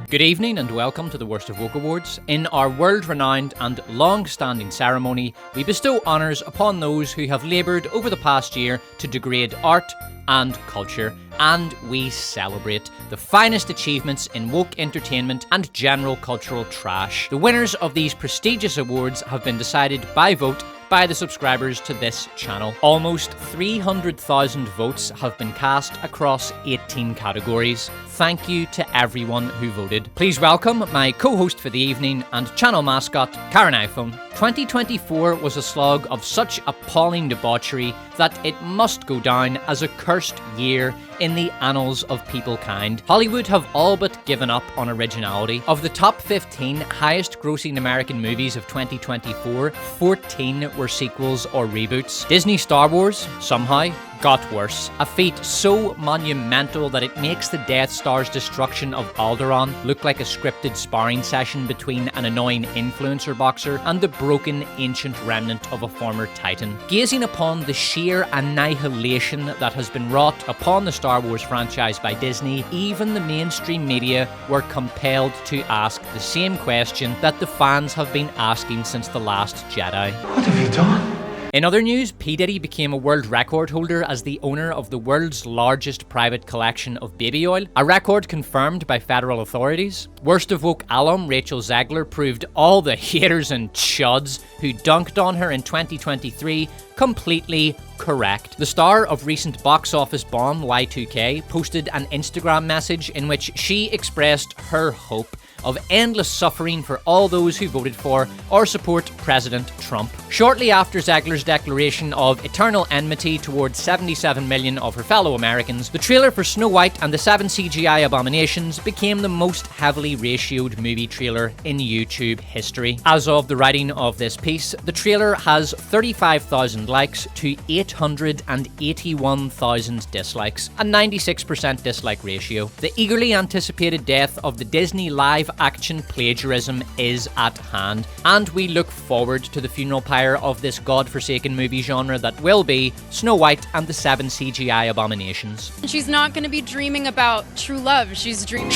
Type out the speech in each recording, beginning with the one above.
Good evening and welcome to the Worst of Woke Awards. In our world-renowned and long-standing ceremony, we bestow honours upon those who have laboured over the past year to degrade art and culture, and we celebrate the finest achievements in woke entertainment and general cultural trash. The winners of these prestigious awards have been decided by vote by the subscribers to this channel. Almost 300,000 votes have been cast across 18 categories. Thank you to everyone who voted. Please welcome my co-host for the evening and channel mascot, Karen iPhone. 2024 was a slog of such appalling debauchery that it must go down as a cursed year in the annals of peoplekind. Hollywood have all but given up on originality. Of the top 15 highest grossing American movies of 2024, 14 were sequels or reboots. Disney Star Wars, somehow, got worse. A feat so monumental that it makes the Death Star's destruction of Alderaan look like a scripted sparring session between an annoying influencer boxer and the broken ancient remnant of a former titan. Gazing upon the sheer annihilation that has been wrought upon the Star Wars franchise by Disney, even the mainstream media were compelled to ask the same question that the fans have been asking since The Last Jedi. What have you done? In other news, P. Diddy became a world record holder as the owner of the world's largest private collection of baby oil, a record confirmed by federal authorities. Worst of Woke alum Rachel Zegler proved all the haters and chuds who dunked on her in 2023 completely correct. The star of recent box office bomb Y2K posted an Instagram message in which she expressed her hope of endless suffering for all those who voted for or support President Trump. Shortly after Zegler's declaration of eternal enmity towards 77 million of her fellow Americans, the trailer for Snow White and the 7 CGI Abominations became the most heavily ratioed movie trailer in YouTube history. As of the writing of this piece, the trailer has 35,000 likes to 881,000 dislikes, a 96% dislike ratio. The eagerly anticipated death of the Disney live-action plagiarism is at hand, and we look forward to the funeral pyre of this godforsaken movie genre that will be Snow White and the 7 CGI Abominations. She's not going to be dreaming about true love, she's dreaming...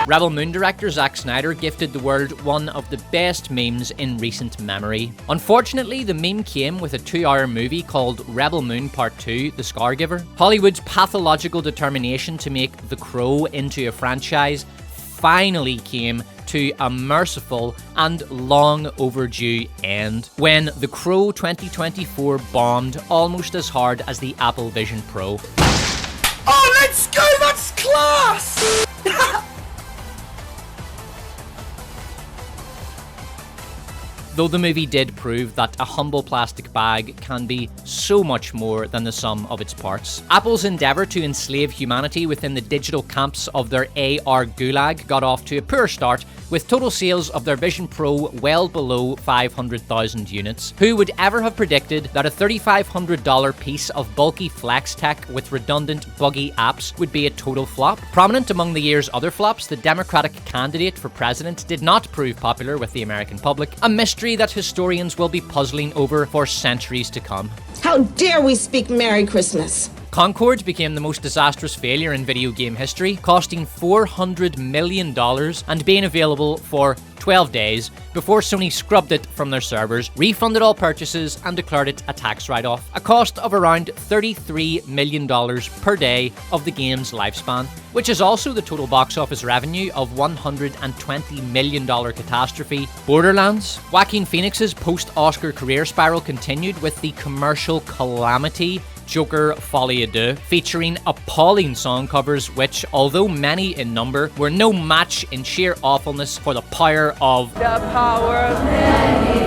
Rebel Moon director Zack Snyder gifted the world one of the best memes in recent memory. Unfortunately, the meme came with a 2-hour movie called Rebel Moon Part 2, The Scargiver. Hollywood's pathological determination to make The Crow into a franchise finally came to a merciful and long overdue end when The Crow 2024 bombed almost as hard as the Apple Vision Pro. Oh, let's go! That's class! Though the movie did prove that a humble plastic bag can be so much more than the sum of its parts. Apple's endeavour to enslave humanity within the digital camps of their AR gulag got off to a poor start, with total sales of their Vision Pro well below 500,000 units. Who would ever have predicted that a $3,500 piece of bulky flex tech with redundant, buggy apps would be a total flop? Prominent among the year's other flops, the Democratic candidate for president did not prove popular with the American public, a mystery that historians will be puzzling over for centuries to come. How dare we speak Merry Christmas? Concord became the most disastrous failure in video game history, costing $400 million and being available for 12 days before Sony scrubbed it from their servers, refunded all purchases, and declared it a tax write-off, a cost of around $33 million per day of the game's lifespan, which is also the total box office revenue of $120 million catastrophe. Borderlands. Joaquin Phoenix's post-Oscar career spiral continued with the commercial calamity Joker Folie à Deux, featuring appalling song covers which, although many in number, were no match in sheer awfulness for the power of many.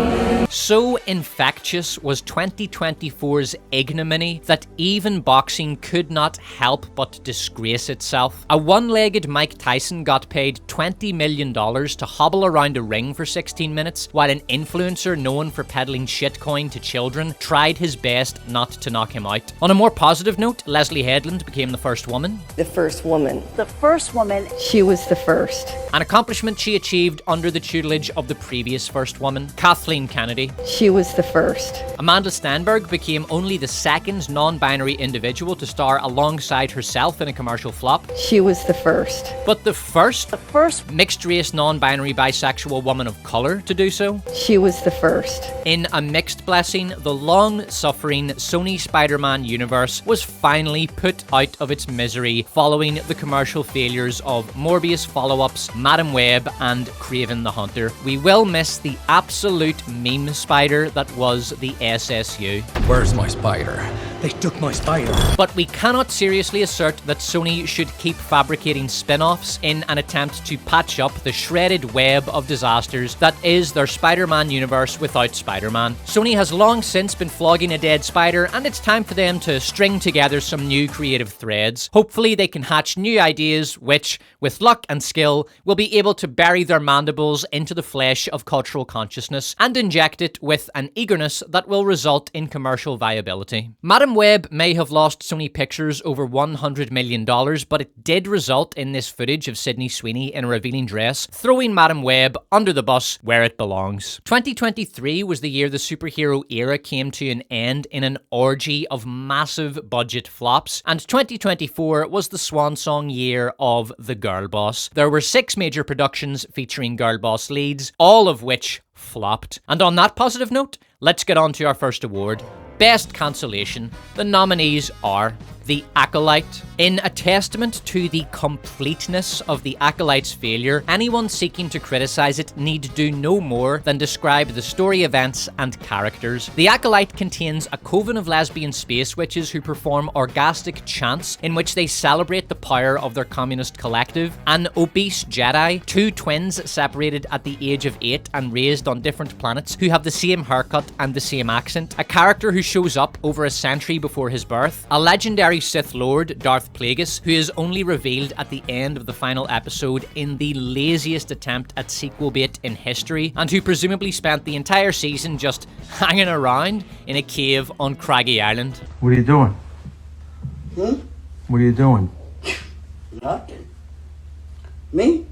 So infectious was 2024's ignominy that even boxing could not help but disgrace itself. A one-legged Mike Tyson got paid $20 million to hobble around a ring for 16 minutes, while an influencer known for peddling shitcoin to children tried his best not to knock him out. On a more positive note, Leslie Headland became the first woman. The first woman. The first woman. She was the first. An accomplishment she achieved under the tutelage of the previous first woman, Kathleen Kennedy. Kennedy. She was the first. Amanda Stenberg became only the second non-binary individual to star alongside herself in a commercial flop. She was the first. But the first mixed-race non-binary bisexual woman of colour to do so. She was the first. In a mixed blessing, the long-suffering Sony Spider-Man universe was finally put out of its misery following the commercial failures of Morbius follow-ups, Madam Web, and Kraven the Hunter. We will miss the absolute meme spider that was the SSU. Where's my spider? They took my spider. But we cannot seriously assert that Sony should keep fabricating spin-offs in an attempt to patch up the shredded web of disasters that is their Spider-Man universe without Spider-Man. Sony has long since been flogging a dead spider, and it's time for them to string together some new creative threads. Hopefully they can hatch new ideas which, with luck and skill, will be able to bury their mandibles into the flesh of cultural consciousness and inject it with an eagerness that will result in commercial viability. Madam Web may have lost Sony Pictures over $100 million, but it did result in this footage of Sydney Sweeney in a revealing dress, throwing Madam Web under the bus where it belongs. 2023 was the year the superhero era came to an end in an orgy of massive budget flops, and 2024 was the swan song year of The Girl Boss. There were 6 major productions featuring girl boss leads, all of which flopped. And on that positive note, let's get on to our first award. Best Cancellation. The nominees are The Acolyte. In a testament to the completeness of The Acolyte's failure, anyone seeking to criticize it need do no more than describe the story events and characters. The Acolyte contains a coven of lesbian space witches who perform orgastic chants in which they celebrate the power of their communist collective, an obese Jedi, 2 twins separated at the age of 8 and raised on different planets who have the same haircut and the same accent, a character who shows up over a century before his birth, a legendary Sith Lord, Darth Plagueis, who is only revealed at the end of the final episode in the laziest attempt at sequel bait in history, and who presumably spent the entire season just hanging around in a cave on Craggy Island. What are you doing? What are you doing? Nothing. Me?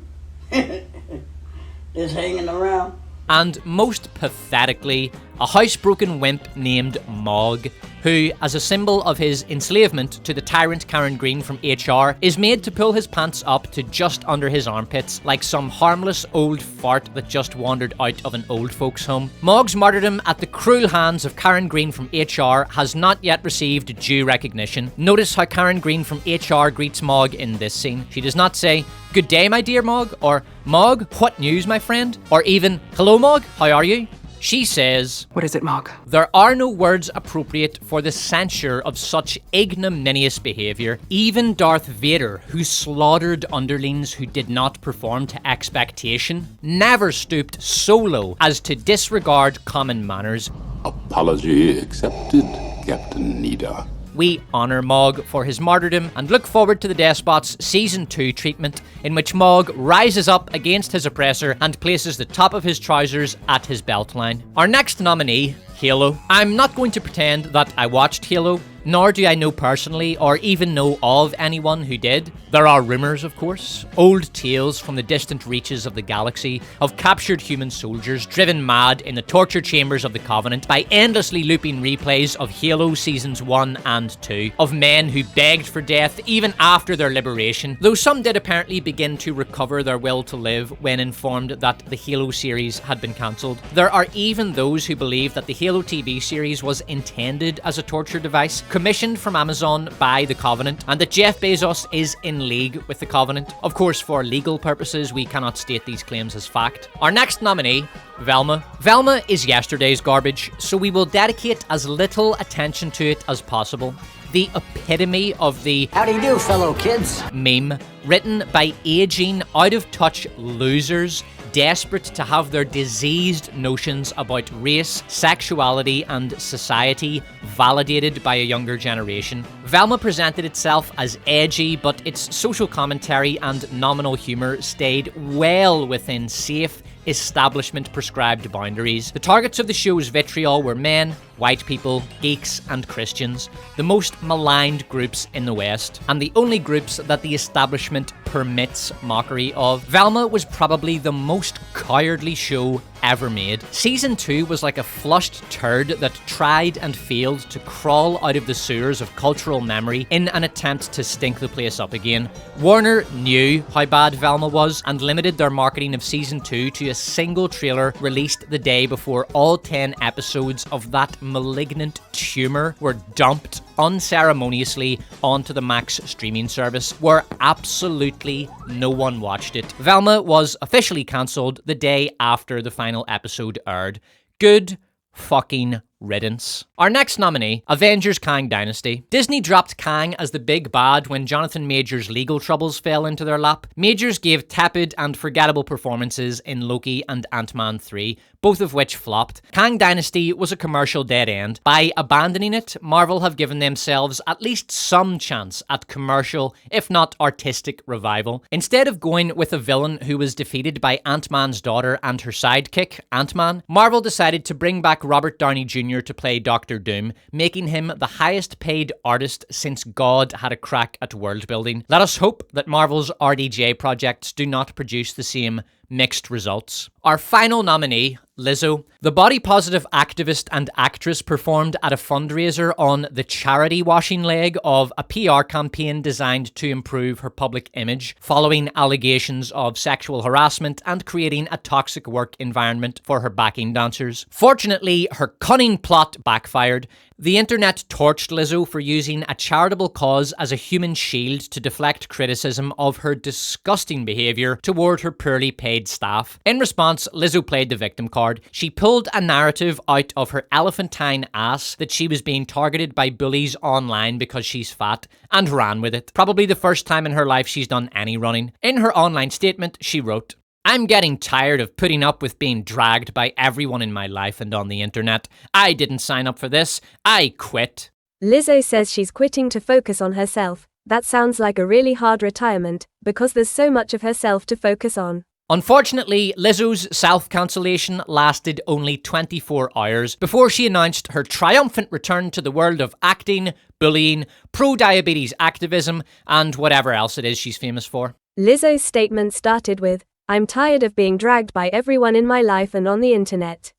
Just hanging around. And most pathetically, a housebroken wimp named Mog, who, as a symbol of his enslavement to the tyrant Karen Green from HR, is made to pull his pants up to just under his armpits like some harmless old fart that just wandered out of an old folks' home. Mog's martyrdom at the cruel hands of Karen Green from HR has not yet received due recognition. Notice how Karen Green from HR greets Mog in this scene. She does not say, "Good day, my dear Mog," or "Mog, what news, my friend?" or even, "Hello, Mog, how are you?" She says, "What is it, Mog?" There are no words appropriate for the censure of such ignominious behaviour. Even Darth Vader, who slaughtered underlings who did not perform to expectation, never stooped so low as to disregard common manners. Apology accepted, Captain Nida. We honour Mog for his martyrdom and look forward to the Despot's Season 2 treatment, in which Mog rises up against his oppressor and places the top of his trousers at his beltline. Our next nominee, Halo. I'm not going to pretend that I watched Halo, nor do I know personally or even know of anyone who did. There are rumours, of course, old tales from the distant reaches of the galaxy of captured human soldiers driven mad in the torture chambers of the Covenant by endlessly looping replays of Halo Seasons 1 and 2, of men who begged for death even after their liberation, though some did apparently begin to recover their will to live when informed that the Halo series had been cancelled. There are even those who believe that the Halo TV series was intended as a torture device, commissioned from Amazon by the Covenant, and that Jeff Bezos is in league with the Covenant. Of course, for legal purposes, we cannot state these claims as fact. Our next nominee, Velma. Velma is yesterday's garbage, so we will dedicate as little attention to it as possible. The epitome of the How do you do, fellow kids? meme, written by aging, out-of-touch losers desperate to have their diseased notions about race, sexuality, and society validated by a younger generation. Velma presented itself as edgy, but its social commentary and nominal humour stayed well within safe, establishment-prescribed boundaries. The targets of the show's vitriol were men, white people, geeks, and Christians, the most maligned groups in the West, and the only groups that the establishment permits mockery of. Velma was probably the most cowardly show ever made. Season 2 was like a flushed turd that tried and failed to crawl out of the sewers of cultural memory in an attempt to stink the place up again. Warner knew how bad Velma was and limited their marketing of Season 2 to a single trailer released the day before all 10 episodes of that malignant tumor were dumped unceremoniously onto the Max streaming service, where absolutely no one watched it. Velma was officially cancelled the day after the final episode aired. Good fucking riddance. Our next nominee, Avengers Kang Dynasty. Disney dropped Kang as the big bad when Jonathan Majors' legal troubles fell into their lap. Majors gave tepid and forgettable performances in Loki and Ant-Man 3, both of which flopped. Kang Dynasty was a commercial dead end. By abandoning it, Marvel have given themselves at least some chance at commercial, if not artistic, revival. Instead of going with a villain who was defeated by Ant-Man's daughter and her sidekick, Ant-Man, Marvel decided to bring back Robert Downey Jr. to play Doctor Doom, making him the highest paid artist since God had a crack at world building. Let us hope that Marvel's RDJ projects do not produce the same mixed results. Our final nominee, Lizzo. The body-positive activist and actress performed at a fundraiser on the charity washing leg of a PR campaign designed to improve her public image, following allegations of sexual harassment and creating a toxic work environment for her backing dancers. Fortunately, her cunning plot backfired. The internet torched Lizzo for using a charitable cause as a human shield to deflect criticism of her disgusting behaviour toward her poorly paid staff. In response, Lizzo played the victim card. She pulled a narrative out of her elephantine ass that she was being targeted by bullies online because she's fat, and ran with it. Probably the first time in her life she's done any running. In her online statement, she wrote, "I'm getting tired of putting up with being dragged by everyone in my life and on the internet. I didn't sign up for this. I quit." Lizzo says she's quitting to focus on herself. That sounds like a really hard retirement, because there's so much of herself to focus on. Unfortunately, Lizzo's self-cancellation lasted only 24 hours before she announced her triumphant return to the world of acting, bullying, pro-diabetes activism, and whatever else it is she's famous for. Lizzo's statement started with, "I'm tired of being dragged by everyone in my life and on the internet."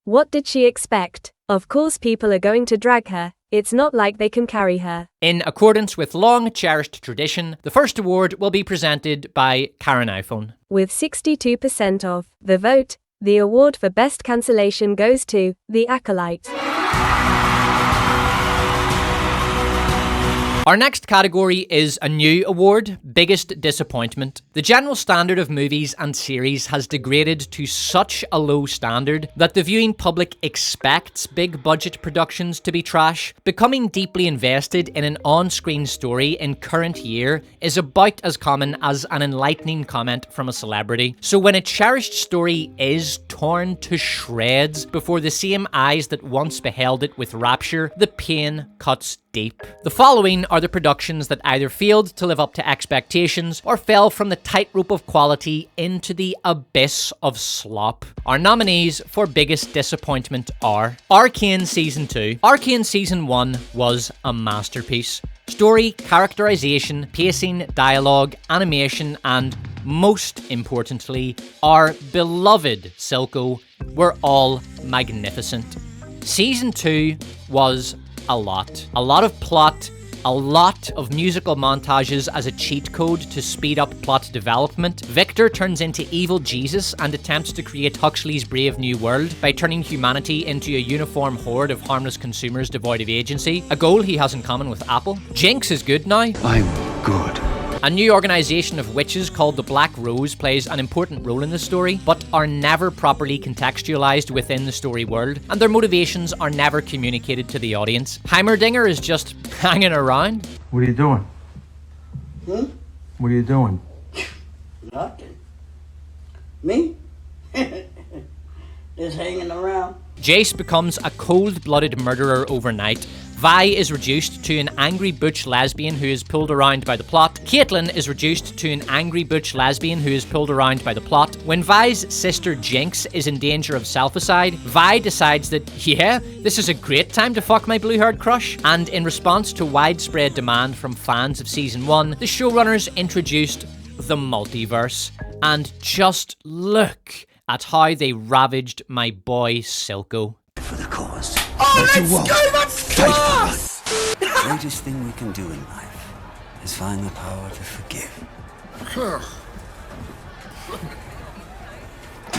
What did she expect? Of course people are going to drag her. It's not like they can carry her. In accordance with long-cherished tradition, the first award will be presented by Karen iPhone. With 62% of the vote, the award for best cancellation goes to The Acolyte. Our next category is a new award, Biggest Disappointment. The general standard of movies and series has degraded to such a low standard that the viewing public expects big budget productions to be trash. Becoming deeply invested in an on-screen story in current year is about as common as an enlightening comment from a celebrity. So when a cherished story is torn to shreds before the same eyes that once beheld it with rapture, the pain cuts deep. The following are the productions that either failed to live up to expectations or fell from the tightrope of quality into the abyss of slop. Our nominees for Biggest Disappointment are Arcane Season 2. Arcane Season 1 was a masterpiece. Story, characterization, pacing, dialogue, animation, and most importantly, our beloved Silco were all magnificent. Season 2 was a lot of plot, a lot of musical montages as a cheat code to speed up plot development. Victor turns into evil Jesus and attempts to create Huxley's Brave New World by turning humanity into a uniform horde of harmless consumers devoid of agency, a goal he has in common with Apple. Jinx is good now. I'm good. A new organisation of witches called the Black Rose plays an important role in the story, but are never properly contextualised within the story world, and their motivations are never communicated to the audience. Heimerdinger is just hanging around. What are you doing? What are you doing? Nothing. Me? Just hanging around. Jace becomes a cold-blooded murderer overnight. Vi is reduced to an angry butch lesbian who is pulled around by the plot. Caitlin is reduced to an angry butch lesbian who is pulled around by the plot. When Vi's sister Jinx is in danger of self-aside, Vi decides that, yeah, this is a great time to fuck my blue-haired crush. And in response to widespread demand from fans of Season 1, the showrunners introduced the multiverse. And just look at how they ravaged my boy Silko. For the cause. Oh, But you won't. let's go! That's class! The greatest thing we can do in life is find the power to forgive.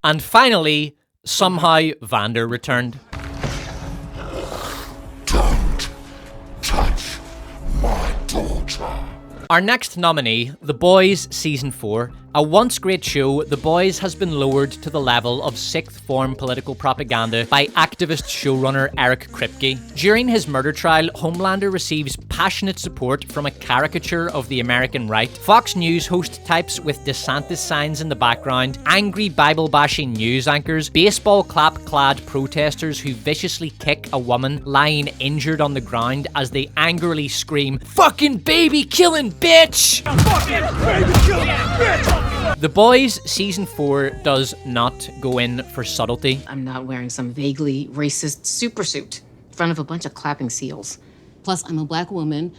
And finally, somehow Vander returned. Don't touch my daughter. Our next nominee, The Boys Season 4. A once great show, The Boys has been lowered to the level of sixth form political propaganda by activist showrunner Eric Kripke. During his murder trial, Homelander receives passionate support from a caricature of the American right. Fox News host types with DeSantis signs in the background, angry Bible-bashing news anchors, baseball clap-clad protesters who viciously kick a woman lying injured on the ground as they angrily scream, "Fucking baby killing bitch!" The Boys Season 4 does not go in for subtlety. I'm not wearing some vaguely racist supersuit in front of a bunch of clapping seals. Plus, I'm a black woman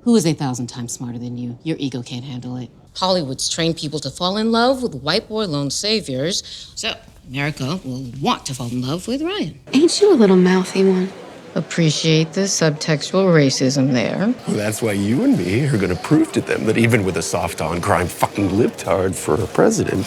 who is 1,000 times smarter than you. Your ego can't handle it. Hollywood's trained people to fall in love with white boy lone saviors, so America will want to fall in love with Ryan. Ain't you a little mouthy one? Appreciate the subtextual racism there. Well, that's why you and me are gonna prove to them that even with a soft on crime fucking libtard for a president,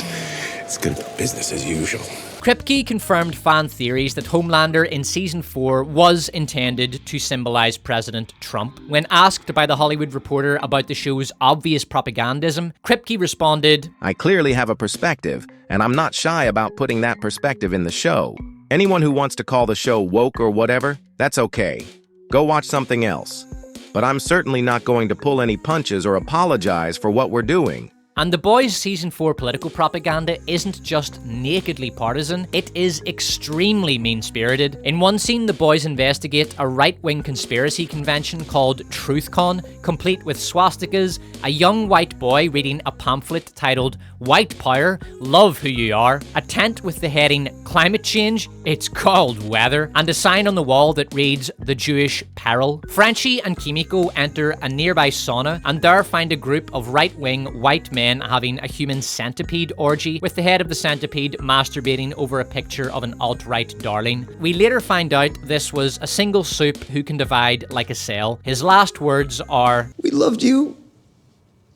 it's good business as usual. Kripke confirmed fan theories that Homelander in Season 4 was intended to symbolize President Trump. When asked by The Hollywood Reporter about the show's obvious propagandism, Kripke responded, "I clearly have a perspective, and I'm not shy about putting that perspective in the show. Anyone who wants to call the show woke or whatever, that's okay. Go watch something else. But I'm certainly not going to pull any punches or apologize for what we're doing." And The Boys Season 4 political propaganda isn't just nakedly partisan, it is extremely mean-spirited. In one scene, the boys investigate a right-wing conspiracy convention called TruthCon, complete with swastikas, a young white boy reading a pamphlet titled "White Power, Love Who You Are," a tent with the heading "Climate Change, It's Called Weather," and a sign on the wall that reads "The Jewish Peril." Frenchie and Kimiko enter a nearby sauna and there find a group of right-wing white men having a human centipede orgy, with the head of the centipede masturbating over a picture of an alt-right darling. We later find out this was a single soup who can divide like a cell. His last words are, We loved you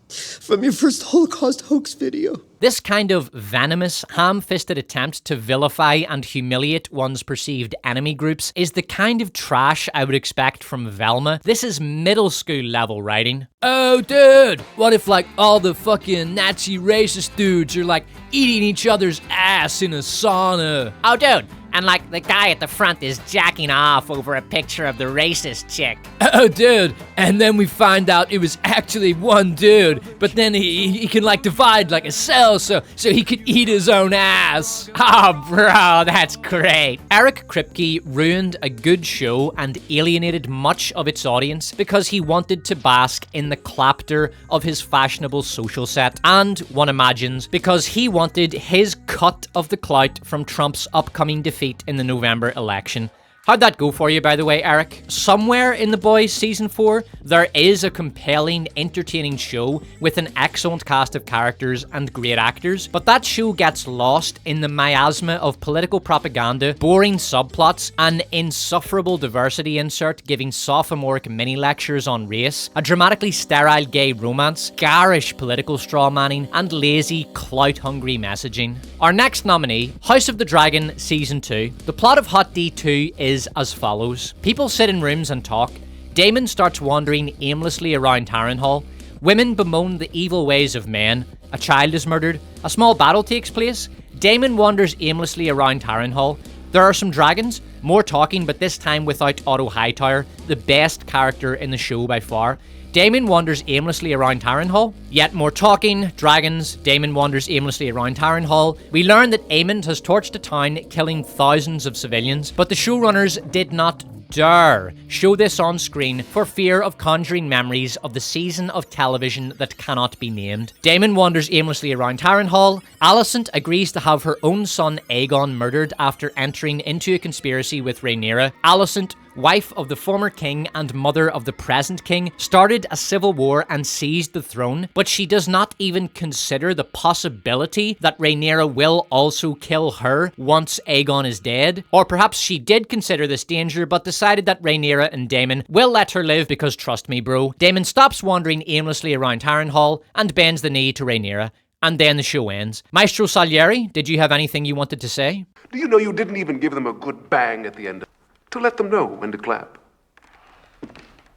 from your first Holocaust hoax video. This kind of venomous, ham-fisted attempt to vilify and humiliate one's perceived enemy groups is the kind of trash I would expect from Velma. This is middle school level writing. Oh dude, what if like all the fucking Nazi racist dudes are like eating each other's ass in a sauna? Oh dude, and like the guy at the front is jacking off over a picture of the racist chick. Oh dude, and then we find out it was actually one dude, but then he can like divide like a cell so he could eat his own ass. Oh bro, that's great. Eric Kripke ruined a good show and alienated much of its audience because he wanted to bask in the clapter of his fashionable social set, and one imagines because he wanted his cut of the clout from Trump's upcoming defeat in the November election. How'd that go for you, by the way, Eric? Somewhere in The Boys Season 4, there is a compelling, entertaining show with an excellent cast of characters and great actors, but that show gets lost in the miasma of political propaganda, boring subplots, an insufferable diversity insert giving sophomoric mini-lectures on race, a dramatically sterile gay romance, garish political strawmanning, and lazy, clout-hungry messaging. Our next nominee, House of the Dragon Season 2. The plot of Hot D2 is as follows. People sit in rooms and talk. Daemon starts wandering aimlessly around Harrenhal. Women bemoan the evil ways of men. A child is murdered. A small battle takes place. Daemon wanders aimlessly around Harrenhal. There are some dragons. More talking, but this time without Otto Hightower, the best character in the show by far. Daemon wanders aimlessly around Harrenhal. Yet more talking, dragons, Daemon wanders aimlessly around Harrenhal. We learn that Aemond has torched a town, killing thousands of civilians, but the showrunners did not dare show this on screen for fear of conjuring memories of the season of television that cannot be named. Daemon wanders aimlessly around Harrenhal. Alicent agrees to have her own son Aegon murdered after entering into a conspiracy with Rhaenyra. Alicent wife of the former king and mother of the present king, started a civil war and seized the throne, but she does not even consider the possibility that Rhaenyra will also kill her once Aegon is dead. Or perhaps she did consider this danger, but decided that Rhaenyra and Daemon will let her live because trust me bro, Daemon stops wandering aimlessly around Harrenhal and bends the knee to Rhaenyra. And then the show ends. Maestro Salieri, did you have anything you wanted to say? Do you know you didn't even give them a good bang at the end to let them know when to clap?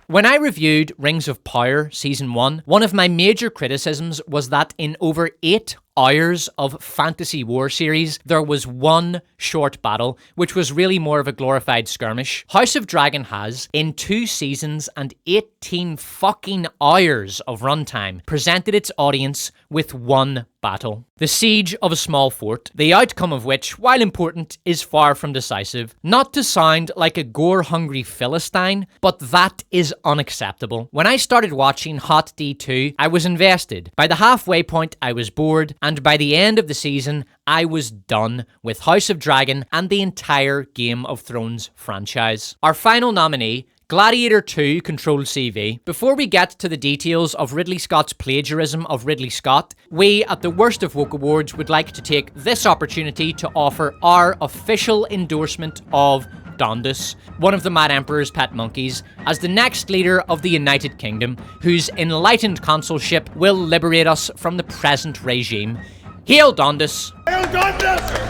When I reviewed Rings of Power Season 1, one of my major criticisms was that in over 8 hours of fantasy war series, there was one short battle, which was really more of a glorified skirmish. House of Dragon has, in 2 seasons and 18 fucking hours of runtime, presented its audience with one battle. The siege of a small fort, the outcome of which, while important, is far from decisive. Not to sound like a gore-hungry Philistine, but that is unacceptable. When I started watching Hot D2, I was invested. By the halfway point, I was bored, and by the end of the season, I was done with House of Dragon and the entire Game of Thrones franchise. Our final nominee, Gladiator 2 Control CV. Before we get to the details of Ridley Scott's plagiarism of Ridley Scott, we at the Worst of Woke Awards would like to take this opportunity to offer our official endorsement of Dondas, one of the Mad Emperor's pet monkeys, as the next leader of the United Kingdom, whose enlightened consulship will liberate us from the present regime. Hail Dondas! Hail Dondas!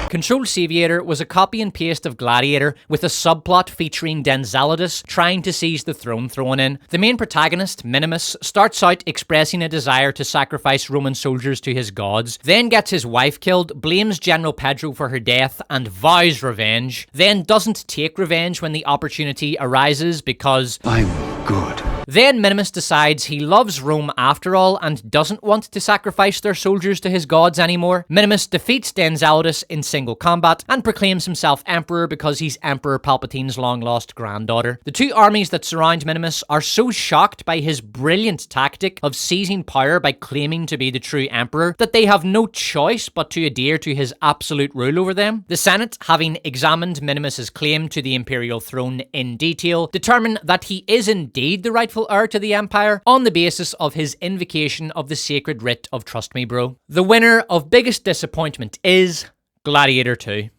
Control Saviator was a copy and paste of Gladiator with a subplot featuring Denzalidus trying to seize the throne thrown in. The main protagonist, Minimus, starts out expressing a desire to sacrifice Roman soldiers to his gods, then gets his wife killed, blames General Pedro for her death and vows revenge, then doesn't take revenge when the opportunity arises because I'm good. Then Minimus decides he loves Rome after all and doesn't want to sacrifice their soldiers to his gods anymore. Minimus defeats Denzalidus in single combat and proclaims himself emperor because he's Emperor Palpatine's long-lost granddaughter. The 2 armies that surround Minimus are so shocked by his brilliant tactic of seizing power by claiming to be the true emperor that they have no choice but to adhere to his absolute rule over them. The Senate, having examined Minimus's claim to the imperial throne in detail, determine that he is indeed the rightful heir to the empire on the basis of his invocation of the sacred writ of Trust Me Bro. The winner of biggest disappointment is Gladiator 2.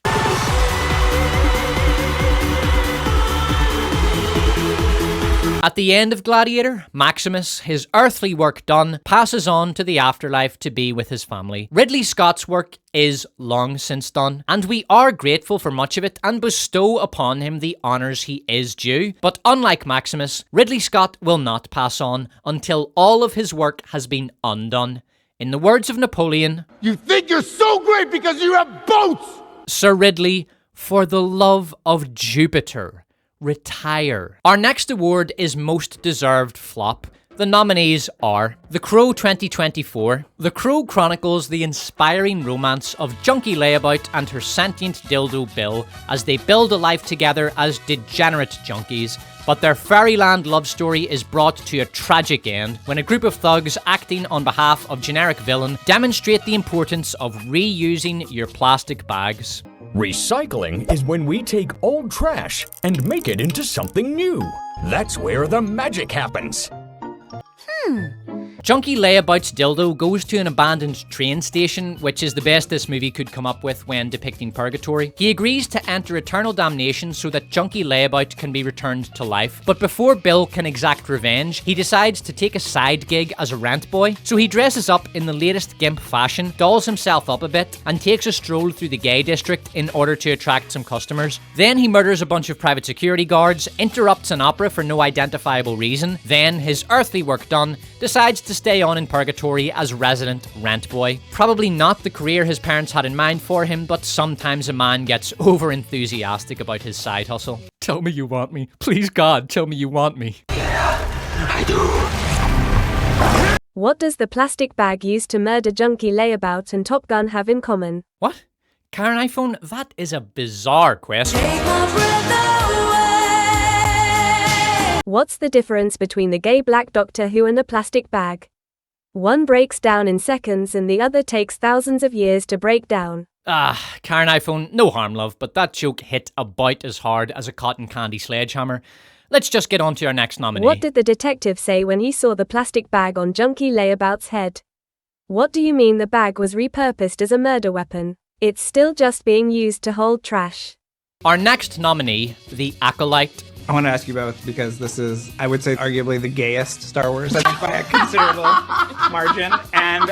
At the end of Gladiator, Maximus, his earthly work done, passes on to the afterlife to be with his family. Ridley Scott's work is long since done, and we are grateful for much of it and bestow upon him the honours he is due. But unlike Maximus, Ridley Scott will not pass on until all of his work has been undone. In the words of Napoleon, "You think you're so great because you have boats!" Sir Ridley, for the love of Jupiter, retire. Our next award is Most Deserved Flop. The nominees are The Crow 2024. The Crow chronicles the inspiring romance of Junkie Layabout and her sentient dildo Bill as they build a life together as degenerate junkies, but their fairyland love story is brought to a tragic end when a group of thugs acting on behalf of generic villain demonstrate the importance of reusing your plastic bags. Recycling is when we take old trash and make it into something new. That's where the magic happens. Junkie Layabout's dildo goes to an abandoned train station, which is the best this movie could come up with when depicting purgatory. He agrees to enter eternal damnation so that Junkie Layabout can be returned to life, but before Bill can exact revenge, he decides to take a side gig as a rent boy. So he dresses up in the latest gimp fashion, dolls himself up a bit, and takes a stroll through the gay district in order to attract some customers. Then he murders a bunch of private security guards, interrupts an opera for no identifiable reason, then, his earthly work done, decides to stay on in purgatory as resident rent boy. Probably not the career his parents had in mind for him, but sometimes a man gets over enthusiastic about his side hustle. Tell me you want me. Please God, tell me you want me. Yeah, I do. What does the plastic bag used to murder Junkie Layabout and Top Gun have in common? What? Karen iPhone? That is a bizarre question. What's the difference between the gay black Doctor Who and the plastic bag? One breaks down in seconds and the other takes thousands of years to break down. Karen iPhone, no harm, love, but that joke hit about as hard as a cotton candy sledgehammer. Let's just get on to our next nominee. What did the detective say when he saw the plastic bag on Junkie Layabout's head? What do you mean the bag was repurposed as a murder weapon? It's still just being used to hold trash. Our next nominee, The Acolyte. I want to ask you both because this is, I would say, arguably the gayest Star Wars, I think, by a considerable margin. And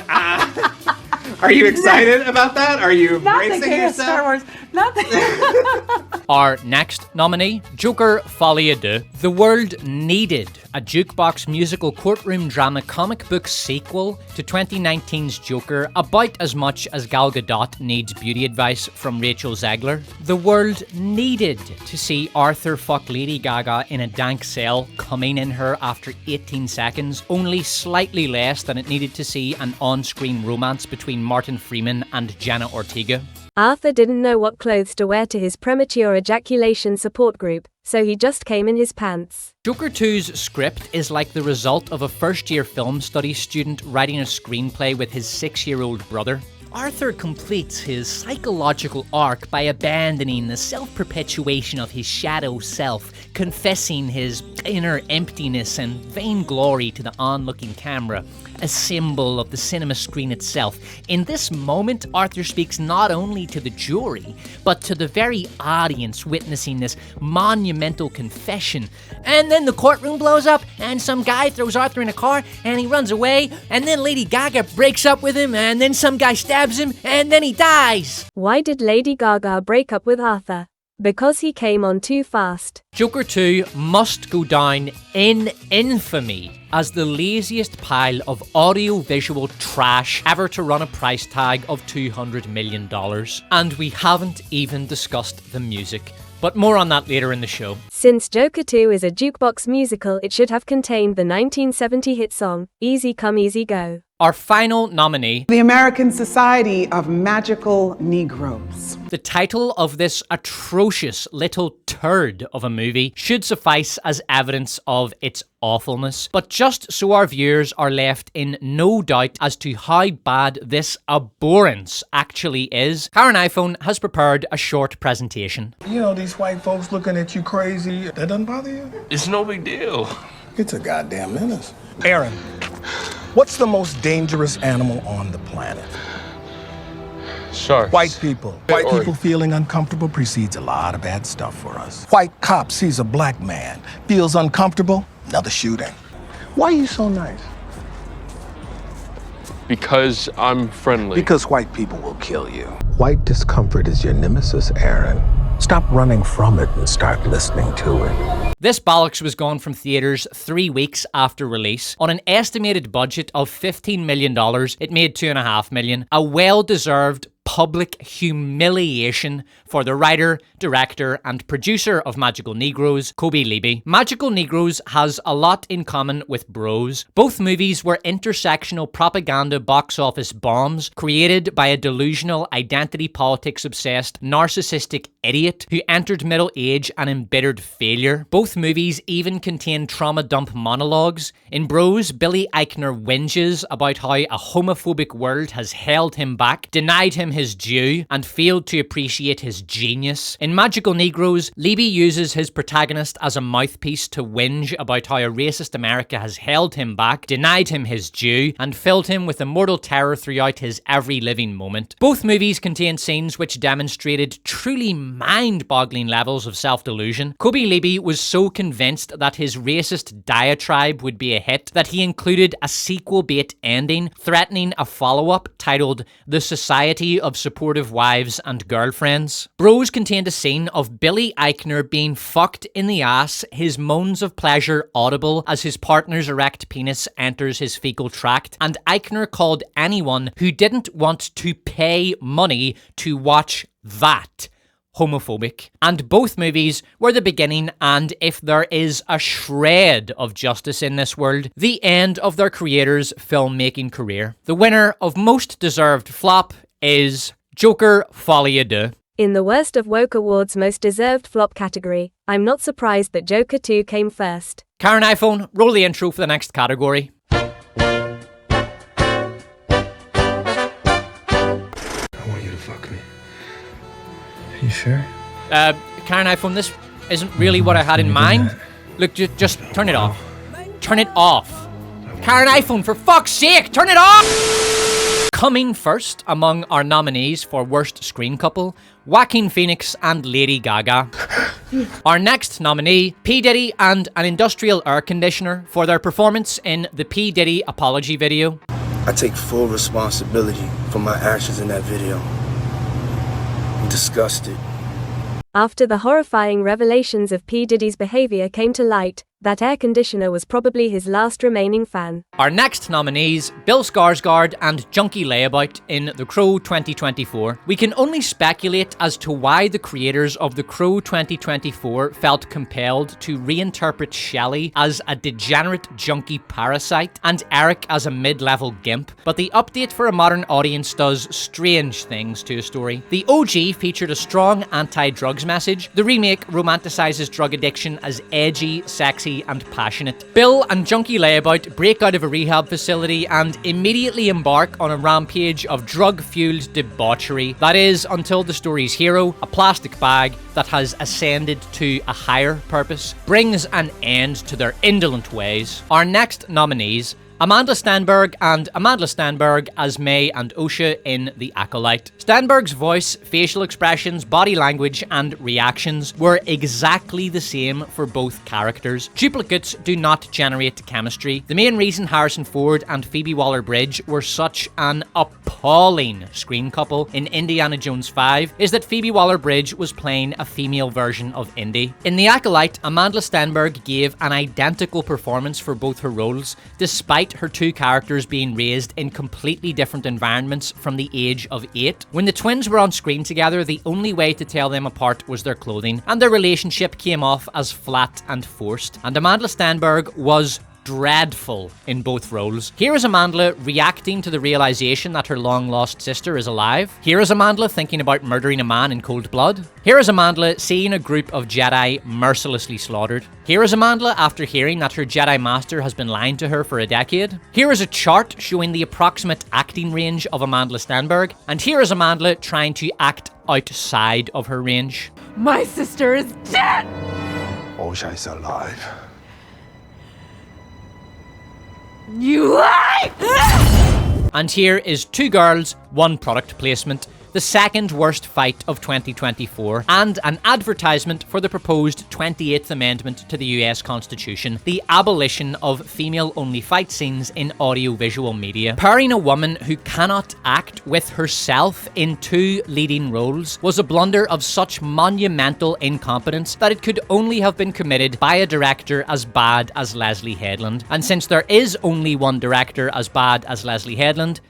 are you excited about that? Are you embracing yourself? Star Wars. Not the Our next nominee, Joker Folie à Deux. The world needed a jukebox musical courtroom drama comic book sequel to 2019's Joker about as much as Gal Gadot needs beauty advice from Rachel Zegler. The world needed to see Arthur fuck Lady Gaga in a dank cell, coming in her after 18 seconds, only slightly less than it needed to see an on-screen romance between Martin Freeman and Jenna Ortega. Arthur didn't know what clothes to wear to his premature ejaculation support group, so he just came in his pants. Joker 2's script is like the result of a first-year film studies student writing a screenplay with his 6-year-old brother. Arthur completes his psychological arc by abandoning the self-perpetuation of his shadow self, confessing his inner emptiness and vainglory to the onlooking camera, a symbol of the cinema screen itself. In this moment, Arthur speaks not only to the jury, but to the very audience witnessing this monumental confession. And then the courtroom blows up, and some guy throws Arthur in a car, and he runs away, and then Lady Gaga breaks up with him, and then some guy stabs him, and then he dies. Why did Lady Gaga break up with Arthur? Because he came on too fast. Joker 2 must go down in infamy as the laziest pile of audio-visual trash ever to run a price tag of $200 million. And we haven't even discussed the music. But more on that later in the show. Since Joker 2 is a jukebox musical, it should have contained the 1970 hit song, Easy Come Easy Go. Our final nominee, The American Society of Magical Negroes. The title of this atrocious little turd of a movie should suffice as evidence of its awfulness, but just so our viewers are left in no doubt as to how bad this abhorrence actually is, Karen iPhone has prepared a short presentation. You know, these white folks looking at you crazy, that doesn't bother you? It's no big deal. It's a goddamn menace. Aaron, what's the most dangerous animal on the planet? Sharks. White people. White people feeling uncomfortable precedes a lot of bad stuff for us. White cop sees a black man, feels uncomfortable, another shooting. Why are you so nice? Because I'm friendly. Because white people will kill you. White discomfort is your nemesis, Aaron. Stop running from it and start listening to it. This bollocks was gone from theaters 3 weeks after release. On an estimated budget of $15 million, it made $2.5 million. A well-deserved public humiliation for the writer, director, and producer of Magical Negroes, Kobe Levy. Magical Negroes has a lot in common with Bros. Both movies were intersectional propaganda box office bombs created by a delusional, identity politics-obsessed, narcissistic idiot who entered middle age and embittered failure. Both movies even contain trauma dump monologues. In Bros, Billy Eichner whinges about how a homophobic world has held him back, denied him his due, and failed to appreciate his genius. In Magical Negroes, Levy uses his protagonist as a mouthpiece to whinge about how a racist America has held him back, denied him his due, and filled him with immortal terror throughout his every living moment. Both movies contain scenes which demonstrated truly mind-boggling levels of self-delusion. Kobe Levy was so convinced that his racist diatribe would be a hit that he included a sequel-bait ending threatening a follow-up titled The Society of Supportive Wives and Girlfriends. Bros contained a scene of Billy Eichner being fucked in the ass, his moans of pleasure audible as his partner's erect penis enters his fecal tract, and Eichner called anyone who didn't want to pay money to watch that homophobic. And both movies were the beginning, and if there is a shred of justice in this world, the end of their creators' filmmaking career. The winner of most deserved flop is Joker Folie à Deux. In the Worst of Woke Awards most deserved flop category, I'm not surprised that Joker 2 came first. Karen iPhone, roll the intro for the next category. I want you to fuck me. sure? Karen iPhone, this isn't really what I had in mind. Look, just turn it off. Turn it off. Karen iPhone, for fuck's sake, turn it off! Coming first among our nominees for Worst Screen Couple, Joaquin Phoenix and Lady Gaga. Our next nominee, P. Diddy and an industrial air conditioner for their performance in the P. Diddy apology video. I take full responsibility for my actions in that video. I'm disgusted. After the horrifying revelations of P. Diddy's behavior came to light, that air conditioner was probably his last remaining fan. Our next nominees, Bill Skarsgård and Junkie Layabout in The Crow 2024. We can only speculate as to why the creators of The Crow 2024 felt compelled to reinterpret Shelley as a degenerate junkie parasite and Eric as a mid-level gimp, but the update for a modern audience does strange things to a story. The OG featured a strong anti-drugs message. The remake romanticizes drug addiction as edgy, sexy, and passionate. Bill and Junkie Layabout break out of a rehab facility and immediately embark on a rampage of drug-fueled debauchery. That is, until the story's hero, a plastic bag that has ascended to a higher purpose, brings an end to their indolent ways. Our next nominees, Amanda Stenberg and Amanda Stenberg as May and Osha in The Acolyte. Stenberg's voice, facial expressions, body language, and reactions were exactly the same for both characters. Duplicates do not generate chemistry. The main reason Harrison Ford and Phoebe Waller-Bridge were such an appalling screen couple in Indiana Jones 5 is that Phoebe Waller-Bridge was playing a female version of Indy. In The Acolyte, Amanda Stenberg gave an identical performance for both her roles, despite her two characters being raised in completely different environments from the age of 8. When the twins were on screen together, the only way to tell them apart was their clothing, and their relationship came off as flat and forced. And Amanda Stenberg was dreadful in both roles. Here is Amanda reacting to the realization that her long-lost sister is alive. Here is Amanda thinking about murdering a man in cold blood. Here is Amanda seeing a group of Jedi mercilessly slaughtered. Here is Amanda after hearing that her Jedi Master has been lying to her for a decade. Here is a chart showing the approximate acting range of Amanda Stenberg. And here is Amanda trying to act outside of her range. My sister is dead! Osha is alive. You lie! And here is Two Girls, One Product Placement, the second worst fight of 2024, and an advertisement for the proposed 28th Amendment to the US Constitution, the abolition of female-only fight scenes in audio-visual media. Pairing a woman who cannot act with herself in two leading roles was a blunder of such monumental incompetence that it could only have been committed by a director as bad as Leslie Headland. And since there is only one director as bad as Leslie Headland,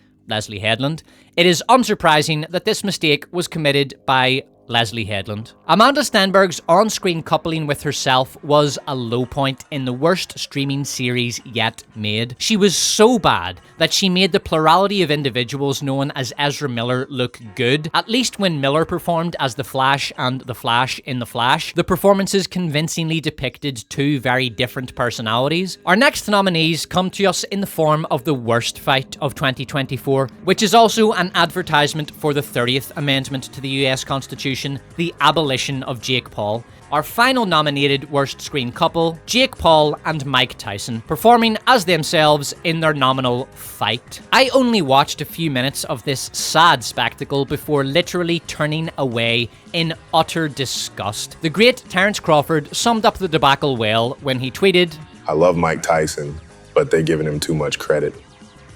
it is unsurprising that this mistake was committed by Leslie Headland. Amanda Stenberg's on-screen coupling with herself was a low point in the worst streaming series yet made. She was so bad that she made the plurality of individuals known as Ezra Miller look good. At least when Miller performed as the Flash and the Flash in The Flash, the performances convincingly depicted two very different personalities. Our next nominees come to us in the form of the worst fight of 2024, which is also an advertisement for the 30th Amendment to the US Constitution, the abolition of Jake Paul. Our final nominated worst screen couple, Jake Paul and Mike Tyson, performing as themselves in their nominal fight. I only watched a few minutes of this sad spectacle before literally turning away in utter disgust. The great Terence Crawford summed up the debacle well when he tweeted, "I love Mike Tyson, but they're giving him too much credit.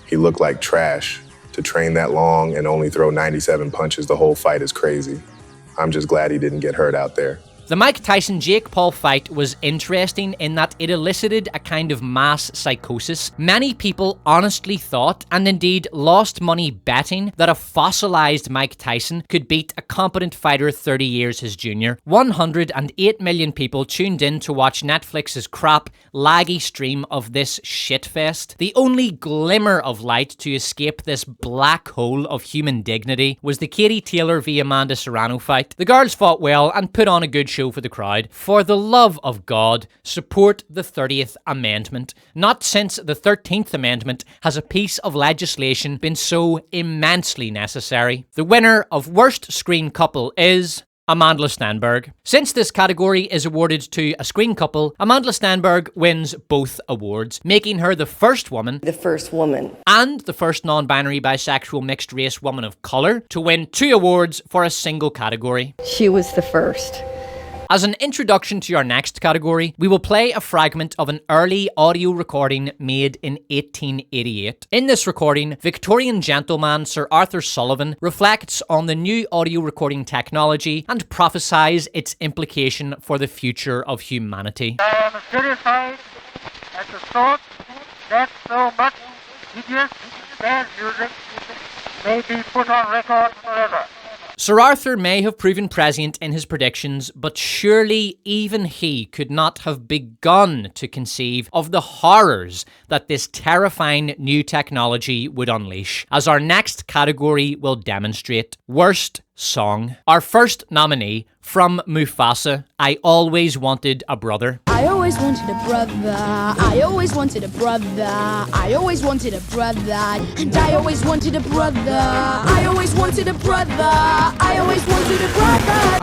He looked like trash. To train that long and only throw 97 punches the whole fight is crazy. I'm just glad he didn't get hurt out there." The Mike Tyson-Jake Paul fight was interesting in that it elicited a kind of mass psychosis. Many people honestly thought, and indeed lost money betting, that a fossilized Mike Tyson could beat a competent fighter 30 years his junior. 108 million people tuned in to watch Netflix's crap, laggy stream of this shitfest. The only glimmer of light to escape this black hole of human dignity was the Katie Taylor v Amanda Serrano fight. The girls fought well and put on a good show for the crowd. For the love of God, support the 30th Amendment. Not since the 13th Amendment has a piece of legislation been so immensely necessary. The winner of Worst Screen Couple is Amandla Stenberg. Since this category is awarded to a screen couple, Amandla Stenberg wins both awards, making her the first woman and the first non-binary bisexual mixed race woman of colour to win 2 awards for a single category. She was the first. As an introduction to our next category, we will play a fragment of an early audio recording made in 1888. In this recording, Victorian gentleman Sir Arthur Sullivan reflects on the new audio recording technology and prophesies its implication for the future of humanity. I am terrified at the thought that so much hideous bad music may be put on record forever. Sir Arthur may have proven prescient in his predictions, but surely even he could not have begun to conceive of the horrors that this terrifying new technology would unleash, as our next category will demonstrate. Worst Song. Our first nominee, from Mufasa, I Always Wanted a Brother. I always wanted a brother, I always wanted a brother, I always wanted a brother, and I always wanted a brother, I always wanted a brother, I always wanted a brother.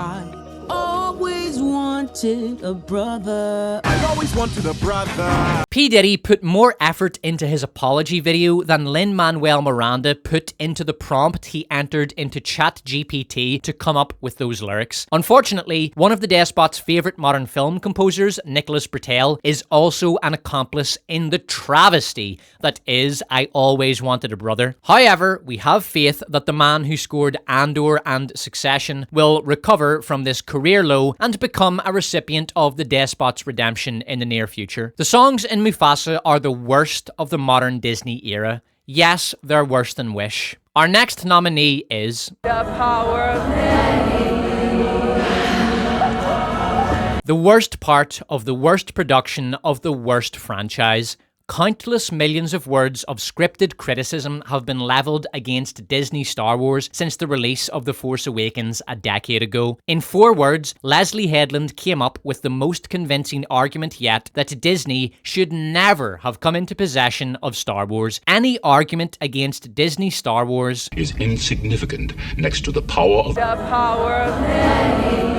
I always wanted a brother. I always wanted a brother. P. Diddy put more effort into his apology video than Lin-Manuel Miranda put into the prompt he entered into ChatGPT to come up with those lyrics. Unfortunately, one of the Despot's favourite modern film composers, Nicholas Britell, is also an accomplice in the travesty that is I Always Wanted a Brother. However, we have faith that the man who scored Andor and Succession will recover from this career low and become a recipient of the Despot's redemption in the near future. The songs in Mufasa are the worst of the modern Disney era. Yes, they're worse than Wish. Our next nominee is The Power of Many. the worst part of the worst production of the worst franchise. Countless millions of words of scripted criticism have been levelled against Disney Star Wars since the release of The Force Awakens a decade ago. In 4 words, Leslie Headland came up with the most convincing argument yet that Disney should never have come into possession of Star Wars. Any argument against Disney Star Wars is insignificant next to the power of The Power of Many.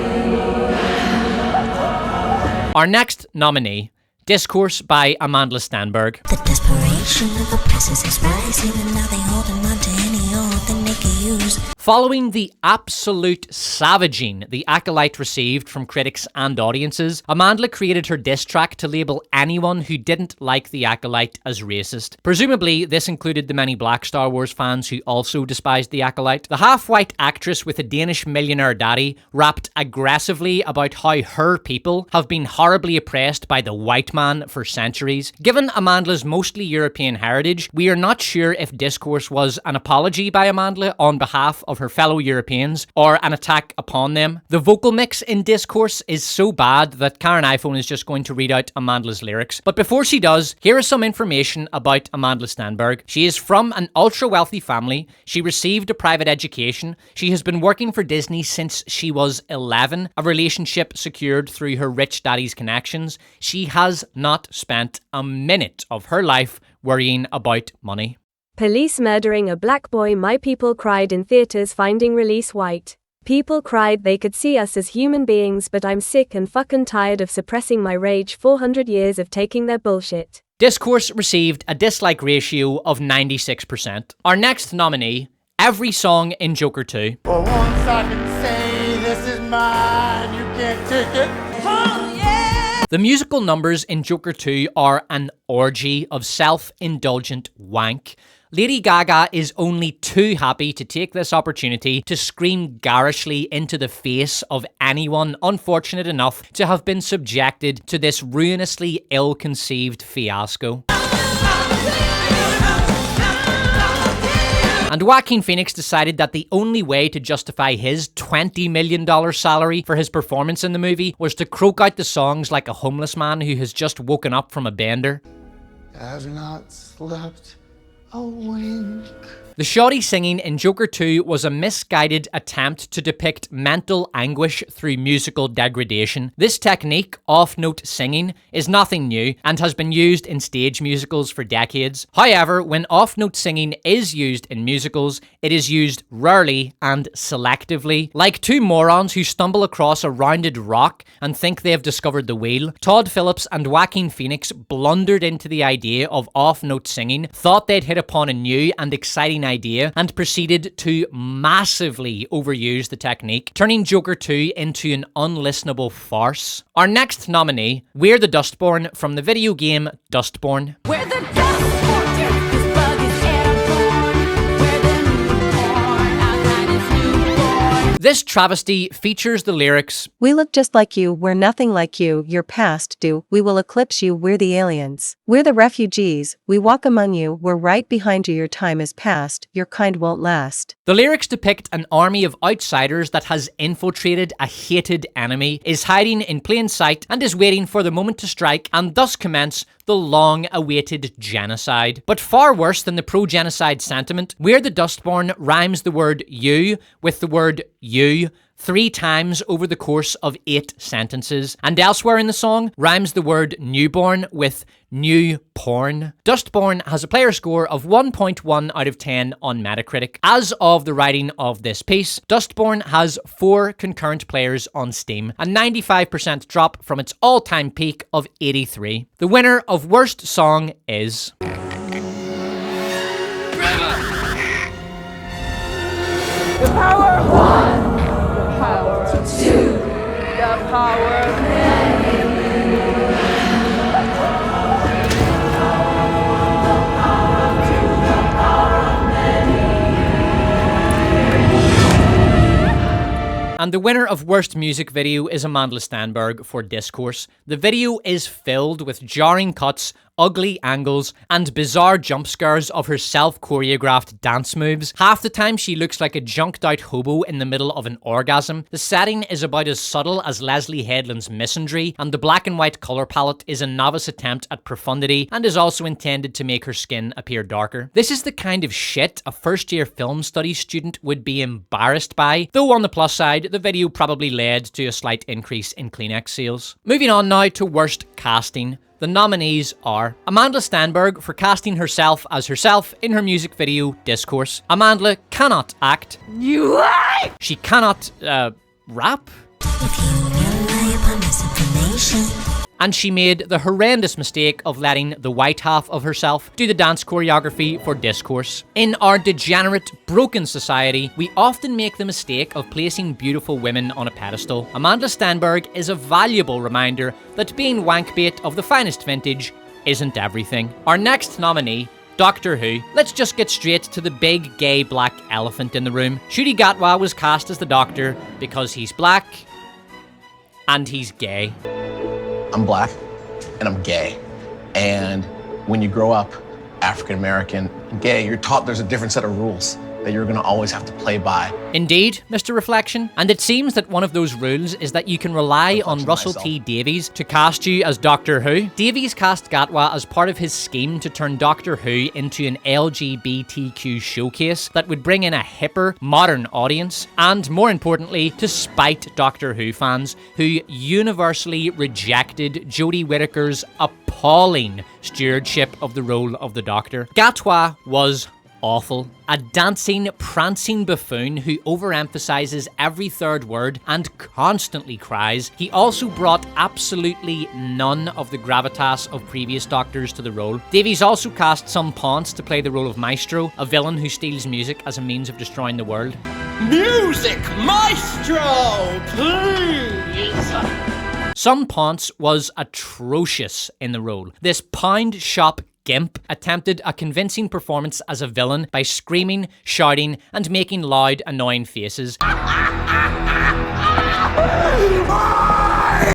Our next nominee, Discourse by Amandla Stenberg. The desperation of the presses is rising, and now they holding on to any old thing they can use. Following the absolute savaging the Acolyte received from critics and audiences, Amandla created her diss track to label anyone who didn't like the Acolyte as racist. Presumably, this included the many black Star Wars fans who also despised the Acolyte. The half-white actress with a Danish millionaire daddy rapped aggressively about how her people have been horribly oppressed by the white man for centuries. Given Amandla's mostly European heritage, we are not sure if Discourse was an apology by Amandla on behalf of her fellow Europeans or an attack upon them. The vocal mix in Discourse is so bad that Karen iPhone is just going to read out Amandla's lyrics. But before she does, here is some information about Amandla Stenberg. She is from an ultra-wealthy family. She received a private education. She has been working for Disney since she was 11, a relationship secured through her rich daddy's connections. She has not spent a minute of her life worrying about money. Police murdering a black boy. My people cried in theaters finding release white. People cried they could see us as human beings, but I'm sick and fucking tired of suppressing my rage. 400 years of taking their bullshit. Discourse received a dislike ratio of 96%. Our next nominee, every song in Joker 2. For once I can say this is mine, you can't take it. Oh, yeah. The musical numbers in Joker 2 are an orgy of self-indulgent wank. Lady Gaga is only too happy to take this opportunity to scream garishly into the face of anyone unfortunate enough to have been subjected to this ruinously ill-conceived fiasco. And Joaquin Phoenix decided that the only way to justify his $20 million salary for his performance in the movie was to croak out the songs like a homeless man who has just woken up from a bender. I've not slept a wink. The shoddy singing in Joker 2 was a misguided attempt to depict mental anguish through musical degradation. This technique, off-note singing, is nothing new and has been used in stage musicals for decades. However, when off-note singing is used in musicals, it is used rarely and selectively. Like two morons who stumble across a rounded rock and think they have discovered the wheel, Todd Phillips and Joaquin Phoenix blundered into the idea of off-note singing, thought they'd hit upon a new and exciting idea, and proceeded to massively overuse the technique, turning Joker 2 into an unlistenable farce. Our next nominee, We're the Dustborn from the video game Dustborn. We're the Dustborn, this bug is airborne. We're the newborn, outside is newborn. This travesty features the lyrics, "We look just like you, we're nothing like you, your past do, we will eclipse you, we're the aliens. We're the refugees, we walk among you, we're right behind you, your time is past, your kind won't last." The lyrics depict an army of outsiders that has infiltrated a hated enemy, is hiding in plain sight, and is waiting for the moment to strike and thus commence the long-awaited genocide. But far worse than the pro-genocide sentiment, We're the Dustborn rhymes the word you with the word you 3 times over the course of 8 sentences, and elsewhere in the song rhymes the word newborn with new porn. Dustborn has a player score of 1.1 out of 10 on Metacritic. As of the writing of this piece, Dustborn has 4 concurrent players on Steam, a 95% drop from its all-time peak of 83. The winner of Worst Song is... The power of one. The power of two. The power of many. And the winner of Worst Music Video is Amanda Stenberg for Discourse. The video is filled with jarring cuts, ugly angles, and bizarre jump scares of her self-choreographed dance moves. Half the time she looks like a junked-out hobo in the middle of an orgasm. The setting is about as subtle as Leslie Headland's Misandry, and the black and white colour palette is a novice attempt at profundity and is also intended to make her skin appear darker. This is the kind of shit a first-year film studies student would be embarrassed by, though on the plus side, the video probably led to a slight increase in Kleenex sales. Moving on now to Worst Casting. The nominees are Amanda Stenberg for casting herself as herself in her music video Discourse. Amanda cannot act. You lie! She cannot, rap? And she made the horrendous mistake of letting the white half of herself do the dance choreography for Discourse. In our degenerate, broken society, we often make the mistake of placing beautiful women on a pedestal. Amanda Stenberg is a valuable reminder that being wankbait of the finest vintage isn't everything. Our next nominee, Doctor Who. Let's just get straight to the big gay black elephant in the room. Ncuti Gatwa was cast as the Doctor because he's black and he's gay. I'm black and I'm gay. And when you grow up African American and gay, you're taught there's a different set of rules that you're gonna always have to play by. Indeed, Mr. Reflection. And it seems that one of those rules is that you can rely on Russell T Davies to cast you as Doctor Who. Davies cast Gatwa as part of his scheme to turn Doctor Who into an LGBTQ showcase that would bring in a hipper, modern audience, and more importantly, to spite Doctor Who fans who universally rejected Jodie Whittaker's appalling stewardship of the role of the Doctor. Gatwa was awful. A dancing, prancing buffoon who overemphasizes every third word and constantly cries. He also brought absolutely none of the gravitas of previous Doctors to the role. Davies also cast some Ponce to play the role of Maestro, a villain who steals music as a means of destroying the world. Music Maestro, please! Some Ponce was atrocious in the role. This pound shop gimp attempted a convincing performance as a villain by screaming, shouting, and making loud, annoying faces.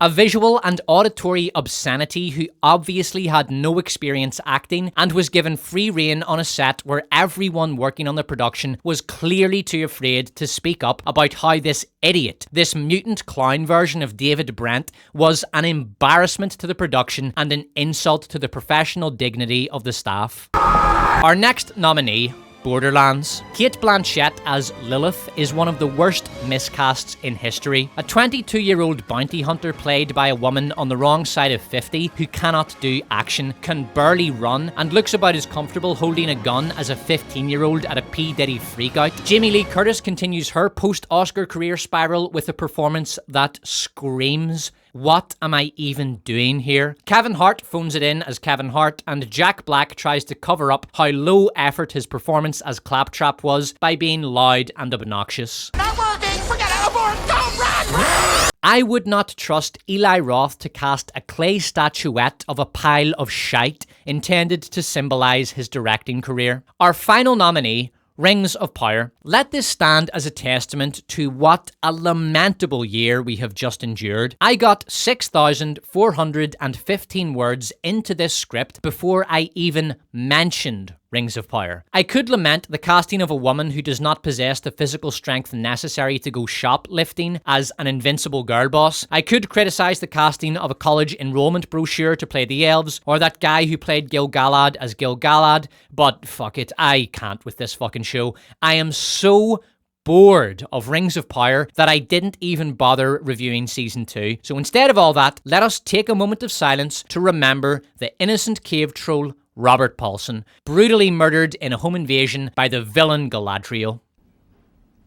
A visual and auditory obscenity who obviously had no experience acting and was given free rein on a set where everyone working on the production was clearly too afraid to speak up about how this idiot, this mutant clown version of David Brent, was an embarrassment to the production and an insult to the professional dignity of the staff. Our next nominee, Borderlands. Cate Blanchett as Lilith is one of the worst miscasts in history. A 22-year-old bounty hunter played by a woman on the wrong side of 50 who cannot do action, can barely run, and looks about as comfortable holding a gun as a 15-year-old at a P. Diddy freakout. Jamie Lee Curtis continues her post-Oscar career spiral with a performance that screams, "What am I even doing here?" Kevin Hart phones it in as Kevin Hart, and Jack Black tries to cover up how low effort his performance as Claptrap was by being loud and obnoxious. Not working! Forget it! Abort! Don't run! I would not trust Eli Roth to cast a clay statuette of a pile of shite intended to symbolise his directing career. Our final nominee, Rings of Power. Let this stand as a testament to what a lamentable year we have just endured. I got 6,415 words into this script before I even mentioned Rings of Power. I could lament the casting of a woman who does not possess the physical strength necessary to go shoplifting as an invincible girl boss. I could criticise the casting of a college enrollment brochure to play the elves, or that guy who played Gil Galad as Gil Galad, but fuck it, I can't with this fucking show. I am so bored of Rings of Power that I didn't even bother reviewing season 2. So instead of all that, let us take a moment of silence to remember the innocent cave troll Robert Paulson, brutally murdered in a home invasion by the villain Galadriel.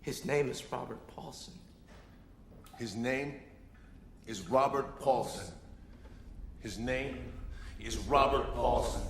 His name is Robert Paulson. His name is Robert Paulson. His name is Robert Paulson.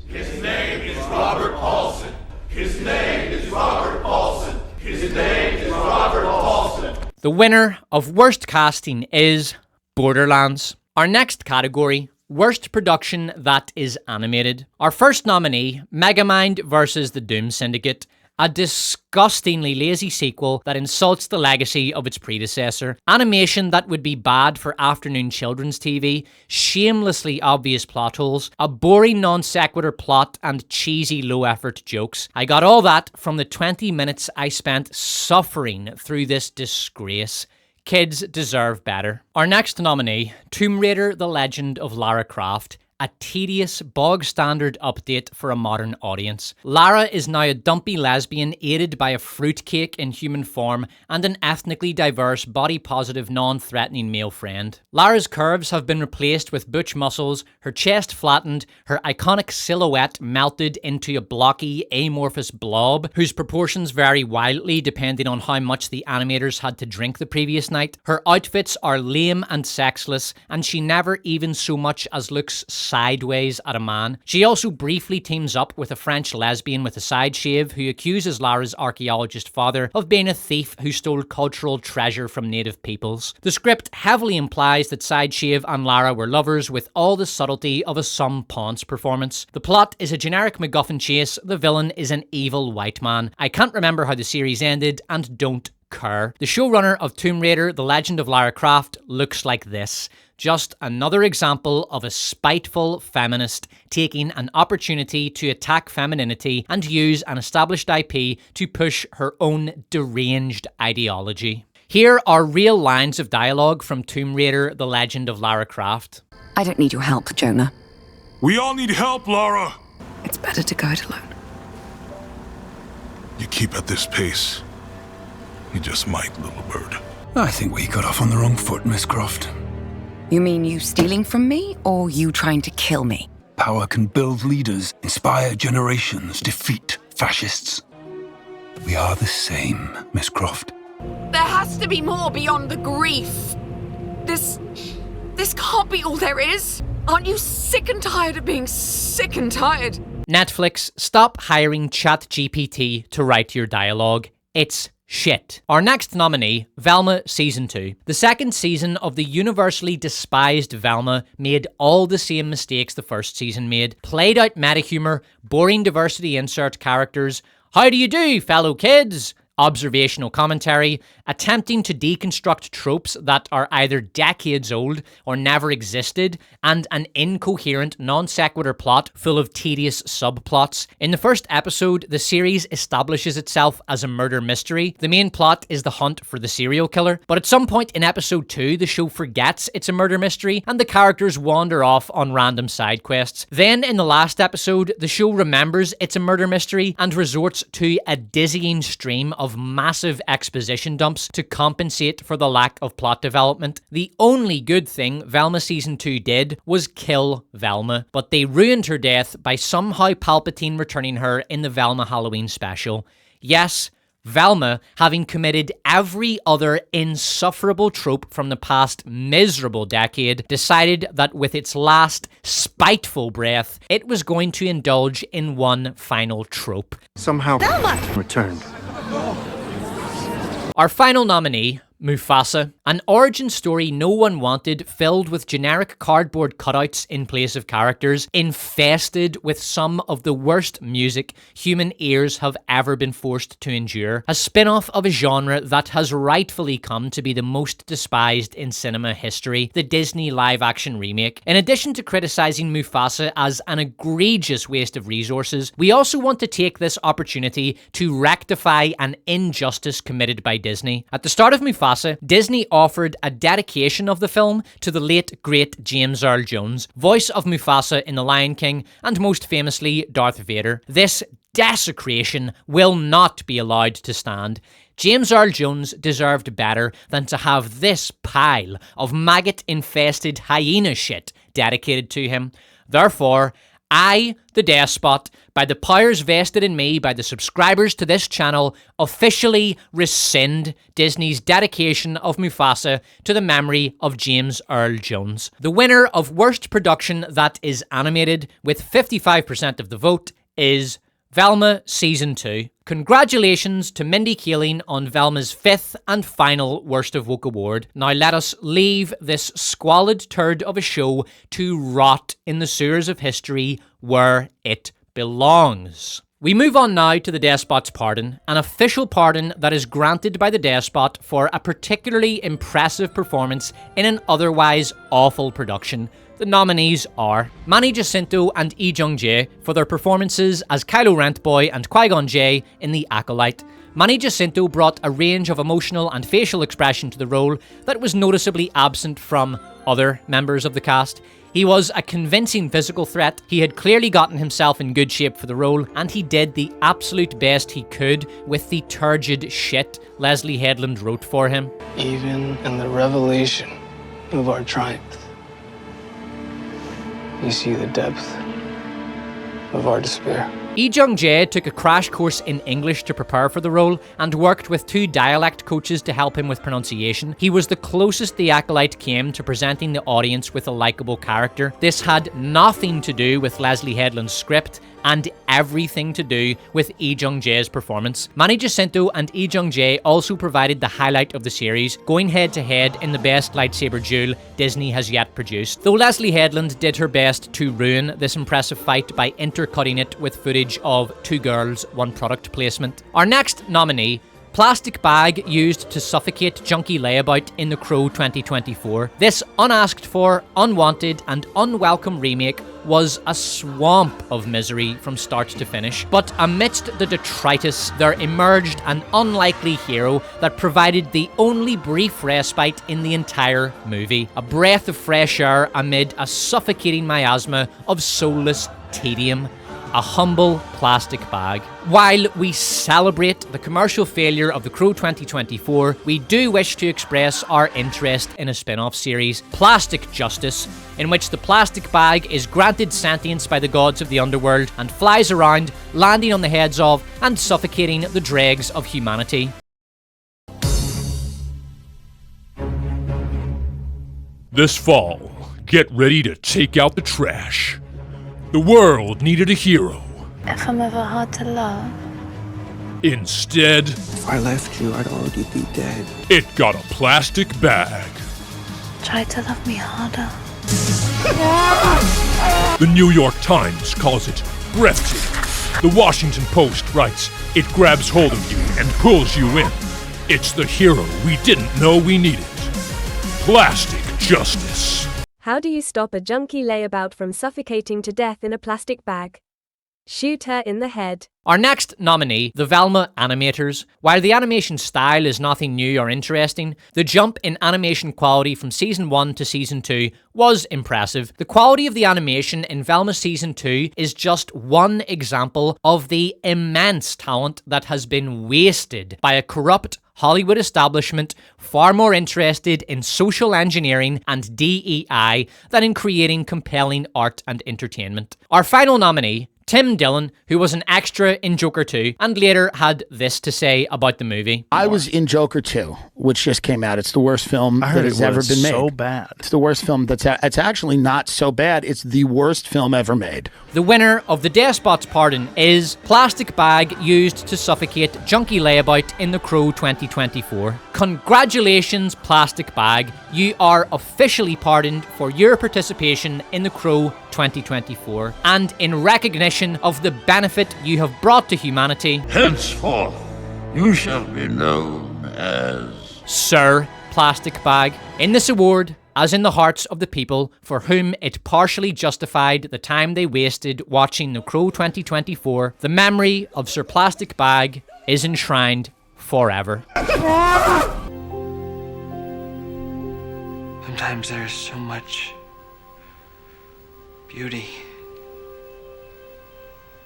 His name is Robert Paulson. His name is Robert Paulson. His name is Robert Paulson. The winner of Worst Casting is Borderlands. Our next category, Worst Production That Is Animated. Our first nominee, Megamind vs. the Doom Syndicate. A disgustingly lazy sequel that insults the legacy of its predecessor. Animation that would be bad for afternoon children's TV. Shamelessly obvious plot holes. A boring non sequitur plot and cheesy low-effort jokes. I got all that from the 20 minutes I spent suffering through this disgrace. Kids deserve better. Our next nominee, Tomb Raider: The Legend of Lara Croft. A tedious, bog-standard update for a modern audience. Lara is now a dumpy lesbian aided by a fruitcake in human form and an ethnically diverse, body-positive, non-threatening male friend. Lara's curves have been replaced with butch muscles, her chest flattened, her iconic silhouette melted into a blocky, amorphous blob, whose proportions vary wildly depending on how much the animators had to drink the previous night. Her outfits are lame and sexless, and she never even so much as looks sideways at a man. She also briefly teams up with a French lesbian with a side shave who accuses Lara's archaeologist father of being a thief who stole cultural treasure from native peoples. The script heavily implies that Side Shave and Lara were lovers with all the subtlety of a Some Ponce performance. The plot is a generic MacGuffin chase. The villain is an evil white man. I can't remember how the series ended and don't care. The showrunner of Tomb Raider: The Legend of Lara Croft looks like this. Just another example of a spiteful feminist taking an opportunity to attack femininity and use an established IP to push her own deranged ideology. Here are real lines of dialogue from Tomb Raider: The Legend of Lara Croft. I don't need your help, Jonah. We all need help, Lara. It's better to go it alone. You keep at this pace, you just might, little bird. I think we got off on the wrong foot, Miss Croft. You mean you stealing from me, or you trying to kill me? Power can build leaders, inspire generations, defeat fascists. We are the same, Miss Croft. There has to be more beyond the grief. This can't be all there is. Aren't you sick and tired of being sick and tired? Netflix, stop hiring ChatGPT to write your dialogue. It's shit. Our next nominee, Velma Season 2. The second season of the universally despised Velma made all the same mistakes the first season made. Played out meta-humor, boring diversity insert characters, how do you do, fellow kids? Observational commentary, attempting to deconstruct tropes that are either decades old or never existed, and an incoherent, non sequitur plot full of tedious subplots. In the first episode, the series establishes itself as a murder mystery. The main plot is the hunt for the serial killer, but at some point in episode 2, the show forgets it's a murder mystery and the characters wander off on random side quests. Then in the last episode, the show remembers it's a murder mystery and resorts to a dizzying stream of massive exposition dumps to compensate for the lack of plot development. The only good thing Velma Season 2 did was kill Velma, but they ruined her death by somehow Palpatine returning her in the Velma Halloween special. Yes, Velma, having committed every other insufferable trope from the past miserable decade, decided that with its last spiteful breath, it was going to indulge in one final trope. Somehow returned. Our final nominee, Mufasa, an origin story no one wanted, filled with generic cardboard cutouts in place of characters, infested with some of the worst music human ears have ever been forced to endure. A spin-off of a genre that has rightfully come to be the most despised in cinema history, the Disney live-action remake. In addition to criticizing Mufasa as an egregious waste of resources, we also want to take this opportunity to rectify an injustice committed by Disney. At the start of Mufasa, Disney offered a dedication of the film to the late, great James Earl Jones, voice of Mufasa in The Lion King, and most famously, Darth Vader. This desecration will not be allowed to stand. James Earl Jones deserved better than to have this pile of maggot-infested hyena shit dedicated to him. Therefore, I, the Despot, by the powers vested in me by the subscribers to this channel, officially rescind Disney's dedication of Mufasa to the memory of James Earl Jones. The winner of Worst Production That Is Animated, with 55% of the vote, is Velma Season 2. Congratulations to Mindy Kaling on Velma's 5th and final Worst of Woke award. Now let us leave this squalid turd of a show to rot in the sewers of history where it belongs. We move on now to the Despot's pardon, an official pardon that is granted by the Despot for a particularly impressive performance in an otherwise awful production. The nominees are Manny Jacinto and Lee Jung-jae for their performances as Kylo Rentboy and Qui-Gon Jinn in The Acolyte. Manny Jacinto brought a range of emotional and facial expression to the role that was noticeably absent from other members of the cast. He was a convincing physical threat, he had clearly gotten himself in good shape for the role, and he did the absolute best he could with the turgid shit Leslie Headland wrote for him. Even in the revelation of our triumph, you see the depth of our despair. Lee Jung-jae took a crash course in English to prepare for the role and worked with 2 dialect coaches to help him with pronunciation. He was the closest The Acolyte came to presenting the audience with a likeable character. This had nothing to do with Leslie Headland's script and everything to do with Lee Jung-jae's performance. Manny Jacinto and Lee Jung-jae also provided the highlight of the series, going head to head in the best lightsaber duel Disney has yet produced. Though Leslie Headland did her best to ruin this impressive fight by intercutting it with footage of 2 girls, 1 product placement. Our next nominee, plastic bag used to suffocate junkie layabout in The Crow 2024. This unasked for, unwanted, and unwelcome remake was a swamp of misery from start to finish. But amidst the detritus, there emerged an unlikely hero that provided the only brief respite in the entire movie. A breath of fresh air amid a suffocating miasma of soulless tedium. A humble plastic bag. While we celebrate the commercial failure of The Crow 2024, we do wish to express our interest in a spin-off series, Plastic Justice, in which the plastic bag is granted sentience by the gods of the underworld and flies around, landing on the heads of and suffocating the dregs of humanity. This fall, get ready to take out the trash. The world needed a hero. If I'm ever hard to love. Instead, if I left you, I'd already be dead. It got a plastic bag. Try to love me harder. The New York Times calls it breathtaking. The Washington Post writes, it grabs hold of you and pulls you in. It's the hero we didn't know we needed. Plastic Justice. How do you stop a junkie layabout from suffocating to death in a plastic bag? Shoot her in the head. Our next nominee, the Velma animators. While the animation style is nothing new or interesting, the jump in animation quality from Season 1 to Season 2 was impressive. The quality of the animation in Velma Season 2 is just one example of the immense talent that has been wasted by a corrupt Hollywood establishment far more interested in social engineering and DEI than in creating compelling art and entertainment. Our final nominee, Tim Dillon, who was an extra in Joker 2 and later had this to say about the movie. I was in Joker 2, which just came out. It's the worst film that has ever been made. So bad. It's the worst film it's actually not so bad. It's the worst film ever made. The winner of the Despot's pardon is Plastic Bag Used to Suffocate Junkie Layabout in The Crow 2024. Congratulations, Plastic Bag. You are officially pardoned for your participation in The Crow 2024, and in recognition of the benefit you have brought to humanity, henceforth you shall be known as Sir Plastic Bag. In this award, as in the hearts of the people for whom it partially justified the time they wasted watching The Crow 2024, the memory of Sir Plastic Bag is enshrined forever. Sometimes there's so much beauty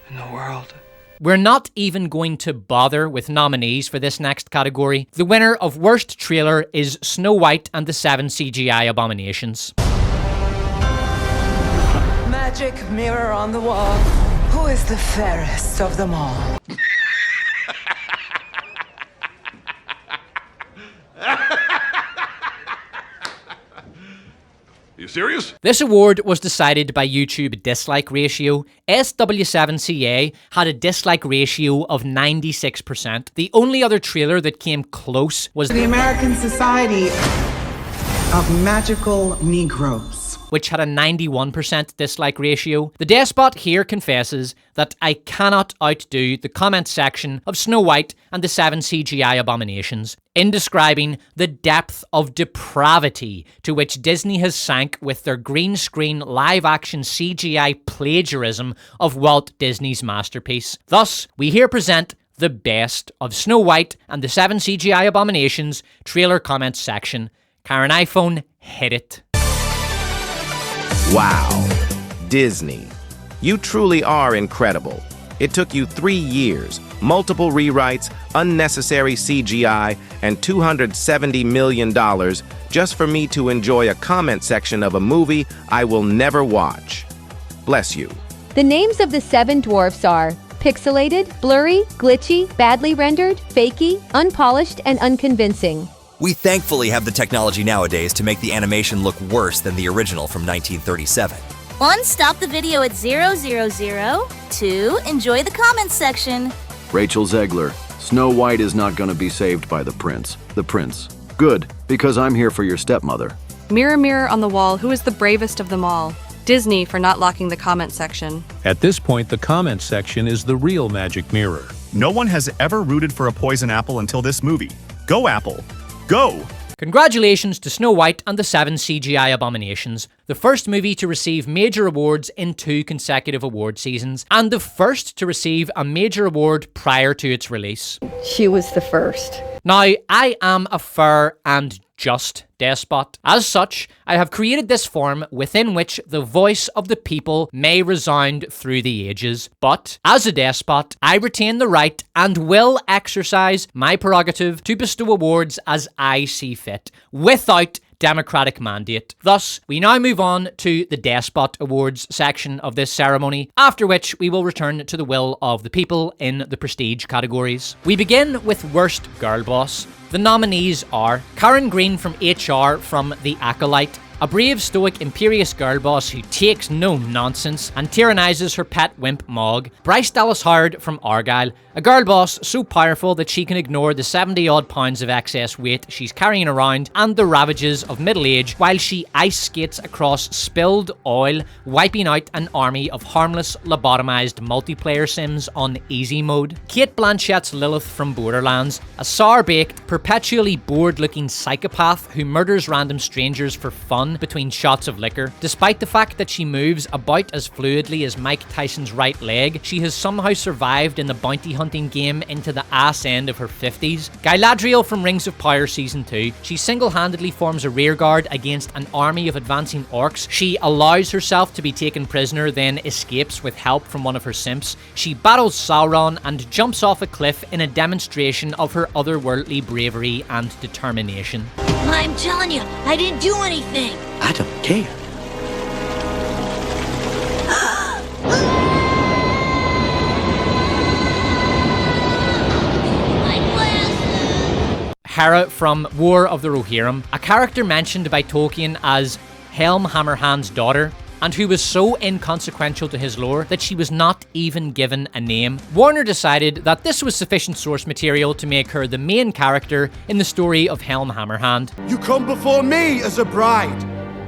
in the world. We're not even going to bother with nominees for this next category. The winner of Worst Trailer is Snow White and the 7 CGI Abominations. Magic mirror on the wall. Who is the fairest of them all? You serious? This award was decided by YouTube dislike ratio. SW7CA had a dislike ratio of 96%. The only other trailer that came close was the American Society of Magical Negroes, which had a 91% dislike ratio. The Despot here confesses that I cannot outdo the comment section of Snow White and the 7 CGI Abominations in describing the depth of depravity to which Disney has sank with their green screen live-action CGI plagiarism of Walt Disney's masterpiece. Thus, we here present the best of Snow White and the 7 CGI Abominations trailer comments section. Karen iPhone, hit it. Wow. Disney. You truly are incredible. It took you 3 years, multiple rewrites, unnecessary CGI, and $270 million just for me to enjoy a comment section of a movie I will never watch. Bless you. The names of the 7 dwarfs are pixelated, blurry, glitchy, badly rendered, fakey, unpolished, and unconvincing. We thankfully have the technology nowadays to make the animation look worse than the original from 1937. 1. Stop the video at 000. 2. Enjoy the comments section. Rachel Zegler, Snow White is not going to be saved by the prince. The prince. Good, because I'm here for your stepmother. Mirror, mirror on the wall, who is the bravest of them all? Disney for not locking the comment section. At this point, the comment section is the real magic mirror. No one has ever rooted for a poison apple until this movie. Go Apple! Go! Congratulations to Snow White and the 7 CGI Abominations, the first movie to receive major awards in 2 consecutive award seasons, and the first to receive a major award prior to its release. She was the first. Now, I am a fair and just despot. As such, I have created this form within which the voice of the people may resound through the ages. But, as a despot, I retain the right and will exercise my prerogative to bestow awards as I see fit, without democratic mandate. Thus, we now move on to the Despot Awards section of this ceremony, after which we will return to the will of the people in the prestige categories. We begin with Worst Girl Boss. The nominees are Karen Green from HR from The Acolyte, a brave, stoic, imperious girl boss who takes no nonsense and tyrannizes her pet wimp Mog. Bryce Dallas Howard from Argyle, a girl boss so powerful that she can ignore the 70-odd pounds of excess weight she's carrying around and the ravages of middle age while she ice skates across spilled oil, wiping out an army of harmless, lobotomized multiplayer sims on easy mode. Kate Blanchett's Lilith from Borderlands, a sour-baked, perpetually bored-looking psychopath who murders random strangers for fun between shots of liquor. Despite the fact that she moves about as fluidly as Mike Tyson's right leg, she has somehow survived in the bounty hunting game into the ass end of her 50s. Galadriel from Rings of Power Season 2, she single-handedly forms a rearguard against an army of advancing orcs. She allows herself to be taken prisoner, then escapes with help from one of her simps. She battles Sauron and jumps off a cliff in a demonstration of her otherworldly bravery and determination. I'm telling you, I didn't do anything. I don't care. Hera from War of the Rohirrim, a character mentioned by Tolkien as Helm Hammerhand's daughter, and who was so inconsequential to his lore that she was not even given a name. Warner decided that this was sufficient source material to make her the main character in the story of Helm Hammerhand. You come before me as a bride.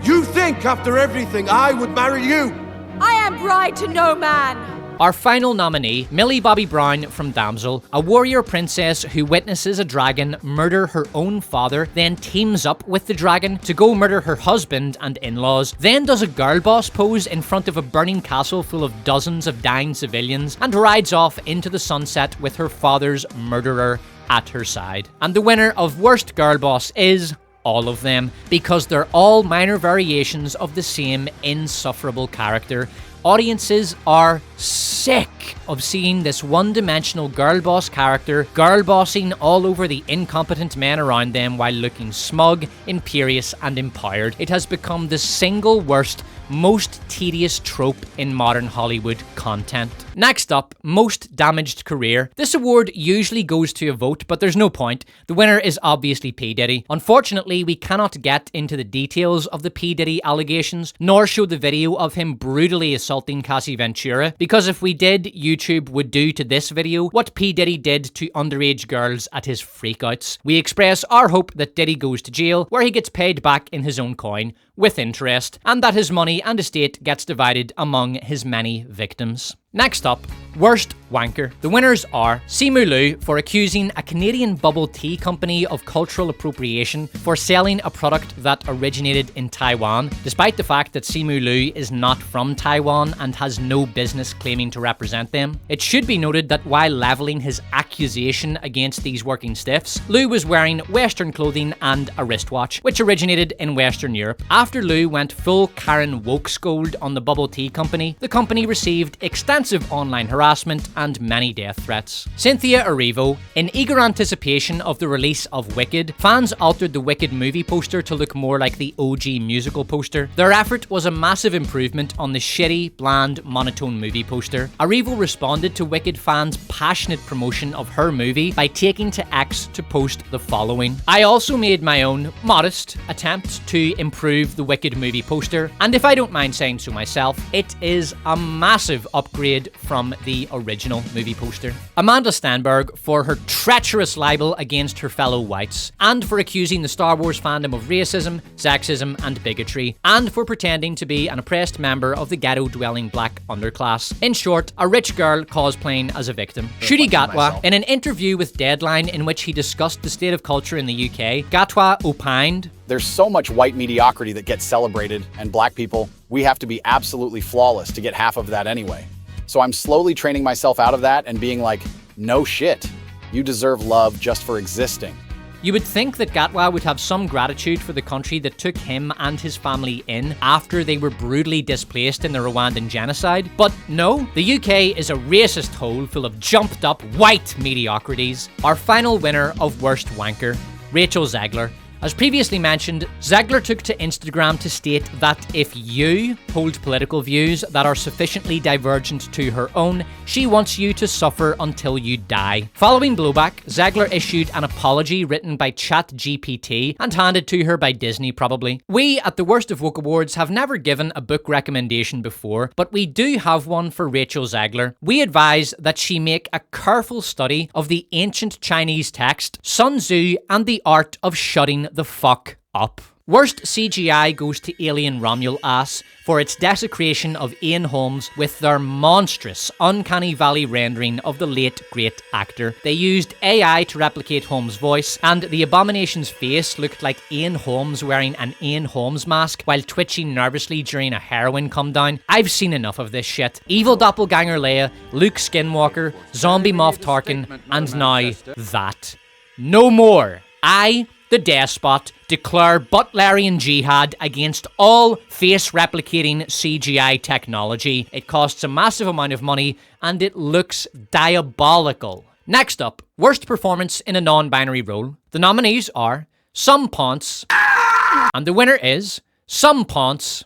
You think after everything I would marry you. I am bride to no man. Our final nominee, Millie Bobby Brown from Damsel, a warrior princess who witnesses a dragon murder her own father, then teams up with the dragon to go murder her husband and in-laws, then does a girl boss pose in front of a burning castle full of dozens of dying civilians, and rides off into the sunset with her father's murderer at her side. And the winner of Worst Girl Boss is all of them, because they're all minor variations of the same insufferable character. Audiences are sick of seeing this one-dimensional girl boss character girl bossing all over the incompetent men around them while looking smug, imperious, and empowered. It has become the single worst, most tedious trope in modern Hollywood content. Next up, Most Damaged Career. This award usually goes to a vote, but there's no point. The winner is obviously P. Diddy. Unfortunately, we cannot get into the details of the P. Diddy allegations, nor show the video of him brutally assaulting Cassie Ventura, because if we did, YouTube would do to this video what P. Diddy did to underage girls at his freakouts. We express our hope that Diddy goes to jail, where he gets paid back in his own coin, with interest, and that his money and estate gets divided among his many victims. Next up, Worst Wanker. The winners are Simu Liu for accusing a Canadian bubble tea company of cultural appropriation for selling a product that originated in Taiwan, despite the fact that Simu Liu is not from Taiwan and has no business claiming to represent them. It should be noted that while leveling his accusation against these working stiffs, Liu was wearing Western clothing and a wristwatch, which originated in Western Europe. After Liu went full Karen woke scold on the bubble tea company, the company received extensive online harassment and many death threats. Cynthia Erivo, in eager anticipation of the release of Wicked, fans altered the Wicked movie poster to look more like the OG musical poster. Their effort was a massive improvement on the shitty, bland, monotone movie poster. Erivo responded to Wicked fans' passionate promotion of her movie by taking to X to post the following: I also made my own, modest, attempt to improve the Wicked movie poster, and if I don't mind saying so myself, it is a massive upgrade from the original movie poster. Amanda Stenberg for her treacherous libel against her fellow whites, and for accusing the Star Wars fandom of racism, sexism, and bigotry, and for pretending to be an oppressed member of the ghetto-dwelling black underclass. In short, a rich girl cosplaying as a victim. Ncuti Gatwa, in an interview with Deadline in which he discussed the state of culture in the UK, Gatwa opined, "There's so much white mediocrity that gets celebrated, and black people, we have to be absolutely flawless to get half of that anyway. So I'm slowly training myself out of that and being like, no shit, you deserve love just for existing." You would think that Gatwa would have some gratitude for the country that took him and his family in after they were brutally displaced in the Rwandan genocide, but no, the UK is a racist hole full of jumped up white mediocrities. Our final winner of Worst Wanker, Rachel Zegler. As previously mentioned, Zegler took to Instagram to state that if you hold political views that are sufficiently divergent to her own, she wants you to suffer until you die. Following blowback, Zegler issued an apology written by ChatGPT and handed to her by Disney probably. We at the Worst of Woke Awards have never given a book recommendation before, but we do have one for Rachel Zegler. We advise that she make a careful study of the ancient Chinese text, Sun Tzu, and the art of shutting the fuck up. Worst CGI goes to Alien Romul Ass for its desecration of Ian Holmes with their monstrous Uncanny Valley rendering of the late great actor. They used AI to replicate Holmes' voice, and the abomination's face looked like Ian Holmes wearing an Ian Holmes mask while twitching nervously during a heroin come down. I've seen enough of this shit. Evil Doppelganger Leia, Luke Skinwalker, Zombie Moff Tarkin, and now that. No more. I, the Despot, declare Butlerian jihad against all face-replicating CGI technology. It costs a massive amount of money, and it looks diabolical. Next up, worst performance in a non-binary role. The nominees are Some Ponce, and the winner is Some Ponce.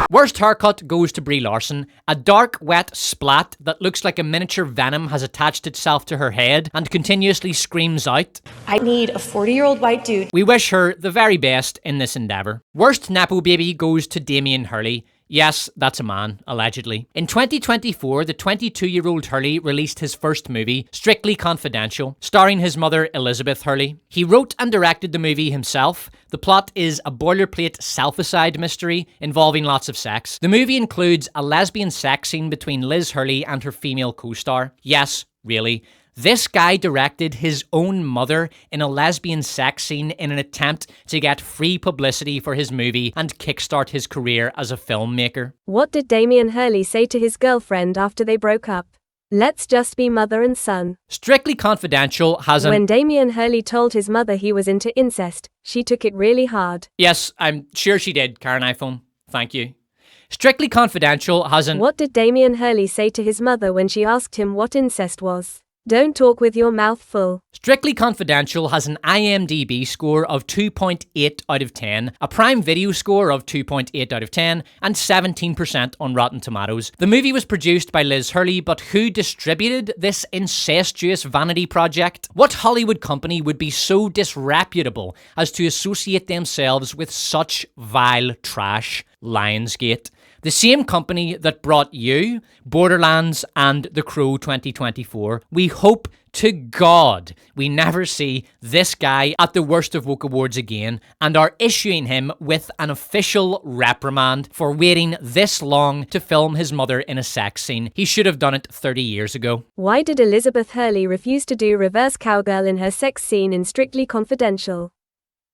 Worst haircut goes to Brie Larson, a dark, wet splat that looks like a miniature venom has attached itself to her head and continuously screams out, "I need a 40-year-old white dude." We wish her the very best in this endeavour. Worst nepobaby goes to Damien Hurley. Yes, that's a man, allegedly. In 2024, the 22-year-old Hurley released his first movie, Strictly Confidential, starring his mother Elizabeth Hurley. He wrote and directed the movie himself. The plot is a boilerplate self-aside mystery involving lots of sex. The movie includes a lesbian sex scene between Liz Hurley and her female co-star. Yes, really. This guy directed his own mother in a lesbian sex scene in an attempt to get free publicity for his movie and kickstart his career as a filmmaker. What did Damien Hurley say to his girlfriend after they broke up? Let's just be mother and son. Strictly Confidential has When Damien Hurley told his mother he was into incest, she took it really hard. Yes, I'm sure she did, Karen iPhone. Thank you. Strictly Confidential has What did Damien Hurley say to his mother when she asked him what incest was? Don't talk with your mouth full. Strictly Confidential has an IMDb score of 2.8 out of 10, a Prime Video score of 2.8 out of 10, and 17% on Rotten Tomatoes. The movie was produced by Liz Hurley, but who distributed this incestuous vanity project? What Hollywood company would be so disreputable as to associate themselves with such vile trash? Lionsgate. The same company that brought you Borderlands and The Crow 2024. We hope to God we never see this guy at the Worst of Woke Awards again and are issuing him with an official reprimand for waiting this long to film his mother in a sex scene. He should have done it 30 years ago. Why did Elizabeth Hurley refuse to do reverse cowgirl in her sex scene in Strictly Confidential?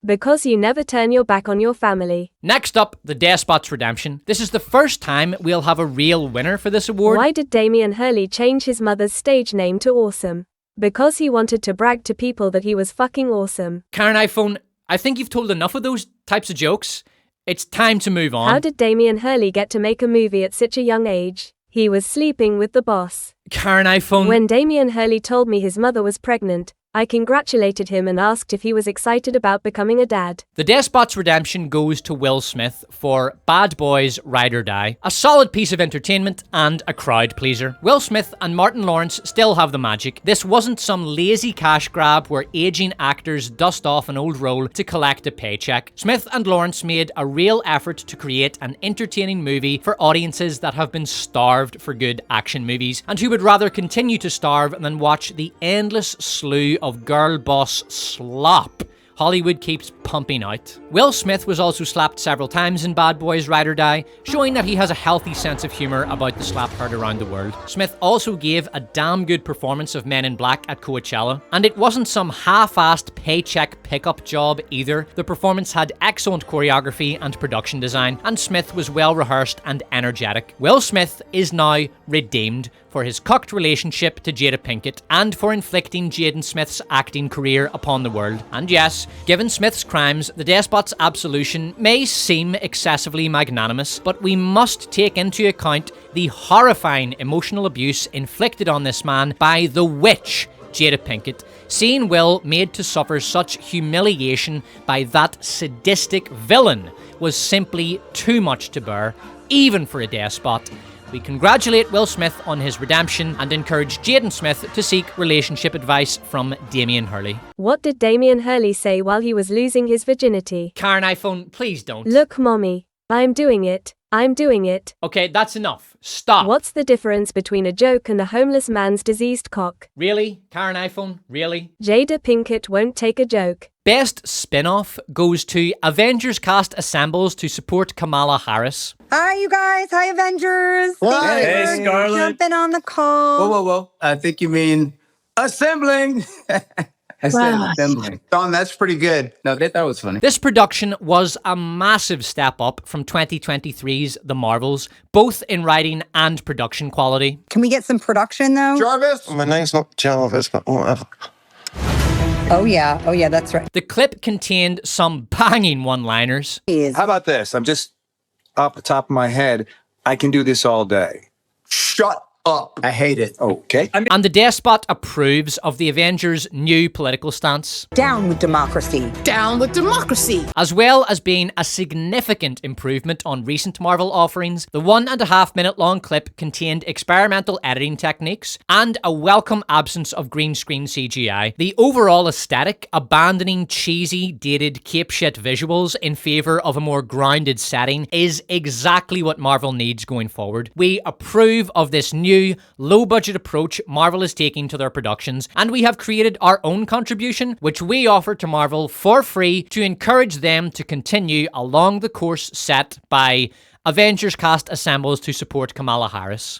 Because you never turn your back on your family. Next up, the Despot's Redemption. This is the first time we'll have a real winner for this award. Why did Damien Hurley change his mother's stage name to Awesome? Because he wanted to brag to people that he was fucking awesome. Karen iPhone, I think you've told enough of those types of jokes. It's time to move on. How did Damien Hurley get to make a movie at such a young age? He was sleeping with the boss. Karen iPhone. When Damien Hurley told me his mother was pregnant, I congratulated him and asked if he was excited about becoming a dad. The Despot's Redemption goes to Will Smith for Bad Boys Ride or Die. A solid piece of entertainment and a crowd pleaser. Will Smith and Martin Lawrence still have the magic. This wasn't some lazy cash grab where aging actors dust off an old role to collect a paycheck. Smith and Lawrence made a real effort to create an entertaining movie for audiences that have been starved for good action movies and who would rather continue to starve than watch the endless slew of girl boss slop Hollywood keeps pumping out. Will Smith was also slapped several times in Bad Boys Ride or Die, showing that he has a healthy sense of humour about the slap heard around the world. Smith also gave a damn good performance of Men in Black at Coachella, and it wasn't some half-assed paycheck pickup job either. The performance had excellent choreography and production design, and Smith was well rehearsed and energetic. Will Smith is now redeemed for his cucked relationship to Jada Pinkett and for inflicting Jaden Smith's acting career upon the world. And yes, given Smith's crimes, the Despot's absolution may seem excessively magnanimous, but we must take into account the horrifying emotional abuse inflicted on this man by the witch Jada Pinkett, seeing Will made to suffer such humiliation by that sadistic villain was simply too much to bear, even for a despot. We congratulate Will Smith on his redemption and encourage Jaden Smith to seek relationship advice from Damien Hurley. What did Damien Hurley say while he was losing his virginity? Karen iPhone, please don't. Look, mommy, I'm doing it. I'm doing it. Okay, that's enough. Stop. What's the difference between a joke and a homeless man's diseased cock? Really? Karen iPhone? Really? Jada Pinkett won't take a joke. Best spin-off goes to Avengers cast assembles to support Kamala Harris. Hi, you guys. Hi, Avengers. Hey, Scarlett. Jumping on the call. Whoa. I think you mean assembling. I said assembling. Don, that's pretty good. No, that was funny. This production was a massive step up from 2023's The Marvels, both in writing and production quality. Can we get some production, though? Jarvis? My name's not Jarvis, but whatever. Oh, yeah, that's right. The clip contained some banging one-liners. How about this? I'm just off the top of my head. I can do this all day. Shut up. I hate it. Okay. And the Despot approves of the Avengers' new political stance. Down with democracy. Down with democracy. As well as being a significant improvement on recent Marvel offerings, the 1.5 minute long clip contained experimental editing techniques and a welcome absence of green screen CGI. The overall aesthetic, abandoning cheesy, dated, cape shit visuals in favor of a more grounded setting, is exactly what Marvel needs going forward. We approve of this new low-budget approach Marvel is taking to their productions, and we have created our own contribution, which we offer to Marvel for free to encourage them to continue along the course set by Avengers cast assembles to support Kamala Harris.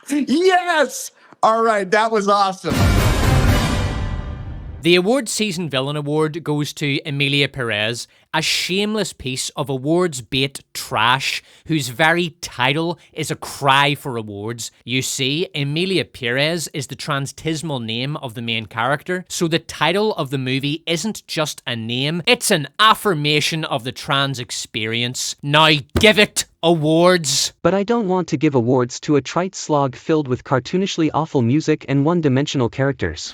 Yes! All right, that was awesome. The award season villain award goes to Emilia Perez, a shameless piece of awards bait trash whose very title is a cry for awards. You see, Emilia Perez is the transtismal name of the main character, so the title of the movie isn't just a name, it's an affirmation of the trans experience. Now give it awards. But I don't want to give awards to a trite slog filled with cartoonishly awful music and one-dimensional characters.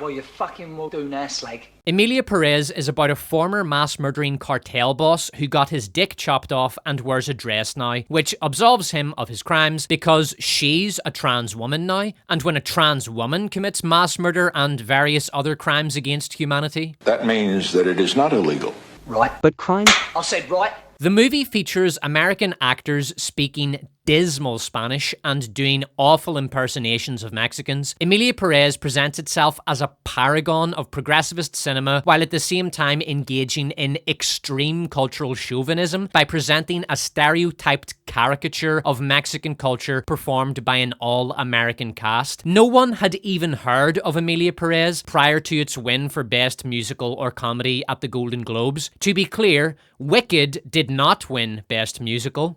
Well, you fucking will do now, slag. Emilia Perez is about a former mass-murdering cartel boss who got his dick chopped off and wears a dress now, which absolves him of his crimes because she's a trans woman now, and when a trans woman commits mass murder and various other crimes against humanity... That means that it is not illegal. Right. But crime... I said right. The movie features American actors speaking dismal Spanish and doing awful impersonations of Mexicans. Emilia Perez presents itself as a paragon of progressivist cinema while at the same time engaging in extreme cultural chauvinism by presenting a stereotyped caricature of Mexican culture performed by an all-American cast. No one had even heard of Emilia Perez prior to its win for Best Musical or Comedy at the Golden Globes. To be clear, Wicked did not win Best Musical.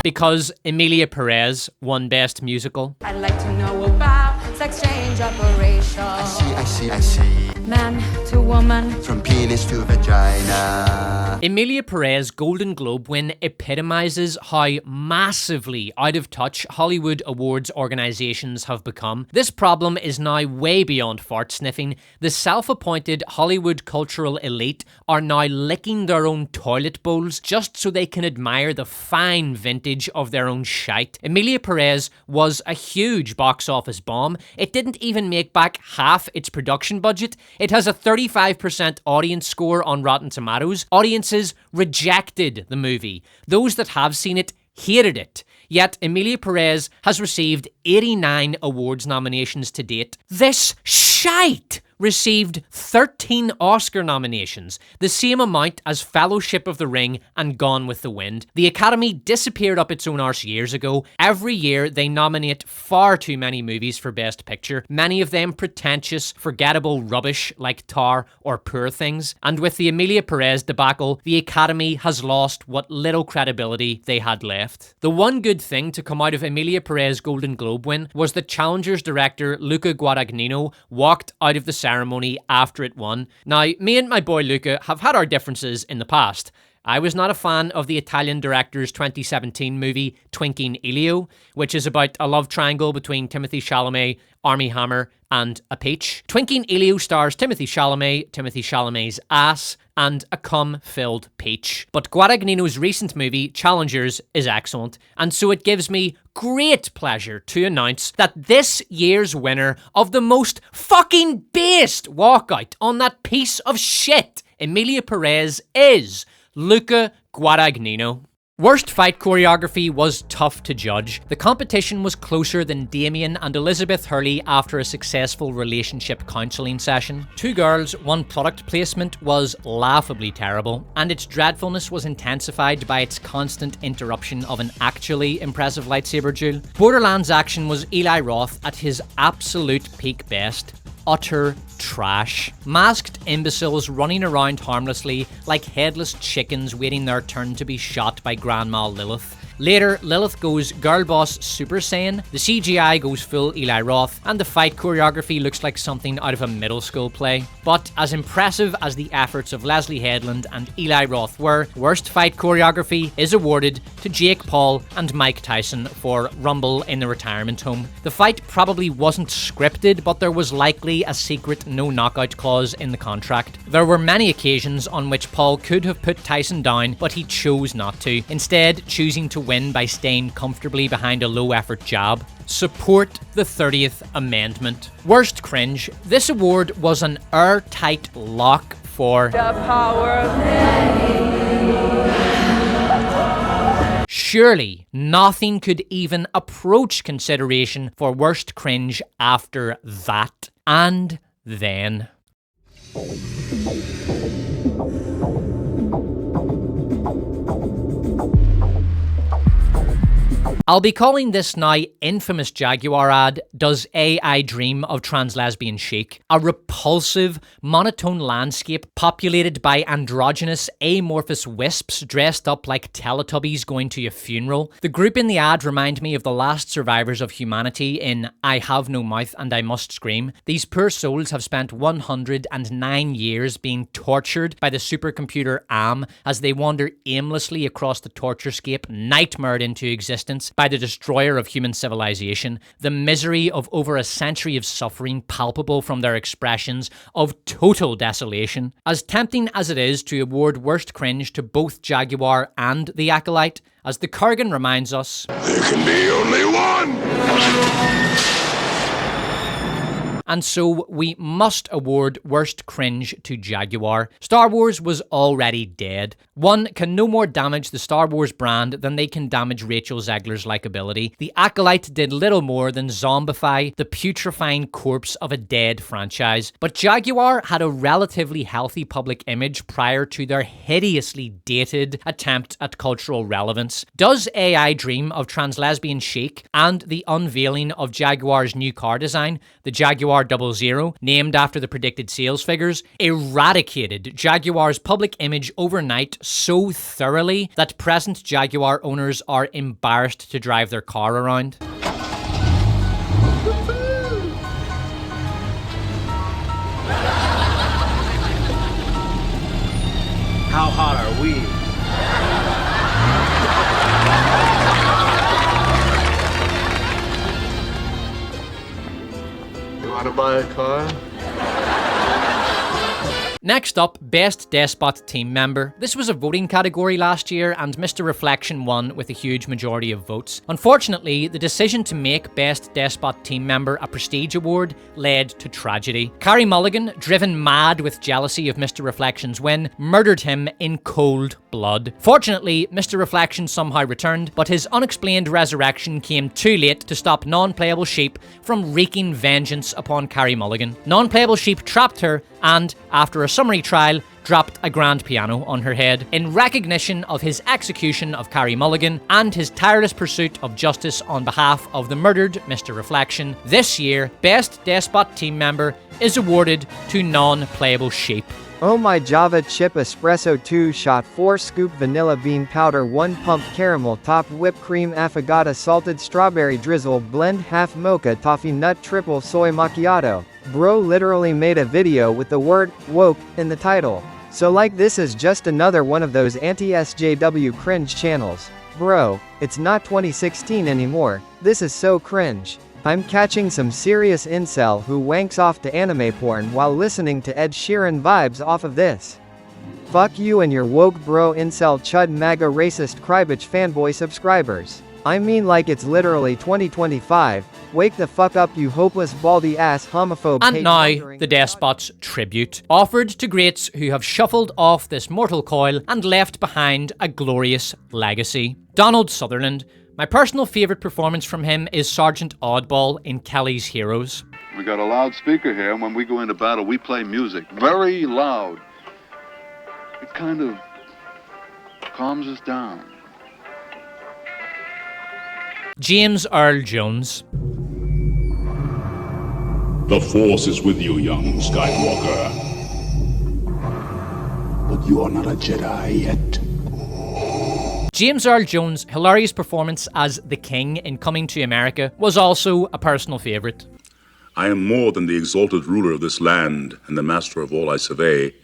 Because Emilia Perez won Best Musical. I'd like to know about sex change operation. I see. Man to woman. From penis to vagina. Emilia Perez's Golden Globe win epitomizes how massively out of touch Hollywood awards organizations have become. This problem is now way beyond fart sniffing. The self-appointed Hollywood cultural elite are now licking their own toilet bowls just so they can admire the fine vintage of their own shite. Emilia Perez was a huge box office bomb. It didn't even make back half its production budget. It has a 35% audience score on Rotten Tomatoes. Audiences rejected the movie. Those that have seen it hated it. Yet Emilia Perez has received 89 awards nominations to date. This shite received 13 Oscar nominations, the same amount as Fellowship of the Ring and Gone with the Wind. The Academy disappeared up its own arse years ago. Every year they nominate far too many movies for Best Picture, many of them pretentious, forgettable rubbish like Tar or Poor Things. And with the Emilia Perez debacle, the Academy has lost what little credibility they had left. The one good thing to come out of Emilia Perez's Golden Globe win was that Challengers director Luca Guadagnino walked out of the ceremony after it won. Now, me and my boy Luca have had our differences in the past. I was not a fan of the Italian director's 2017 movie Twinking Elio, which is about a love triangle between Timothée Chalamet, Armie Hammer, and a peach. Twinking Elio stars Timothée Chalamet's ass, and a cum-filled peach. But Guadagnino's recent movie, Challengers, is excellent, and so it gives me great pleasure to announce that this year's winner of the most fucking based walkout on that piece of shit, Emilia Perez, is Luca Guadagnino. Worst fight choreography was tough to judge. The competition was closer than Damien and Elizabeth Hurley after a successful relationship counselling session. Two Girls, One Product placement was laughably terrible, and its dreadfulness was intensified by its constant interruption of an actually impressive lightsaber duel. Borderlands action was Eli Roth at his absolute peak best. Utter trash. Masked imbeciles running around harmlessly like headless chickens waiting their turn to be shot by Grandma Lilith. Later, Lilith goes girlboss Super Saiyan, the CGI goes full Eli Roth, and the fight choreography looks like something out of a middle school play. But as impressive as the efforts of Leslie Headland and Eli Roth were, worst fight choreography is awarded to Jake Paul and Mike Tyson for Rumble in the Retirement Home. The fight probably wasn't scripted, but there was likely a secret no knockout clause in the contract. There were many occasions on which Paul could have put Tyson down, but he chose not to, instead choosing to win by staying comfortably behind a low-effort jab. Support the 30th Amendment. Worst cringe. This award was an airtight lock for the power of many. Surely nothing could even approach consideration for worst cringe after that. And then I'll be calling this now infamous Jaguar ad, Does AI Dream of Trans-Lesbian Chic? A repulsive, monotone landscape populated by androgynous, amorphous wisps dressed up like Teletubbies going to a funeral. The group in the ad remind me of the last survivors of humanity in I Have No Mouth and I Must Scream. These poor souls have spent 109 years being tortured by the supercomputer AM as they wander aimlessly across the torturescape, nightmared into existence by the destroyer of human civilization, the misery of over a century of suffering palpable from their expressions of total desolation. As tempting as it is to award worst cringe to both Jaguar and The Acolyte, as the Kurgan reminds us, there can be only one! And so we must award worst cringe to Jaguar. Star Wars was already dead. One can no more damage the Star Wars brand than they can damage Rachel Zegler's likability. The Acolyte did little more than zombify the putrefying corpse of a dead franchise. But Jaguar had a relatively healthy public image prior to their hideously dated attempt at cultural relevance. Does AI Dream of Trans-Lesbian Chic and the unveiling of Jaguar's new car design, the Jaguar 00, named after the predicted sales figures, eradicated Jaguar's public image overnight so thoroughly that present Jaguar owners are embarrassed to drive their car around. How hot are we? You want to buy a car? Next up, Best Despot Team Member. This was a voting category last year and Mr. Reflection won with a huge majority of votes. Unfortunately, the decision to make Best Despot Team Member a prestige award led to tragedy. Carey Mulligan, driven mad with jealousy of Mr. Reflection's win, murdered him in cold blood. Fortunately, Mr. Reflection somehow returned, but his unexplained resurrection came too late to stop non-playable sheep from wreaking vengeance upon Carey Mulligan. Non-playable sheep trapped her and, after a summary trial, dropped a grand piano on her head. In recognition of his execution of Carey Mulligan and his tireless pursuit of justice on behalf of the murdered Mr. Reflection, this year, Best Despot Team Member is awarded to non-playable sheep. Oh my Java Chip Espresso 2 shot 4 scoop vanilla bean powder 1 pump caramel top whipped cream affogato salted strawberry drizzle blend half mocha toffee nut triple soy macchiato. Bro literally made a video with the word woke in the title. So like this is just another one of those anti-SJW cringe channels. Bro, it's not 2016 anymore. This is so cringe. I'm catching some serious incel who wanks off to anime porn while listening to Ed Sheeran vibes off of this. Fuck you and your woke bro incel chud MAGA racist crybitch fanboy subscribers. I mean like it's literally 2025. Wake the fuck up you hopeless baldy ass homophobe. And now, the Despot's tribute, offered to greats who have shuffled off this mortal coil and left behind a glorious legacy. Donald Sutherland. My personal favourite performance from him is Sergeant Oddball in Kelly's Heroes. We got a loudspeaker here, and when we go into battle, we play music very loud. It kind of calms us down. James Earl Jones. The Force is with you, young Skywalker. But you are not a Jedi yet. James Earl Jones' hilarious performance as the King in Coming to America was also a personal favourite. I am more than the exalted ruler of this land and the master of all I survey.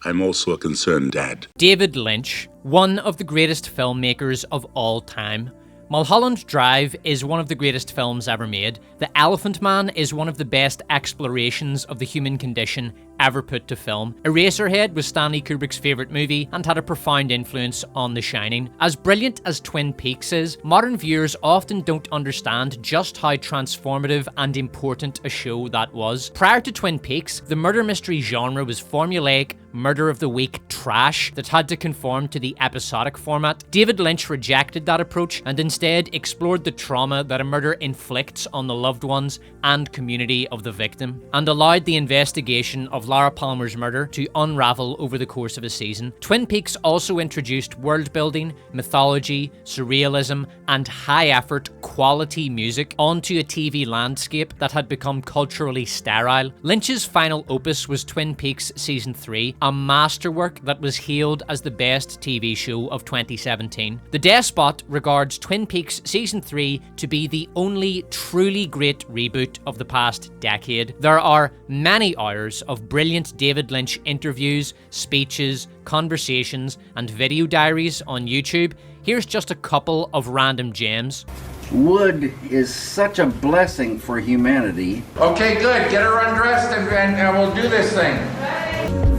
I am also a concerned dad. David Lynch, one of the greatest filmmakers of all time. Mulholland Drive is one of the greatest films ever made. The Elephant Man is one of the best explorations of the human condition ever put to film. Eraserhead was Stanley Kubrick's favourite movie and had a profound influence on The Shining. As brilliant as Twin Peaks is, modern viewers often don't understand just how transformative and important a show that was. Prior to Twin Peaks, the murder mystery genre was formulaic, murder of the week trash that had to conform to the episodic format. David Lynch rejected that approach and instead explored the trauma that a murder inflicts on the loved ones and community of the victim, and allowed the investigation of Laura Palmer's murder to unravel over the course of a season. Twin Peaks also introduced world building, mythology, surrealism, and high-effort, quality music onto a TV landscape that had become culturally sterile. Lynch's final opus was Twin Peaks Season 3, a masterwork that was hailed as the best TV show of 2017. The Despot regards Twin Peaks Season 3 to be the only truly great reboot of the past decade. There are many hours of brilliant David Lynch interviews, speeches, conversations, and video diaries on YouTube. Here's just a couple of random gems. Wood is such a blessing for humanity. Okay, good. Get her undressed and we'll do this thing.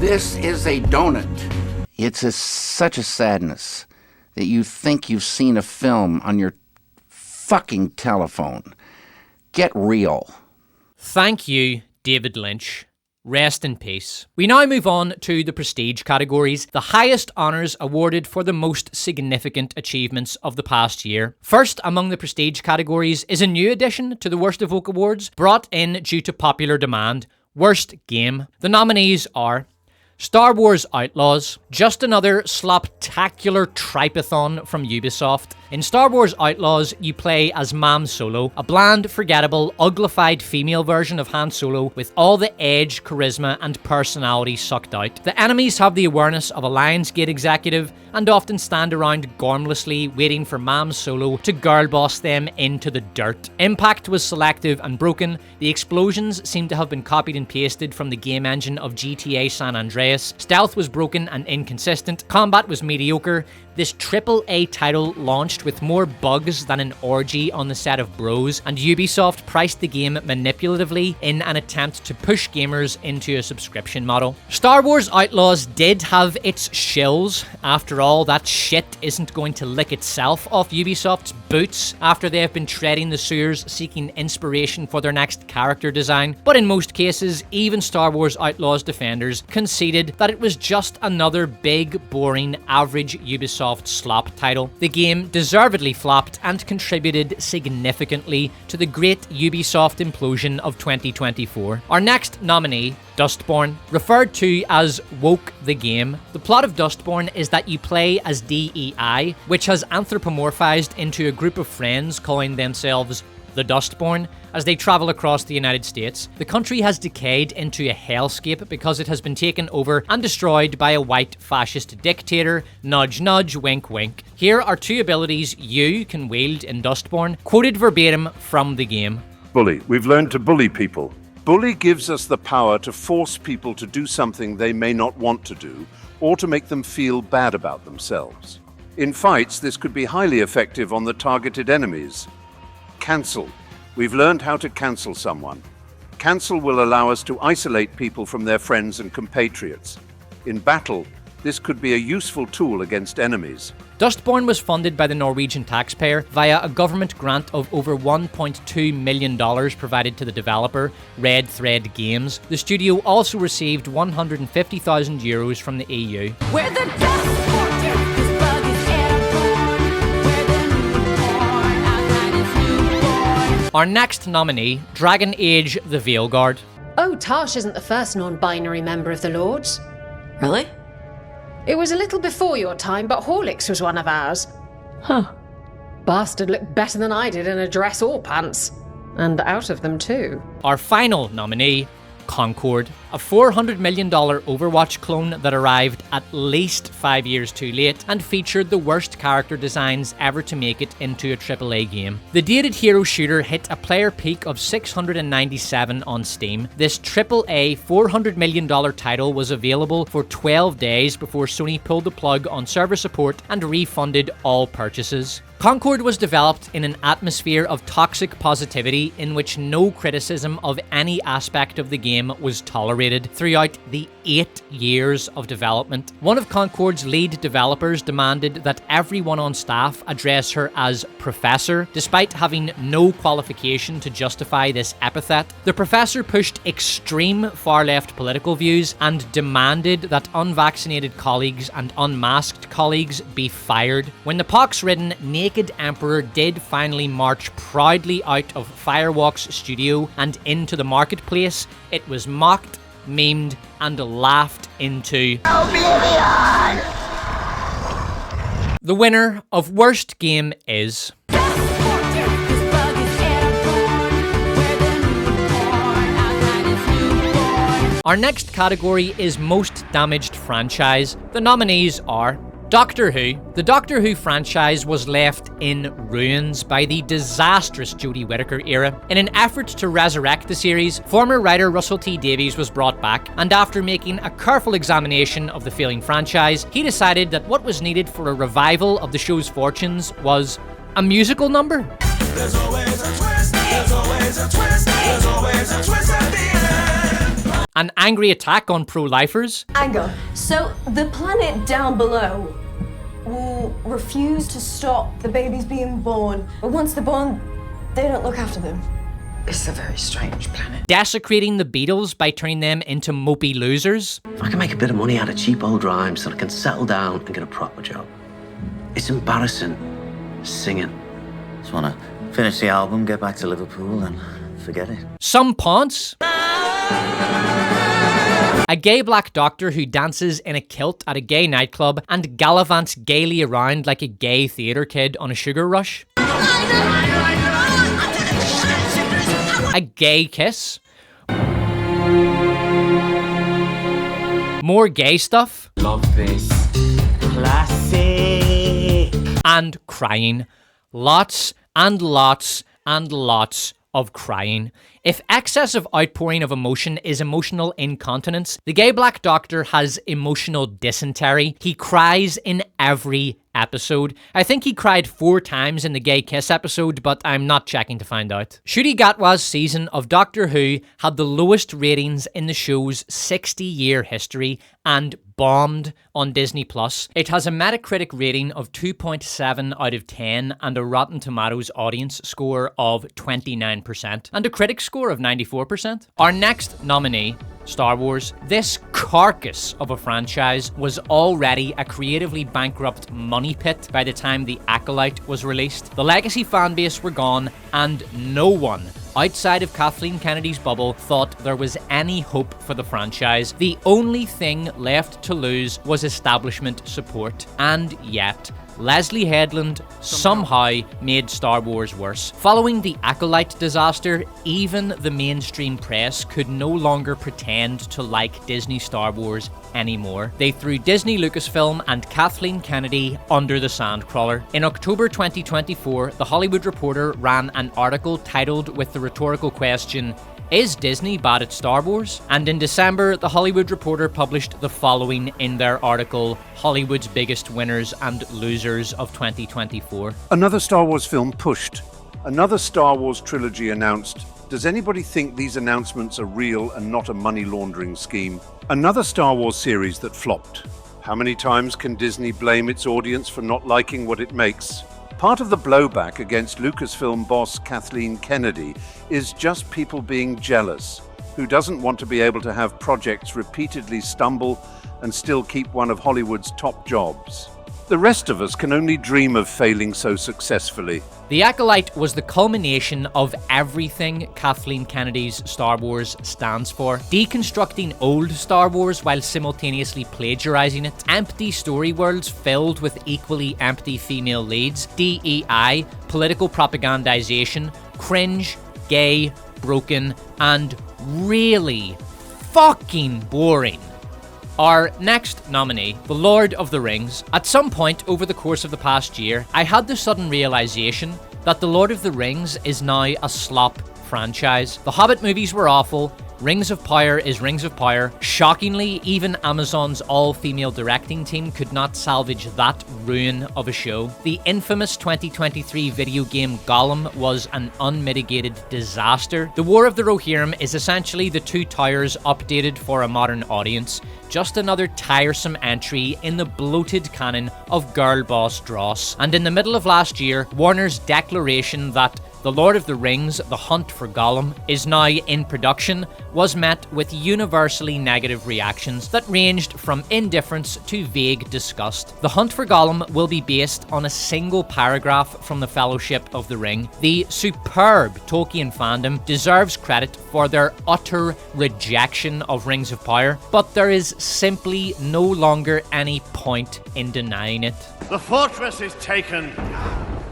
This is a donut. It's such a sadness that you think you've seen a film on your fucking telephone. Get real. Thank you, David Lynch. Rest in peace. We now move on to the prestige categories, the highest honours awarded for the most significant achievements of the past year. First among the prestige categories is a new addition to the Worst of Woke Awards, brought in due to popular demand: Worst Game. The nominees are Star Wars Outlaws, just another sloptacular tripathon from Ubisoft. In Star Wars Outlaws, you play as Mam Solo, a bland, forgettable, uglified female version of Han Solo with all the edge, charisma, and personality sucked out. The enemies have the awareness of a Lionsgate executive and often stand around gormlessly waiting for Mam Solo to girlboss them into the dirt. Impact was selective and broken. The explosions seem to have been copied and pasted from the game engine of GTA San Andreas. Stealth was broken and inconsistent. Combat was mediocre. This AAA title launched with more bugs than an orgy on the set of Bros, and Ubisoft priced the game manipulatively in an attempt to push gamers into a subscription model. Star Wars Outlaws did have its shills. After all, that shit isn't going to lick itself off Ubisoft's boots after they have been treading the sewers seeking inspiration for their next character design. But in most cases, even Star Wars Outlaws defenders conceded that it was just another big, boring, average Ubisoft slop title. The game deservedly flopped and contributed significantly to the great Ubisoft implosion of 2024. Our next nominee, Dustborn, referred to as Woke the Game. The plot of Dustborn is that you play as DEI, which has anthropomorphized into a group of friends calling themselves the Dustborn, as they travel across the United States. The country has decayed into a hellscape because it has been taken over and destroyed by a white fascist dictator. Nudge nudge, wink wink. Here are 2 abilities you can wield in Dustborn, quoted verbatim from the game. Bully. We've learned to bully people. Bully gives us the power to force people to do something they may not want to do, or to make them feel bad about themselves. In fights, this could be highly effective on the targeted enemies. Cancel. We've learned how to cancel someone. Cancel will allow us to isolate people from their friends and compatriots. In battle, this could be a useful tool against enemies. Dustborn was funded by the Norwegian taxpayer via a government grant of over $1.2 million provided to the developer, Red Thread Games. The studio also received €150,000 from the EU. Where the Dustborn this bug is airborne. Where the newborn outside is newborn. Our next nominee, Dragon Age the Veilguard. Oh, Tarsh isn't the first non-binary member of the Lords. Really? It was a little before your time, but Horlicks was one of ours. Huh. Bastard looked better than I did in a dress or pants. And out of them too. Our final nominee, Concord, a $400 million Overwatch clone that arrived at least 5 years too late and featured the worst character designs ever to make it into a AAA game. The dated hero shooter hit a player peak of 697 on Steam. This AAA $400 million title was available for 12 days before Sony pulled the plug on server support and refunded all purchases. Concord was developed in an atmosphere of toxic positivity in which no criticism of any aspect of the game was tolerated throughout the 8 years of development. One of Concord's lead developers demanded that everyone on staff address her as Professor, despite having no qualification to justify this epithet. The Professor pushed extreme far-left political views and demanded that unvaccinated colleagues and unmasked colleagues be fired. When the pox-ridden Naked Emperor did finally march proudly out of Firewalk's studio and into the marketplace, it was mocked, memed, and laughed into oblivion! The winner of Worst Game is... Our next category is Most Damaged Franchise. The nominees are Doctor Who. The Doctor Who franchise was left in ruins by the disastrous Jodie Whittaker era. In an effort to resurrect the series, former writer Russell T Davies was brought back, and after making a careful examination of the failing franchise, he decided that what was needed for a revival of the show's fortunes was a musical number. There's always a twist, there's always a twist, there's always a twist at the end. An angry attack on pro-lifers. Anger. So the planet down below will refuse to stop the babies being born. But once they're born, they don't look after them. It's a very strange planet. Desecrating the Beatles by turning them into mopey losers. If I can make a bit of money out of cheap old rhymes, then I can settle down and get a proper job. It's embarrassing singing. Just want to finish the album, get back to Liverpool, and forget it. Some ponce. A gay black doctor who dances in a kilt at a gay nightclub and gallivants gaily around like a gay theatre kid on a sugar rush. A gay kiss. More gay stuff. Love this. Classic. And crying. Lots and lots and lots of crying. If excessive outpouring of emotion is emotional incontinence, the gay black doctor has emotional dysentery. He cries in every episode. I think he cried 4 times in the gay kiss episode, but I'm not checking to find out. Ncuti Gatwa's season of Doctor Who had the lowest ratings in the show's 60-year history and bombed on Disney+. It has a Metacritic rating of 2.7 out of 10 and a Rotten Tomatoes audience score of 29% and a critic score of 94%. Our next nominee, Star Wars. This carcass of a franchise was already a creatively bankrupt money pit by the time The Acolyte was released. The legacy fanbase were gone, and no one outside of Kathleen Kennedy's bubble thought there was any hope for the franchise. The only thing left to lose was establishment support, and yet Leslie Headland somehow made Star Wars worse. Following the Acolyte disaster, even the mainstream press could no longer pretend to like Disney Star Wars anymore. They threw Disney Lucasfilm and Kathleen Kennedy under the sandcrawler. In October 2024, The Hollywood Reporter ran an article titled with the rhetorical question, "Is Disney bad at Star Wars?" And in December, The Hollywood Reporter published the following in their article, Hollywood's Biggest Winners and Losers of 2024. Another Star Wars film pushed. Another Star Wars trilogy announced. Does anybody think these announcements are real and not a money laundering scheme? Another Star Wars series that flopped. How many times can Disney blame its audience for not liking what it makes? Part of the blowback against Lucasfilm boss Kathleen Kennedy is just people being jealous. Who doesn't want to be able to have projects repeatedly stumble and still keep one of Hollywood's top jobs? The rest of us can only dream of failing so successfully. The Acolyte was the culmination of everything Kathleen Kennedy's Star Wars stands for. Deconstructing old Star Wars while simultaneously plagiarizing it. Empty story worlds filled with equally empty female leads. DEI, political propagandization, cringe, gay, broken, and really fucking boring. Our next nominee, The Lord of the Rings. At some point over the course of the past year, I had the sudden realization that The Lord of the Rings is now a slop franchise. The Hobbit movies were awful. Rings of Power is Rings of Power. Shockingly, even Amazon's all-female directing team could not salvage that ruin of a show. The infamous 2023 video game Gollum was an unmitigated disaster. The War of the Rohirrim is essentially the Two Towers updated for a modern audience. Just another tiresome entry in the bloated canon of girlboss dross. And in the middle of last year, Warner's declaration that The Lord of the Rings, The Hunt for Gollum, is now in production was met with universally negative reactions that ranged from indifference to vague disgust. The Hunt for Gollum will be based on a single paragraph from the Fellowship of the Ring. The superb Tolkien fandom deserves credit for their utter rejection of Rings of Power, but there is simply no longer any point in denying it. The fortress is taken.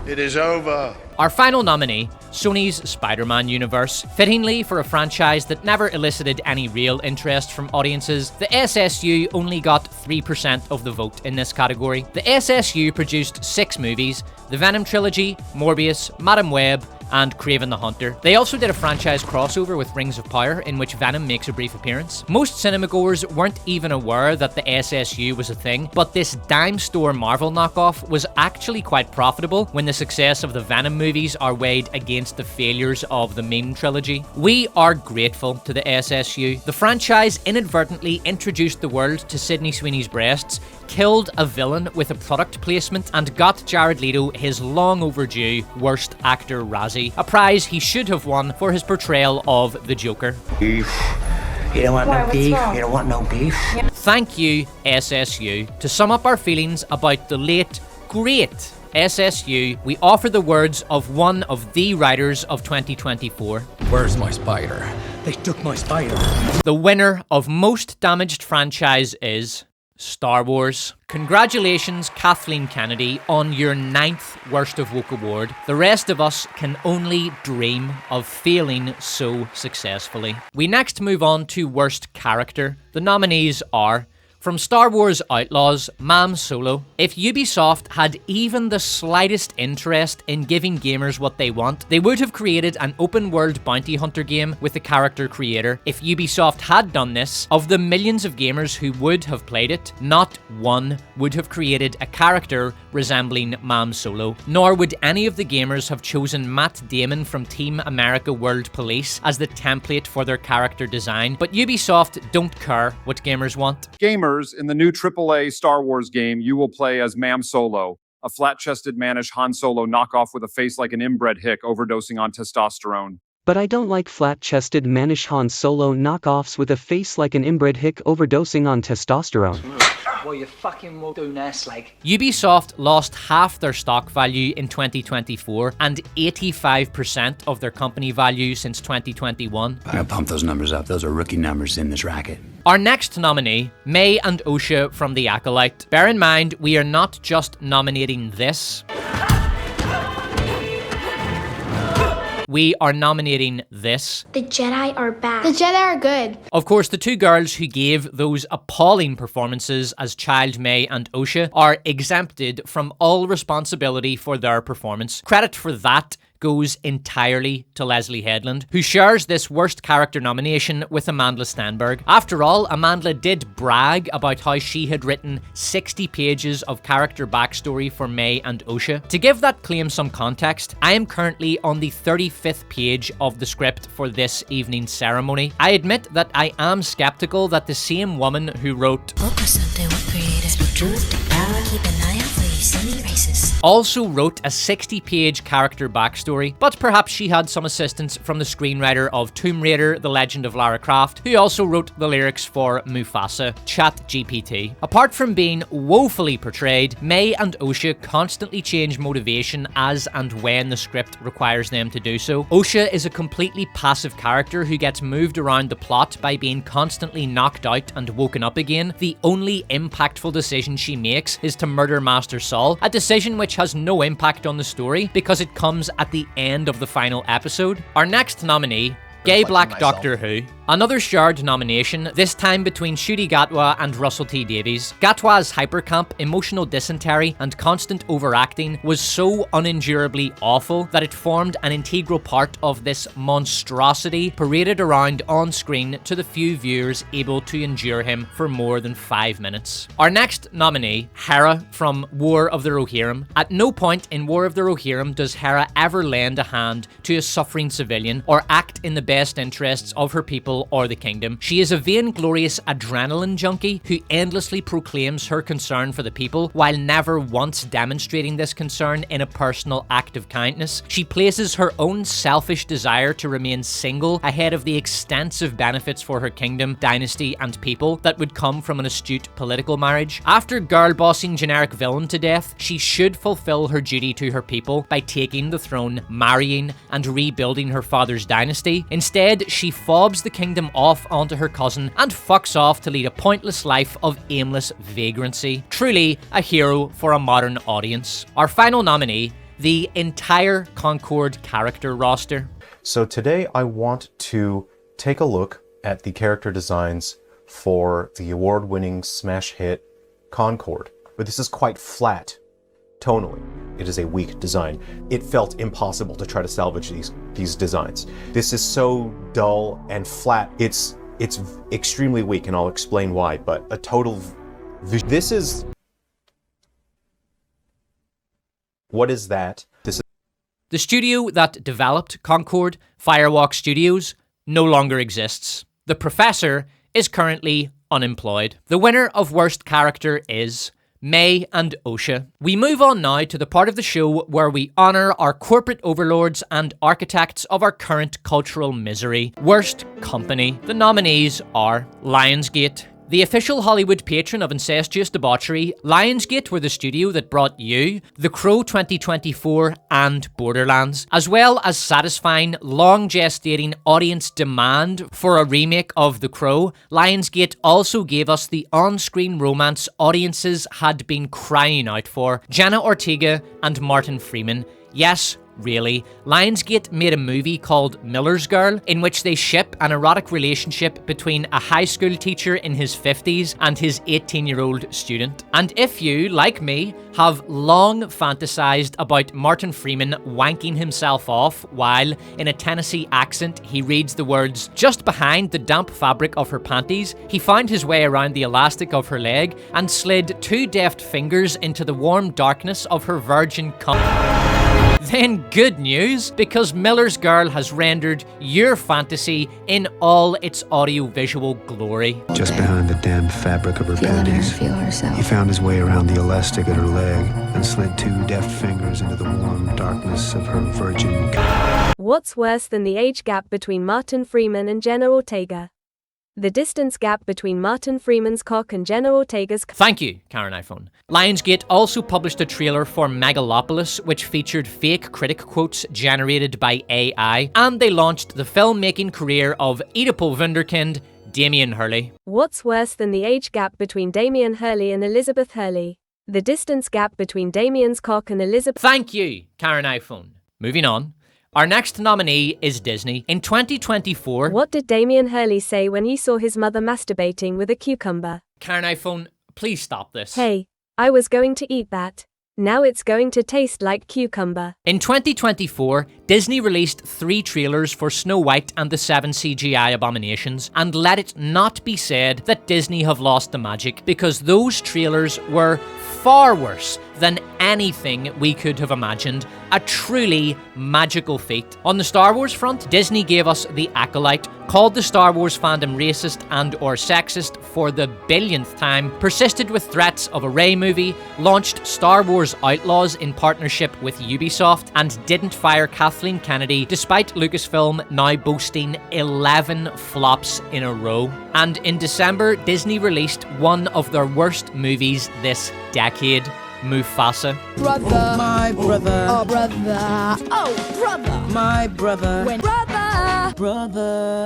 It is over. Our final nominee, Sony's Spider-Man universe. Fittingly, for a franchise that never elicited any real interest from audiences, the SSU only got 3% of the vote in this category. The SSU produced 6 movies, the Venom trilogy, Morbius, Madam Web, and Kraven the Hunter. They also did a franchise crossover with Rings of Power in which Venom makes a brief appearance. Most cinemagoers weren't even aware that the SSU was a thing, but this dime store Marvel knockoff was actually quite profitable when the success of the Venom movies are weighed against the failures of the Meme trilogy. We are grateful to the SSU. The franchise inadvertently introduced the world to Sydney Sweeney's breasts, killed a villain with a product placement, and got Jared Leto his long overdue Worst Actor Razzie, a prize he should have won for his portrayal of the Joker. Beef. You don't want Why, no what's beef. wrong? You don't want no beef. Thank you, SSU. To sum up our feelings about the late, great SSU, we offer the words of one of the writers of 2024. Where's my spider? They took my spider. The winner of Most Damaged Franchise is Star Wars. Congratulations, Kathleen Kennedy, on your 9th Worst of Woke award. The rest of us can only dream of failing so successfully. We next move on to Worst Character. The nominees are From Star Wars Outlaws, Mam Solo. If Ubisoft had even the slightest interest in giving gamers what they want, they would have created an open-world bounty hunter game with a character creator. If Ubisoft had done this, of the millions of gamers who would have played it, not one would have created a character resembling Mam Solo, nor would any of the gamers have chosen Matt Damon from Team America World Police as the template for their character design. But Ubisoft don't care what gamers want. Gamers, in the new AAA Star Wars game, you will play as Mam Solo, a flat-chested mannish Han Solo knockoff with a face like an inbred hick overdosing on testosterone. But I don't like flat-chested mannish Han Solo knockoffs with a face like an inbred hick overdosing on testosterone. Well, you fucking will do next, like. Ubisoft lost half their stock value in 2024 and 85% of their company value since 2021. I gotta pump those numbers up. Those are rookie numbers in this racket. Our next nominee, May and Osha from The Acolyte. Bear in mind, we are not just nominating this. We are nominating this. The Jedi are bad. The Jedi are good. Of course, the two girls who gave those appalling performances as Child May and Osha are exempted from all responsibility for their performance. Credit for that goes entirely to Leslie Headland, who shares this worst character nomination with Amandla Stenberg. After all, Amandla did brag about how she had written 60 pages of character backstory for May and Osha. To give that claim some context, I am currently on the 35th page of the script for this evening's ceremony. I admit that I am skeptical that the same woman who wrote also wrote a 60-page character backstory, but perhaps she had some assistance from the screenwriter of Tomb Raider: The Legend of Lara Croft, who also wrote the lyrics for Mufasa, ChatGPT. Apart from being woefully portrayed, May and Osha constantly change motivation as and when the script requires them to do so. Osha is a completely passive character who gets moved around the plot by being constantly knocked out and woken up again. The only impactful decision she makes is to murder Master Saul, a decision which has no impact on the story because it comes at the end of the final episode. Our next nominee, Gay Black Doctor Who. Another shared nomination, this time between Ncuti Gatwa and Russell T Davies. Gatwa's hypercamp, emotional dysentery, and constant overacting was so unendurably awful that it formed an integral part of this monstrosity paraded around on screen to the few viewers able to endure him for more than 5 minutes. Our next nominee, Hera from War of the Rohirrim. At no point in War of the Rohirrim does Hera ever lend a hand to a suffering civilian or act in the best interests of her people or the kingdom. She is a vainglorious adrenaline junkie who endlessly proclaims her concern for the people while never once demonstrating this concern in a personal act of kindness. She places her own selfish desire to remain single ahead of the extensive benefits for her kingdom, dynasty, and people that would come from an astute political marriage. After girl-bossing generic villain to death, she should fulfill her duty to her people by taking the throne, marrying, and rebuilding her father's dynasty. Instead, she fobs the kingdom off onto her cousin and fucks off to lead a pointless life of aimless vagrancy. Truly a hero for a modern audience. Our final nominee, the entire Concord character roster. So today I want to take a look at the character designs for the award-winning smash hit Concord. But this is quite flat tonally. It is a weak design. It felt impossible to try to salvage these designs. This is so dull and flat. It's extremely weak, and I'll explain why, but a total vision. This is... What is that? This is... The studio that developed Concord, Firewalk Studios, no longer exists. The professor is currently unemployed. The winner of Worst Character is May and Osha. We move on now to the part of the show where we honour our corporate overlords and architects of our current cultural misery. Worst Company. The nominees are Lionsgate. The official Hollywood patron of incestuous debauchery, Lionsgate were the studio that brought you The Crow 2024 and Borderlands, as well as satisfying long-gestating audience demand for a remake of The Crow. Lionsgate also gave us the on-screen romance audiences had been crying out for, Jenna Ortega and Martin Freeman. Yes, really. Lionsgate made a movie called Miller's Girl, in which they ship an erotic relationship between a high school teacher in his 50s and his 18-year-old student. And if you, like me, have long fantasized about Martin Freeman wanking himself off while, in a Tennessee accent, he reads the words, "Just behind the damp fabric of her panties, he found his way around the elastic of her leg and slid 2 deft fingers into the warm darkness of her virgin cum," then good news, because Miller's Girl has rendered your fantasy in all its audio-visual glory. Just behind the damn fabric of her panties, he found his way around the elastic at her leg and slid 2 deft fingers into the warm darkness of her virgin. What's worse than the age gap between Martin Freeman and Jenna Ortega? The distance gap between Martin Freeman's cock and Jenna Ortega's. Thank you, Karen iPhone. Lionsgate also published a trailer for Megalopolis, which featured fake critic quotes generated by AI, and they launched the filmmaking career of Oedipal wunderkind Damien Hurley. What's worse than the age gap between Damien Hurley and Elizabeth Hurley? The distance gap between Damien's cock and Elizabeth. Thank you, Karen iPhone. Moving on. Our next nominee is Disney. In 2024... What did Damien Hurley say when he saw his mother masturbating with a cucumber? Karen iPhone, please stop this. Hey, I was going to eat that. Now it's going to taste like cucumber. In 2024, Disney released 3 trailers for Snow White and the 7 CGI Abominations, and let it not be said that Disney have lost the magic, because those trailers were far worse than anything we could have imagined. A truly magical feat. On the Star Wars front, Disney gave us The Acolyte, called the Star Wars fandom racist and or sexist for the billionth time, persisted with threats of a Rey movie, launched Star Wars Outlaws in partnership with Ubisoft, and didn't fire Kathleen Kennedy, despite Lucasfilm now boasting 11 flops in a row. And in December, Disney released one of their worst movies this decade, Mufasa. Brother, my brother, oh brother, oh brother, my brother,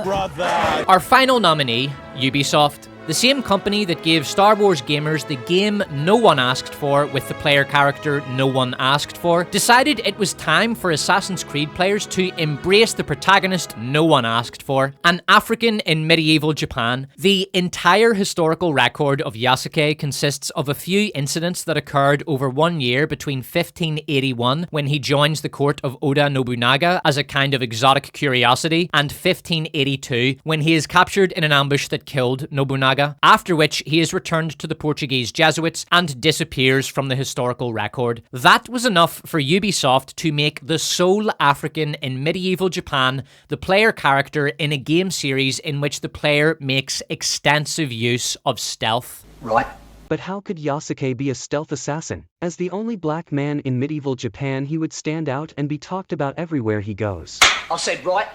brother. Our final nominee, Ubisoft. The same company that gave Star Wars gamers the game no one asked for with the player character no one asked for, decided it was time for Assassin's Creed players to embrace the protagonist no one asked for, an African in medieval Japan. The entire historical record of Yasuke consists of a few incidents that occurred over 1 year between 1581, when he joins the court of Oda Nobunaga as a kind of exotic curiosity, and 1582, when he is captured in an ambush that killed Nobunaga, after which he is returned to the Portuguese Jesuits and disappears from the historical record. That was enough for Ubisoft to make the sole African in medieval Japan the player character in a game series in which the player makes extensive use of stealth. Right. But how could Yasuke be a stealth assassin? As the only black man in medieval Japan, he would stand out and be talked about everywhere he goes. I said right.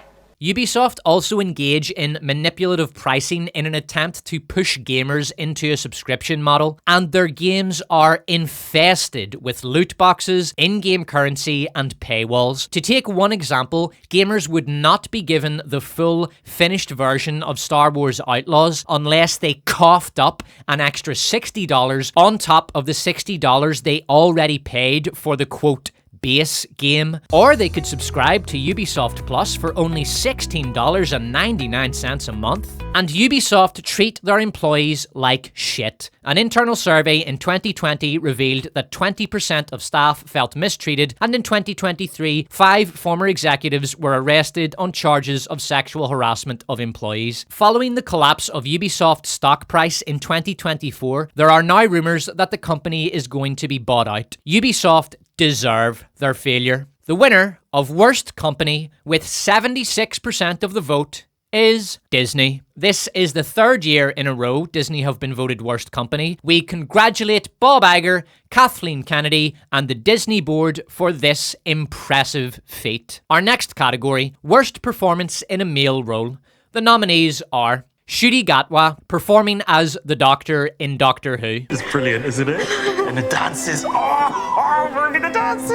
Ubisoft also engage in manipulative pricing in an attempt to push gamers into a subscription model, and their games are infested with loot boxes, in-game currency, and paywalls. To take one example, gamers would not be given the full finished version of Star Wars Outlaws unless they coughed up an extra $60 on top of the $60 they already paid for the quote base game, or they could subscribe to Ubisoft Plus for only $16.99 a month. And Ubisoft treat their employees like shit. An internal survey in 2020 revealed that 20% of staff felt mistreated, and in 2023, 5 former executives were arrested on charges of sexual harassment of employees. Following the collapse of Ubisoft's stock price in 2024, there are now rumors that the company is going to be bought out. Ubisoft deserve their failure. The winner of Worst Company, with 76% of the vote, is Disney. This is the 3rd year in a row Disney have been voted Worst Company. We congratulate Bob Iger, Kathleen Kennedy, and the Disney board for this impressive feat. Our next category, Worst Performance in a Male Role. The nominees are Ncuti Gatwa, performing as the Doctor in Doctor Who. It's brilliant, isn't it? And the dances. Oh, we're gonna dance.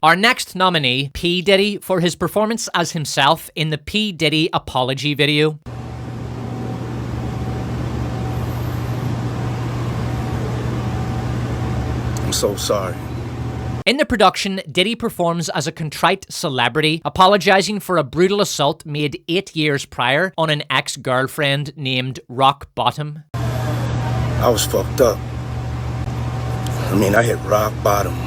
Our next nominee, P. Diddy, for his performance as himself in the P. Diddy apology video. I'm so sorry. In the production, Diddy performs as a contrite celebrity, apologising for a brutal assault made 8 years prior on an ex-girlfriend named Rock Bottom. I was fucked up. I hit rock bottom.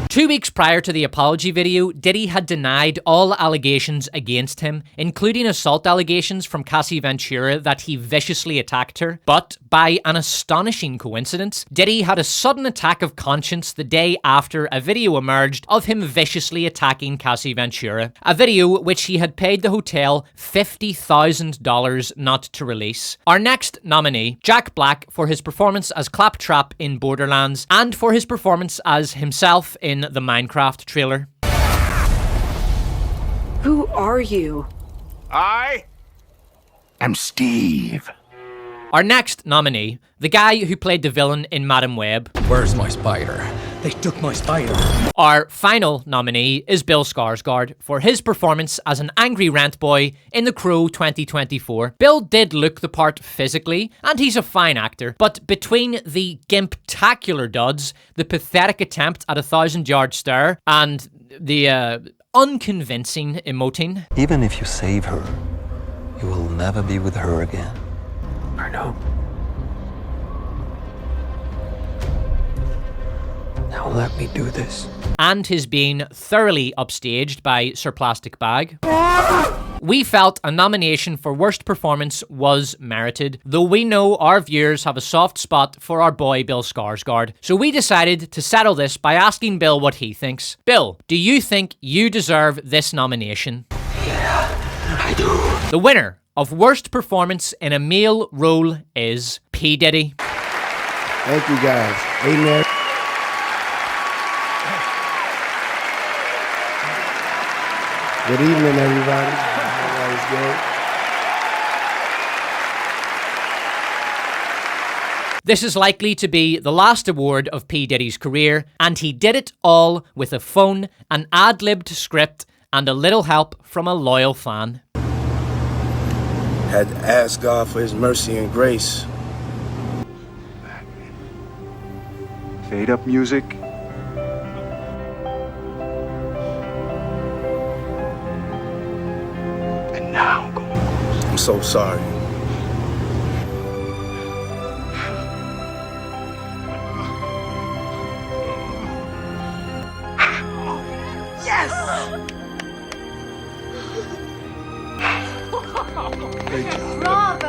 2 weeks prior to the apology video, Diddy had denied all allegations against him, including assault allegations from Cassie Ventura that he viciously attacked her. But, by an astonishing coincidence, Diddy had a sudden attack of conscience the day after a video emerged of him viciously attacking Cassie Ventura. A video which he had paid the hotel $50,000 not to release. Our next nominee, Jack Black, for his performance as Claptrap in Borderlands, and for his performance as himself in the Minecraft trailer. Who are you? I am Steve. Our next nominee, the guy who played the villain in Madam Web. Where's my spider? They took my spider. Our final nominee is Bill Skarsgård for his performance as an angry rent boy in The Crow 2024. Bill did look the part physically, and he's a fine actor, but between the gimptacular duds, the pathetic attempt at a 1,000-yard stare, and the unconvincing emoting. Even if you save her, you will never be with her again. I know. Now let me do this. And his being thoroughly upstaged by Sir Plastic Bag. We felt a nomination for worst performance was merited, though we know our viewers have a soft spot for our boy Bill Skarsgård. So we decided to settle this by asking Bill what he thinks. Bill, do you think you deserve this nomination? Yeah, I do. The winner of worst performance in a male role is P. Diddy. Thank you guys. Amen. Good evening, everybody. Everybody's good. This is likely to be the last award of P. Diddy's career, and he did it all with a phone, an ad-libbed script, and a little help from a loyal fan. Had to ask God for his mercy and grace. Fade up music. And now, I'm so sorry. Yes! Bravo!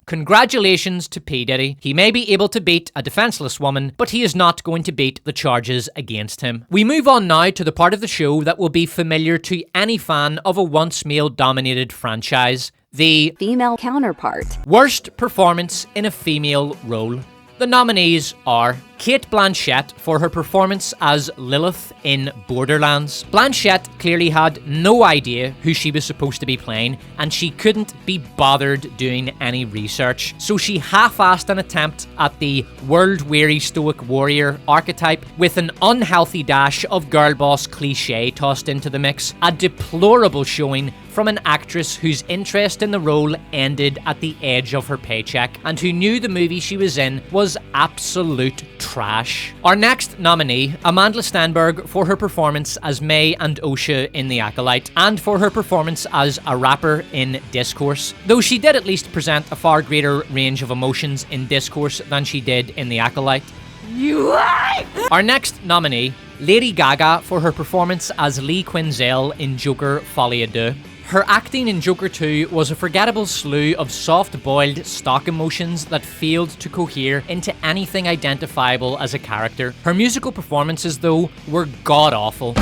Congratulations to P. Diddy. He may be able to beat a defenseless woman, but he is not going to beat the charges against him. We move on now to the part of the show that will be familiar to any fan of a once male-dominated franchise. The female counterpart. Worst performance in a female role. The nominees are Cate Blanchett for her performance as Lilith in Borderlands. Blanchett clearly had no idea who she was supposed to be playing, and she couldn't be bothered doing any research. So she half-assed an attempt at the world-weary stoic warrior archetype with an unhealthy dash of girlboss cliche tossed into the mix. A deplorable showing from an actress whose interest in the role ended at the edge of her paycheck, and who knew the movie she was in was absolute trash. Our next nominee, Amandla Stenberg, for her performance as May and Osha in The Acolyte, and for her performance as a rapper in Discourse, though she did at least present a far greater range of emotions in Discourse than she did in The Acolyte. You lie! Our next nominee, Lady Gaga, for her performance as Lee Quinzel in Joker Folie à Deux. Her acting in Joker 2 was a forgettable slew of soft-boiled stock emotions that failed to cohere into anything identifiable as a character. Her musical performances, though, were god-awful.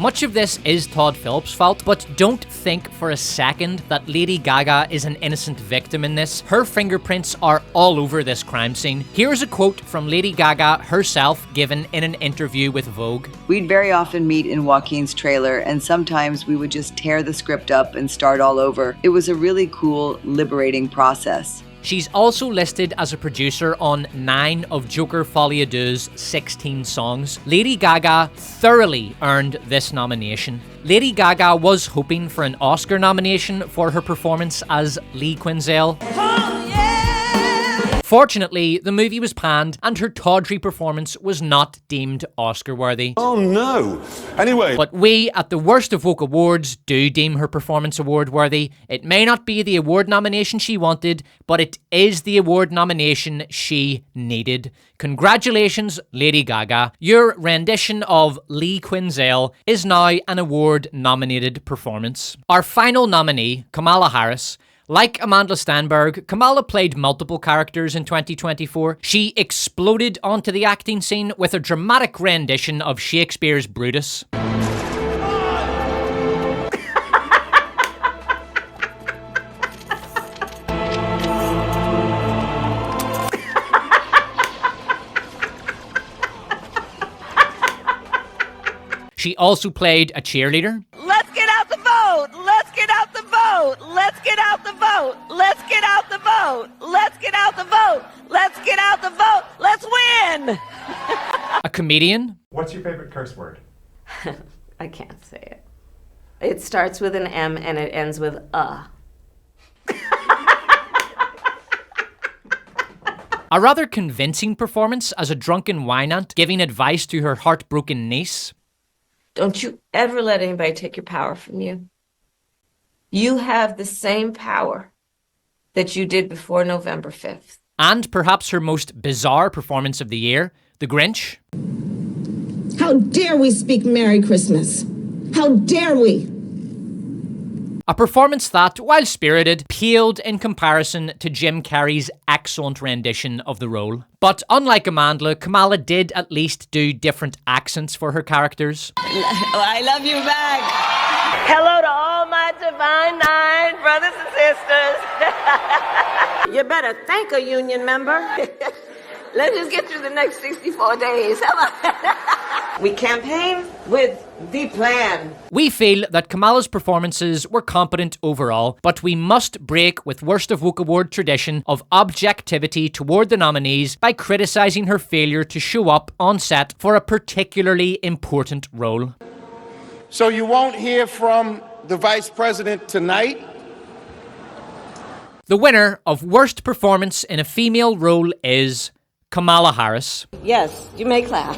Much of this is Todd Phillips' fault, but don't think for a second that Lady Gaga is an innocent victim in this. Her fingerprints are all over this crime scene. Here's a quote from Lady Gaga herself given in an interview with Vogue. We'd very often meet in Joaquin's trailer, and sometimes we would just tear the script up and start all over. It was a really cool, liberating process. She's also listed as a producer on 9 of Joker Folie à Deux's 16 songs. Lady Gaga thoroughly earned this nomination. Lady Gaga was hoping for an Oscar nomination for her performance as Lee Quinzel. Unfortunately, the movie was panned and her tawdry performance was not deemed Oscar-worthy. Oh no! Anyway. But we at the Worst of Woke Awards do deem her performance award-worthy. It may not be the award nomination she wanted, but it is the award nomination she needed. Congratulations, Lady Gaga. Your rendition of Lee Quinzel is now an award-nominated performance. Our final nominee, Kamala Harris. Like Amanda Stenberg, Kamala played multiple characters in 2024. She exploded onto the acting scene with a dramatic rendition of Shakespeare's Brutus. She also played a cheerleader. Let's get out the vote! Let's get out the vote! Let's get out the vote! Let's get out the vote! Let's get out the vote! Let's get out the vote! Let's win! A comedian. What's your favorite curse word? I can't say it. It starts with an M and it ends with A rather convincing performance as a drunken wine aunt giving advice to her heartbroken niece. Don't you ever let anybody take your power from you. You have the same power that you did before November 5th. And perhaps her most bizarre performance of the year, The Grinch. How dare we speak Merry Christmas? How dare we? A performance that, while spirited, paled in comparison to Jim Carrey's excellent rendition of the role. But unlike Amanda, Kamala did at least do different accents for her characters. I love you back. Hello to all my divine nine brothers and sisters. You better thank a union member. Let's just get through the next 64 days. We campaign with the plan. We feel that Kamala's performances were competent overall, but we must break with Worst of Woke Award tradition of objectivity toward the nominees by criticising her failure to show up on set for a particularly important role. So you won't hear from the Vice President tonight? The winner of Worst Performance in a Female Role is Kamala Harris. Yes, you may clap.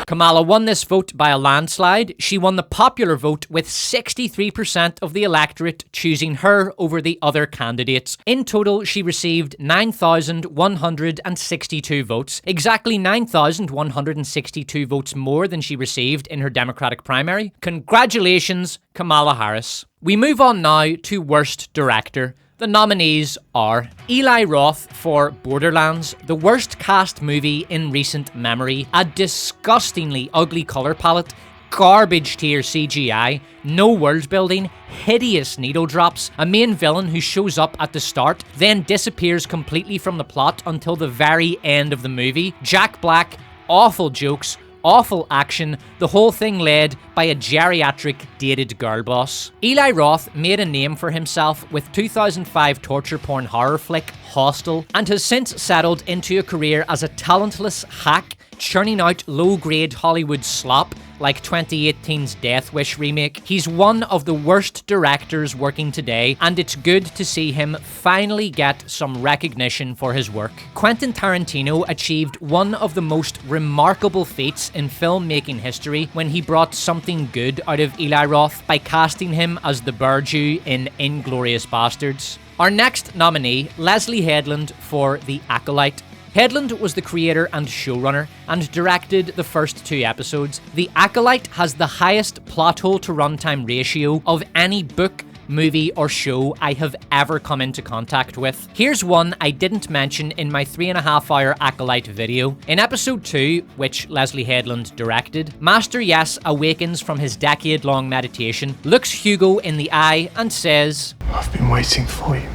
Kamala won this vote by a landslide. She won the popular vote with 63% of the electorate choosing her over the other candidates. In total, she received 9,162 votes, exactly 9,162 votes more than she received in her Democratic primary. Congratulations, Kamala Harris. We move on now to Worst Director. The nominees are Eli Roth for Borderlands, the worst cast movie in recent memory, a disgustingly ugly colour palette, garbage tier CGI, no world building, hideous needle drops, a main villain who shows up at the start, then disappears completely from the plot until the very end of the movie, Jack Black, awful jokes, awful action, the whole thing led by a geriatric, dated girl boss. Eli Roth made a name for himself with 2005 torture porn horror flick Hostel, and has since settled into a career as a talentless hack, churning out low-grade Hollywood slop like 2018's Death Wish remake. He's one of the worst directors working today, and it's good to see him finally get some recognition for his work. Quentin Tarantino achieved one of the most remarkable feats in filmmaking history when he brought something good out of Eli Roth by casting him as the Burju in Inglourious Basterds. Our next nominee, Leslie Headland for The Acolyte. Headland was the creator and showrunner and directed the first 2 episodes. The Acolyte has the highest plot hole to runtime ratio of any book, movie or show I have ever come into contact with. Here's one I didn't mention in my 3.5-hour Acolyte video. In episode 2, which Leslie Headland directed, Master Yes awakens from his decade-long meditation, looks Hugo in the eye and says, "I've been waiting for you."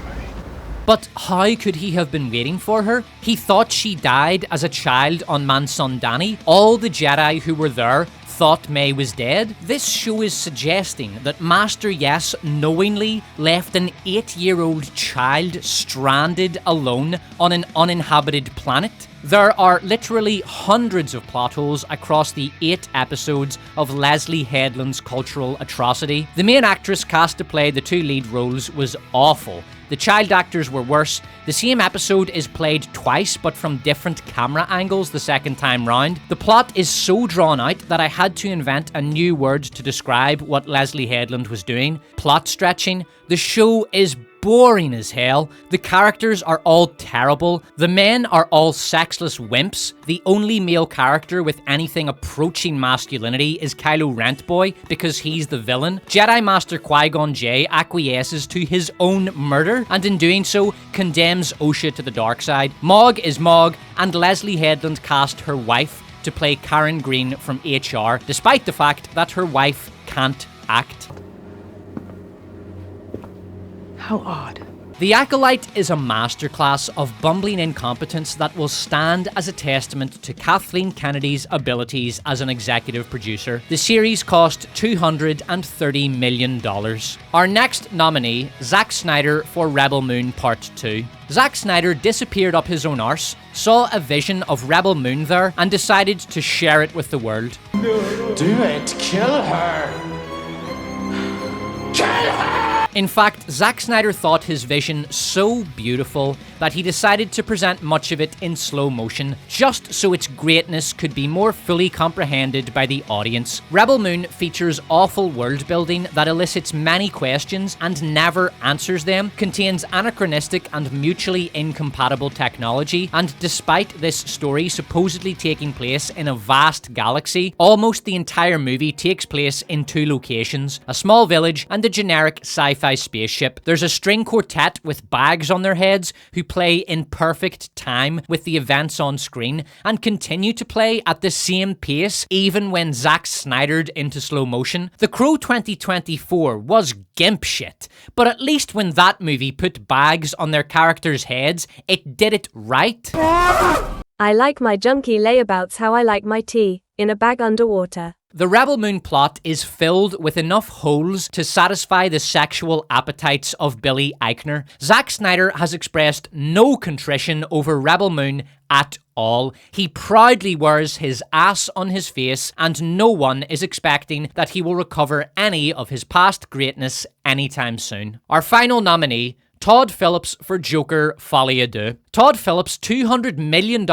But how could he have been waiting for her? He thought she died as a child on Mansundani. All the Jedi who were there thought May was dead. This show is suggesting that Master Yes knowingly left an 8-year-old child stranded alone on an uninhabited planet. There are literally hundreds of plot holes across the 8 episodes of Leslie Headland's cultural atrocity. The main actress cast to play the 2 lead roles was awful, The child actors were worse. The same episode is played twice, but from different camera angles the second time round. The plot is so drawn out that I had to invent a new word to describe what Leslie Headland was doing. Plot stretching. The show is boring as hell. The characters are all terrible. The men are all sexless wimps. The only male character with anything approaching masculinity is Kylo Rentboy because he's the villain. Jedi Master Qui-Gon Jinn acquiesces to his own murder and in doing so condemns Osha to the dark side. Mog is Mog, and Leslie Headland cast her wife to play Karen Green from HR, despite the fact that her wife can't act. How odd. The Acolyte is a masterclass of bumbling incompetence that will stand as a testament to Kathleen Kennedy's abilities as an executive producer. The series cost $230 million. Our next nominee, Zack Snyder for Rebel Moon Part 2. Zack Snyder disappeared up his own arse, saw a vision of Rebel Moon there, and decided to share it with the world. Do it! Kill her! Kill her! In fact, Zack Snyder thought his vision so beautiful that he decided to present much of it in slow motion, just so its greatness could be more fully comprehended by the audience. Rebel Moon features awful world building that elicits many questions and never answers them, contains anachronistic and mutually incompatible technology, and despite this story supposedly taking place in a vast galaxy, almost the entire movie takes place in two locations, a small village and a generic sci-fi spaceship. There's a string quartet with bags on their heads who play in perfect time with the events on screen and continue to play at the same pace even when Zack Snydered into slow motion. The Crow 2024 was gimp shit, but at least when that movie put bags on their characters' heads, it did it right. I like my junkie layabouts how I like my tea, in a bag underwater. The Rebel Moon plot is filled with enough holes to satisfy the sexual appetites of Billy Eichner. Zack Snyder has expressed no contrition over Rebel Moon at all. He proudly wears his ass on his face, and no one is expecting that he will recover any of his past greatness anytime soon. Our final nominee, Todd Phillips for Joker Folie à Deux. Todd Phillips' $200 million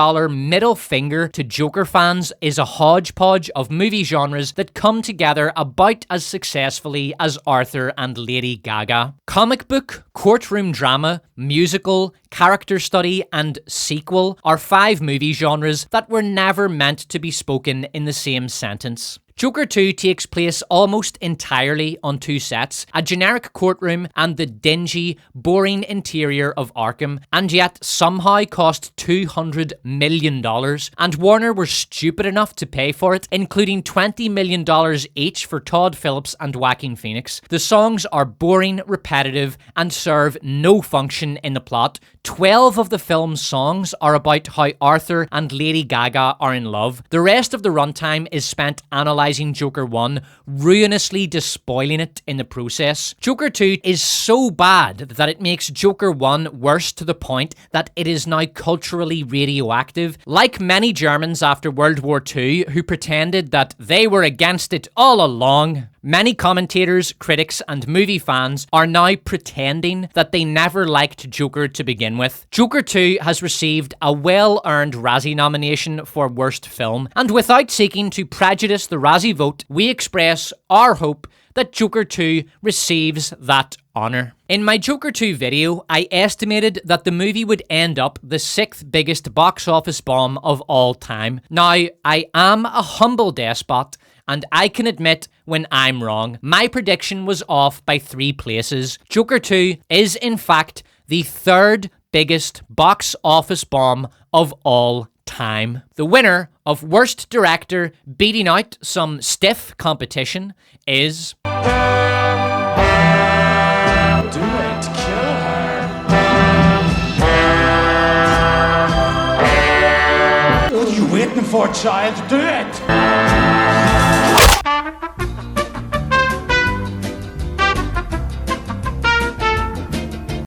middle finger to Joker fans is a hodgepodge of movie genres that come together about as successfully as Arthur and Lady Gaga. Comic book, courtroom drama, musical, character study, and sequel are 5 movie genres that were never meant to be spoken in the same sentence. Joker 2 takes place almost entirely on 2 sets, a generic courtroom and the dingy, boring interior of Arkham, and yet somehow cost $200 million, and Warner were stupid enough to pay for it, including $20 million each for Todd Phillips and Joaquin Phoenix. The songs are boring, repetitive, and serve no function in the plot. 12 of the film's songs are about how Arthur and Lady Gaga are in love. The rest of the runtime is spent analysing Joker 1, ruinously despoiling it in the process. Joker 2 is so bad that it makes Joker 1 worse to the point that it is now culturally radioactive. Like many Germans after World War II who pretended that they were against it all along, many commentators, critics, and movie fans are now pretending that they never liked Joker to begin with. Joker 2 has received a well-earned Razzie nomination for Worst Film, and without seeking to prejudice the Razzie vote, we express our hope that Joker 2 receives that honour. In my Joker 2 video, I estimated that the movie would end up the 6th biggest box office bomb of all time. Now, I am a humble despot, and I can admit when I'm wrong. My prediction was off by 3 places. Joker 2 is in fact the 3rd biggest box office bomb of all time. The winner of Worst Director, beating out some stiff competition, is... Do it! Kill her! What are you waiting for, child? Do it!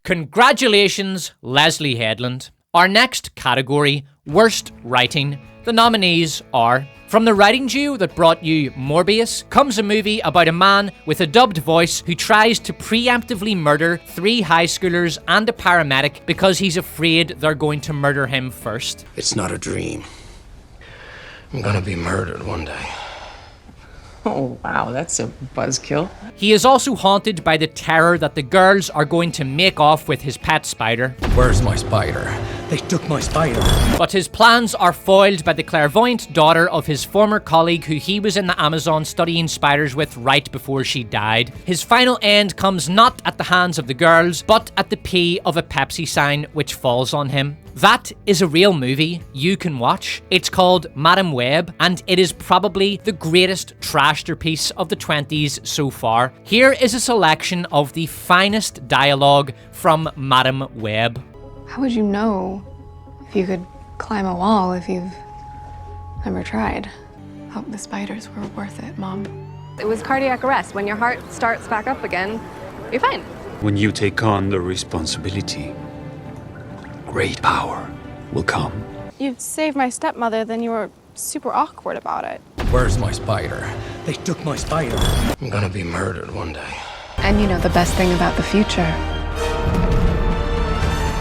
Congratulations, Leslie Headland. Our next category, Worst Writing. The nominees are: from the writing duo that brought you Morbius comes a movie about a man with a dubbed voice who tries to preemptively murder 3 high schoolers and a paramedic because he's afraid they're going to murder him first. It's not a dream. I'm gonna be murdered one day. Oh, wow, that's a buzzkill. He is also haunted by the terror that the girls are going to make off with his pet spider. Where's my spider? They took my spider. But his plans are foiled by the clairvoyant daughter of his former colleague who he was in the Amazon studying spiders with right before she died. His final end comes not at the hands of the girls, but at the P of a Pepsi sign which falls on him. That is a real movie you can watch. It's called Madam Web, and it is probably the greatest trashterpiece of the 20s so far. Here is a selection of the finest dialogue from Madam Web. How would you know if you could climb a wall if you've never tried? Hope the spiders were worth it, Mom. It was cardiac arrest. When your heart starts back up again, you're fine. When you take on the responsibility, great power will come. You saved my stepmother, then you were super awkward about it. Where's my spider? They took my spider. I'm gonna be murdered one day. And you know the best thing about the future?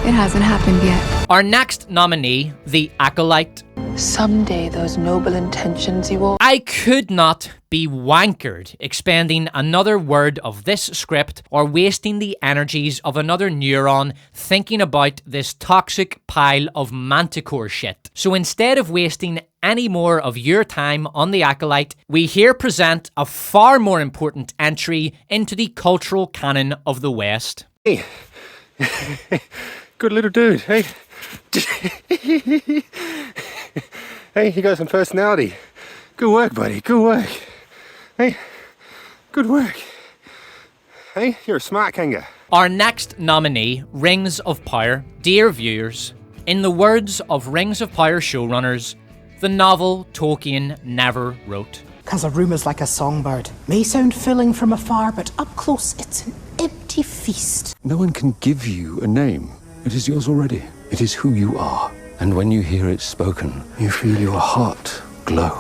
It hasn't happened yet. Our next nominee, The Acolyte. Someday those noble intentions you will... I could not be wankered expending another word of this script or wasting the energies of another neuron thinking about this toxic pile of manticore shit. So instead of wasting any more of your time on The Acolyte, we here present a far more important entry into the cultural canon of the West. Hey. Good little dude, hey. Hey, you got some personality. Good work, buddy, good work. Hey, good work. Hey, you're a smart kanga. Our next nominee, Rings of Power. Dear viewers, in the words of Rings of Power showrunners, the novel Tolkien never wrote. Because a room is like a songbird. May sound filling from afar, but up close it's an empty feast. No one can give you a name. It is yours already. It is who you are. And when you hear it spoken, you feel your heart glow.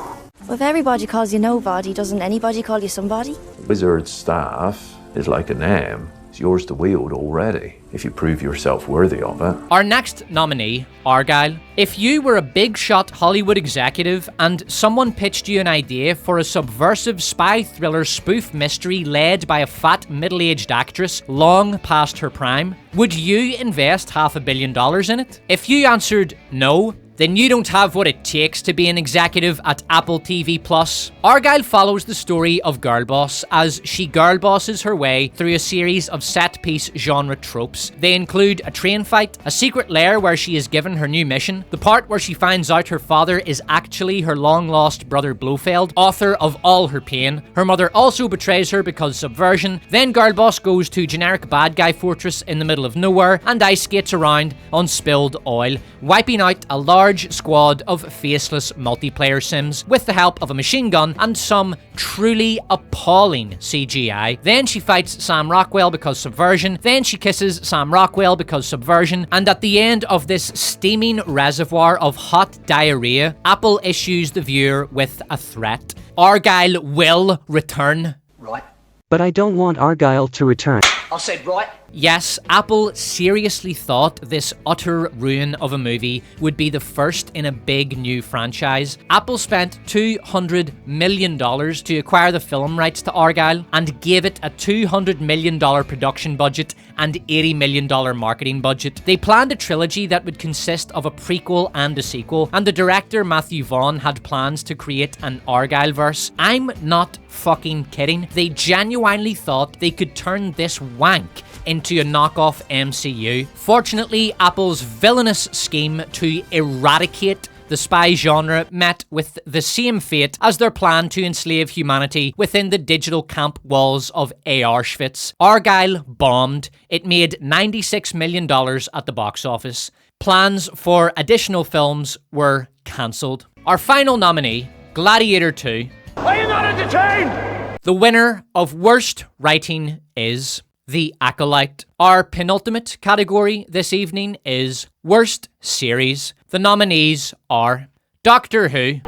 Well, if everybody calls you nobody, doesn't anybody call you somebody? Wizard's staff is like a name. It's yours to wield already, if you prove yourself worthy of it. Our next nominee, Argyle. If you were a big shot Hollywood executive and someone pitched you an idea for a subversive spy thriller spoof mystery led by a fat middle-aged actress long past her prime, would you invest $500 million in it? If you answered no, then you don't have what it takes to be an executive at Apple TV+. Argyle follows the story of Girlboss as she girlbosses her way through a series of set-piece genre tropes. They include a train fight, a secret lair where she is given her new mission, the part where she finds out her father is actually her long-lost brother Blofeld, author of all her pain. Her mother also betrays her because subversion. Then Girlboss goes to generic bad guy fortress in the middle of nowhere and ice skates around on spilled oil, wiping out a large squad of faceless multiplayer sims with the help of a machine gun and some truly appalling CGI. Then she fights Sam Rockwell because subversion, then she kisses Sam Rockwell because subversion, and at the end of this steaming reservoir of hot diarrhea, Apple issues the viewer with a threat. Argyle will return. Right. But I don't want Argyle to return. I said right. Yes, Apple seriously thought this utter ruin of a movie would be the first in a big new franchise. Apple spent $200 million to acquire the film rights to Argyle and gave it a $200 million production budget and $80 million marketing budget. They planned a trilogy that would consist of a prequel and a sequel, and the director Matthew Vaughn had plans to create an Argyle-verse. I'm not fucking kidding. They genuinely thought they could turn this wank into a knockoff MCU. Fortunately, Apple's villainous scheme to eradicate the spy genre met with the same fate as their plan to enslave humanity within the digital camp walls of Auschwitz. Argyle bombed. It made $96 million at the box office. Plans for additional films were cancelled. Our final nominee, Gladiator 2. Are you not entertained? The winner of Worst Writing is The Acolyte. Our penultimate category this evening is Worst Series. The nominees are Doctor Who,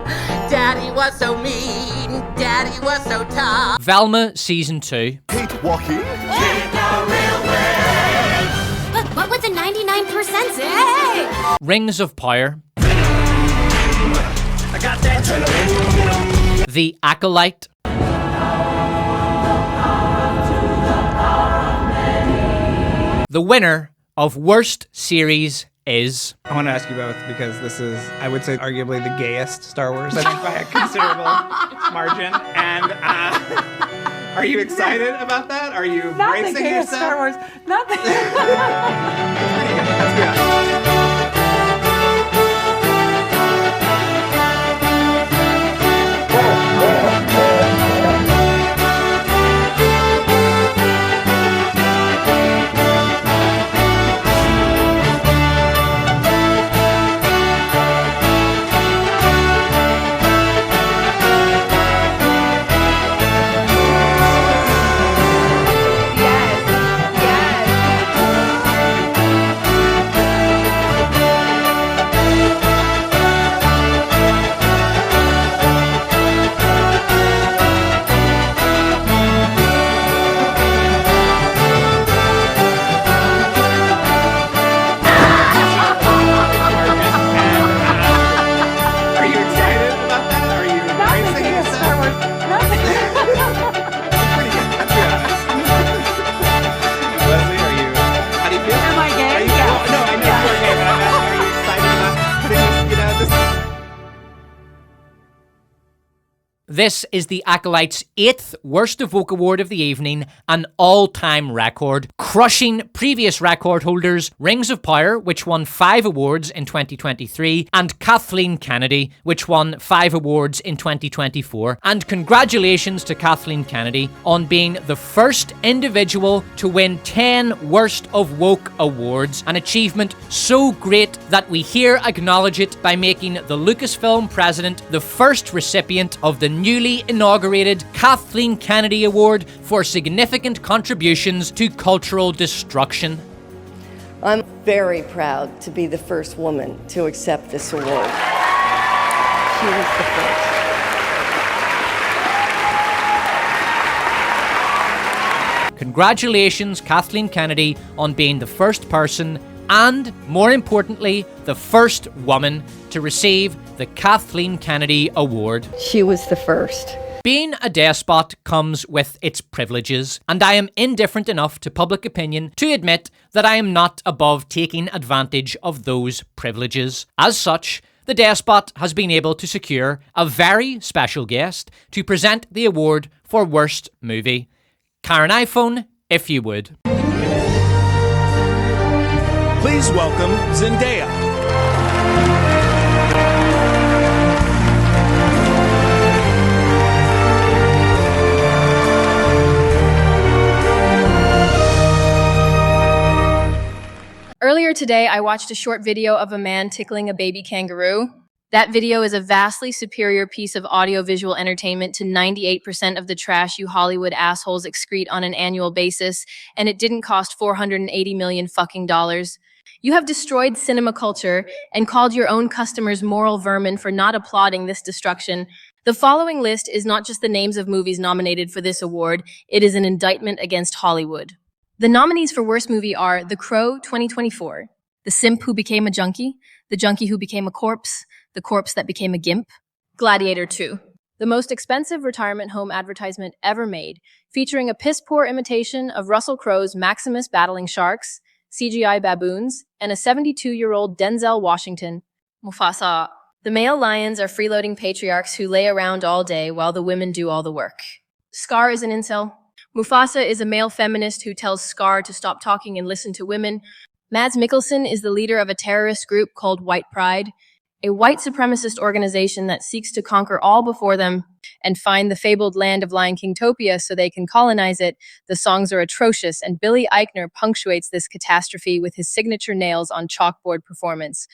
Daddy was so mean, Daddy was so tough. Velma Season 2, Hate walking. Hate the railway. But what would the 99% say? Rings of Power, I got that. The Acolyte, the winner of Worst Series is... I want to ask you both because this is, I would say, arguably the gayest Star Wars, I think, by a considerable margin. And are you excited about that? Are you bracing yourself? Star Wars. Not the This is the Acolyte's 8th Worst of Woke Award of the evening, an all-time record, crushing previous record holders Rings of Power, which won 5 awards in 2023, and Kathleen Kennedy, which won 5 awards in 2024. And congratulations to Kathleen Kennedy on being the first individual to win 10 Worst of Woke Awards, an achievement so great that we here acknowledge it by making the Lucasfilm president the first recipient of the newly inaugurated Kathleen Kennedy Award for significant contributions to cultural destruction. I'm very proud to be the first woman to accept this award. She was the first. Congratulations, Kathleen Kennedy, on being the first person and, more importantly, the first woman to receive the Kathleen Kennedy Award. She was the first. Being a despot comes with its privileges, and I am indifferent enough to public opinion to admit that I am not above taking advantage of those privileges. As such, the Despot has been able to secure a very special guest to present the award for Worst Movie. Karen iPhone, if you would. Please welcome Zendaya. Earlier today, I watched a short video of a man tickling a baby kangaroo. That video is a vastly superior piece of audiovisual entertainment to 98% of the trash you Hollywood assholes excrete on an annual basis, and it didn't cost $480 million fucking dollars. You have destroyed cinema culture and called your own customers moral vermin for not applauding this destruction. The following list is not just the names of movies nominated for this award, it is an indictment against Hollywood. The nominees for Worst Movie are The Crow 2024, The Simp Who Became a Junkie, The Junkie Who Became a Corpse, The Corpse That Became a Gimp, Gladiator 2, the most expensive retirement home advertisement ever made, featuring a piss-poor imitation of Russell Crowe's Maximus battling sharks, CGI baboons, and a 72-year-old Denzel Washington, Mufasa. The male lions are freeloading patriarchs who lay around all day while the women do all the work. Scar is an incel. Mufasa is a male feminist who tells Scar to stop talking and listen to women. Mads Mikkelsen is the leader of a terrorist group called White Pride, a white supremacist organization that seeks to conquer all before them and find the fabled land of Lion Kingtopia so they can colonize it. The songs are atrocious, and Billy Eichner punctuates this catastrophe with his signature nails on chalkboard performance.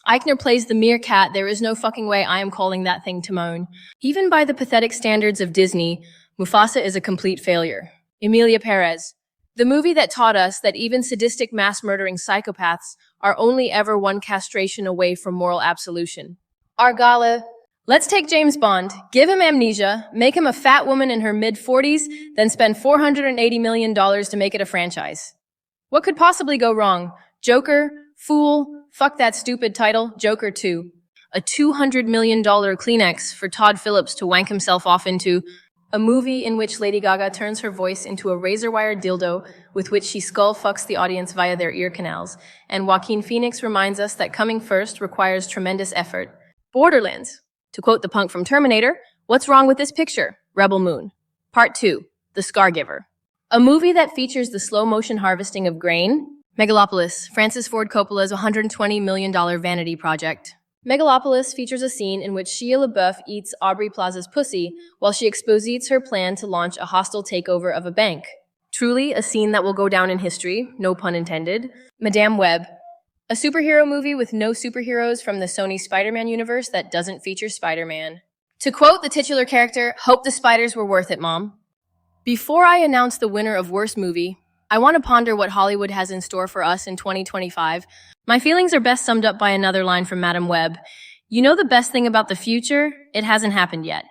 Eichner plays the meerkat. There is no fucking way I am calling that thing Timon. Even by the pathetic standards of Disney, Mufasa is a complete failure. Emilia Perez. The movie that taught us that even sadistic mass-murdering psychopaths are only ever one castration away from moral absolution. Argyle, let's take James Bond, give him amnesia, make him a fat woman in her mid-40s, then spend $480 million to make it a franchise. What could possibly go wrong? Joker, fool, fuck that stupid title, Joker 2. A $200 million Kleenex for Todd Phillips to wank himself off into. A movie in which Lady Gaga turns her voice into a razor-wire dildo with which she skull-fucks the audience via their ear canals. And Joaquin Phoenix reminds us that coming first requires tremendous effort. Borderlands. To quote the punk from Terminator, what's wrong with this picture? Rebel Moon. Part 2. The Scargiver. A movie that features the slow-motion harvesting of grain. Megalopolis. Francis Ford Coppola's $120 million vanity project. Megalopolis features a scene in which Shia LaBeouf eats Aubrey Plaza's pussy while she exposites her plan to launch a hostile takeover of a bank. Truly a scene that will go down in history, no pun intended. Madame Web. A superhero movie with no superheroes from the Sony Spider-Man universe that doesn't feature Spider-Man. To quote the titular character, hope the spiders were worth it, Mom. Before I announce the winner of Worst Movie, I want to ponder what Hollywood has in store for us in 2025. My feelings are best summed up by another line from Madame Web. You know the best thing about the future? It hasn't happened yet.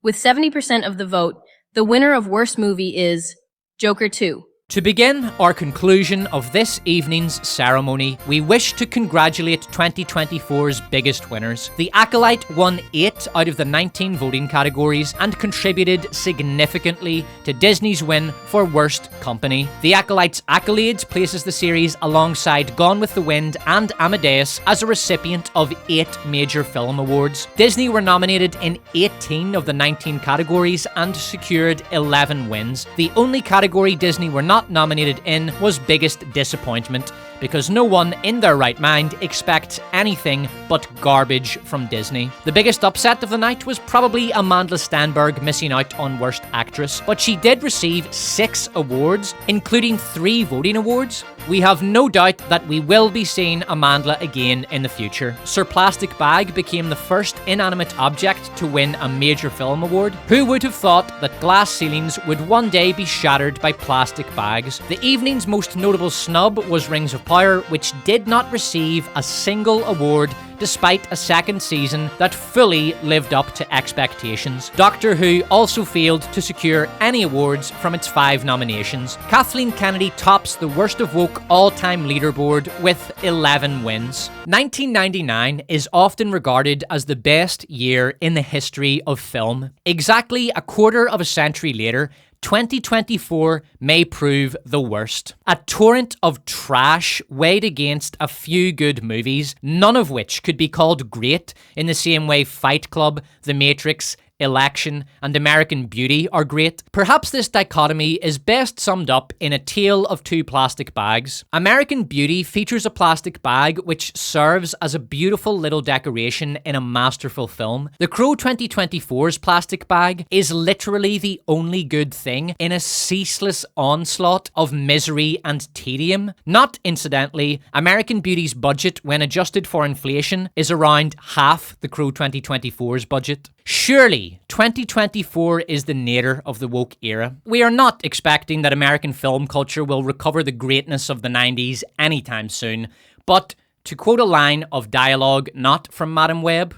With 70% of the vote, the winner of Worst Movie is Joker 2. To begin our conclusion of this evening's ceremony, we wish to congratulate 2024's biggest winners. The Acolyte won 8 out of the 19 voting categories and contributed significantly to Disney's win for Worst Company. The Acolyte's accolades places the series alongside Gone with the Wind and Amadeus as a recipient of 8 major film awards. Disney were nominated in 18 of the 19 categories and secured 11 wins. The only category Disney were not nominated in was Biggest Disappointment, because no one in their right mind expects anything but garbage from Disney. The biggest upset of the night was probably Amandla Stenberg missing out on Worst Actress, but she did receive 6 awards, including 3 voting awards. We have no doubt that we will be seeing Amandla again in the future. Sir Plastic Bag became the first inanimate object to win a major film award. Who would have thought that glass ceilings would one day be shattered by plastic bags? The evening's most notable snub was Rings of Power, which did not receive a single award despite a second season that fully lived up to expectations. Doctor Who also failed to secure any awards from its 5 nominations. Kathleen Kennedy tops the Worst of Woke all-time leaderboard with 11 wins. 1999 is often regarded as the best year in the history of film. Exactly a quarter of a century later, 2024 may prove the worst. A torrent of trash weighed against a few good movies, none of which could be called great in the same way Fight Club, The Matrix, Election, and American Beauty are great. Perhaps this dichotomy is best summed up in A Tale of Two Plastic Bags. American Beauty features a plastic bag which serves as a beautiful little decoration in a masterful film. The Crow 2024's plastic bag is literally the only good thing in a ceaseless onslaught of misery and tedium. Not incidentally, American Beauty's budget, when adjusted for inflation, is around half the Crow 2024's budget. Surely, 2024 is the nadir of the woke era. We are not expecting that American film culture will recover the greatness of the 90s anytime soon, but to quote a line of dialogue not from Madame Web,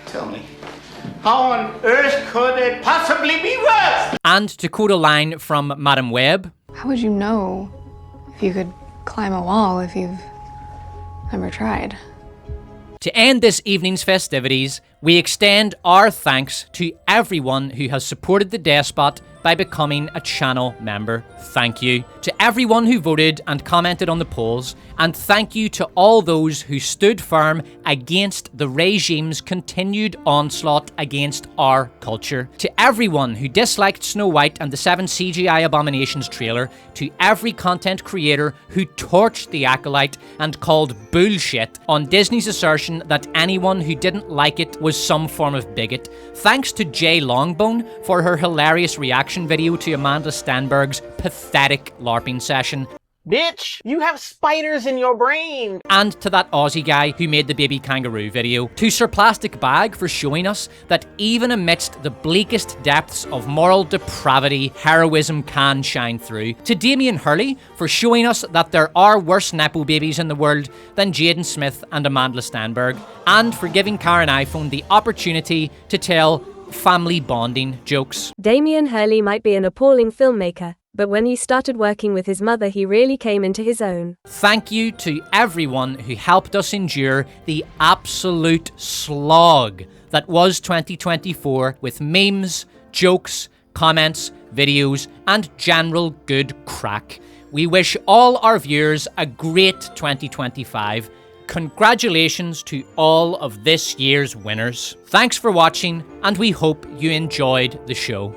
Tell me, how on earth could it possibly be worse? And to quote a line from Madame Web, How would you know if you could climb a wall if you've never tried? To end this evening's festivities, we extend our thanks to everyone who has supported the Despot by becoming a channel member. Thank you to everyone who voted and commented on the polls, and thank you to all those who stood firm against the regime's continued onslaught against our culture. To everyone who disliked Snow White and the 7 CGI Abominations trailer, to every content creator who torched The Acolyte and called bullshit on Disney's assertion that anyone who didn't like it was some form of bigot. Thanks to Jay Longbone for her hilarious reaction video to Amandla Stenberg's pathetic LARPing session. Bitch, you have spiders in your brain. And to that Aussie guy who made the baby kangaroo video. To Sir Plastic Bag for showing us that even amidst the bleakest depths of moral depravity, heroism can shine through. To Damien Hurley for showing us that there are worse nepo babies in the world than Jaden Smith and Amanda Stenberg. And for giving Karen iPhone the opportunity to tell family bonding jokes. Damien Hurley might be an appalling filmmaker, but when he started working with his mother, he really came into his own. Thank you to everyone who helped us endure the absolute slog that was 2024 with memes, jokes, comments, videos, and general good crack. We wish all our viewers a great 2025. Congratulations to all of this year's winners. Thanks for watching, and we hope you enjoyed the show.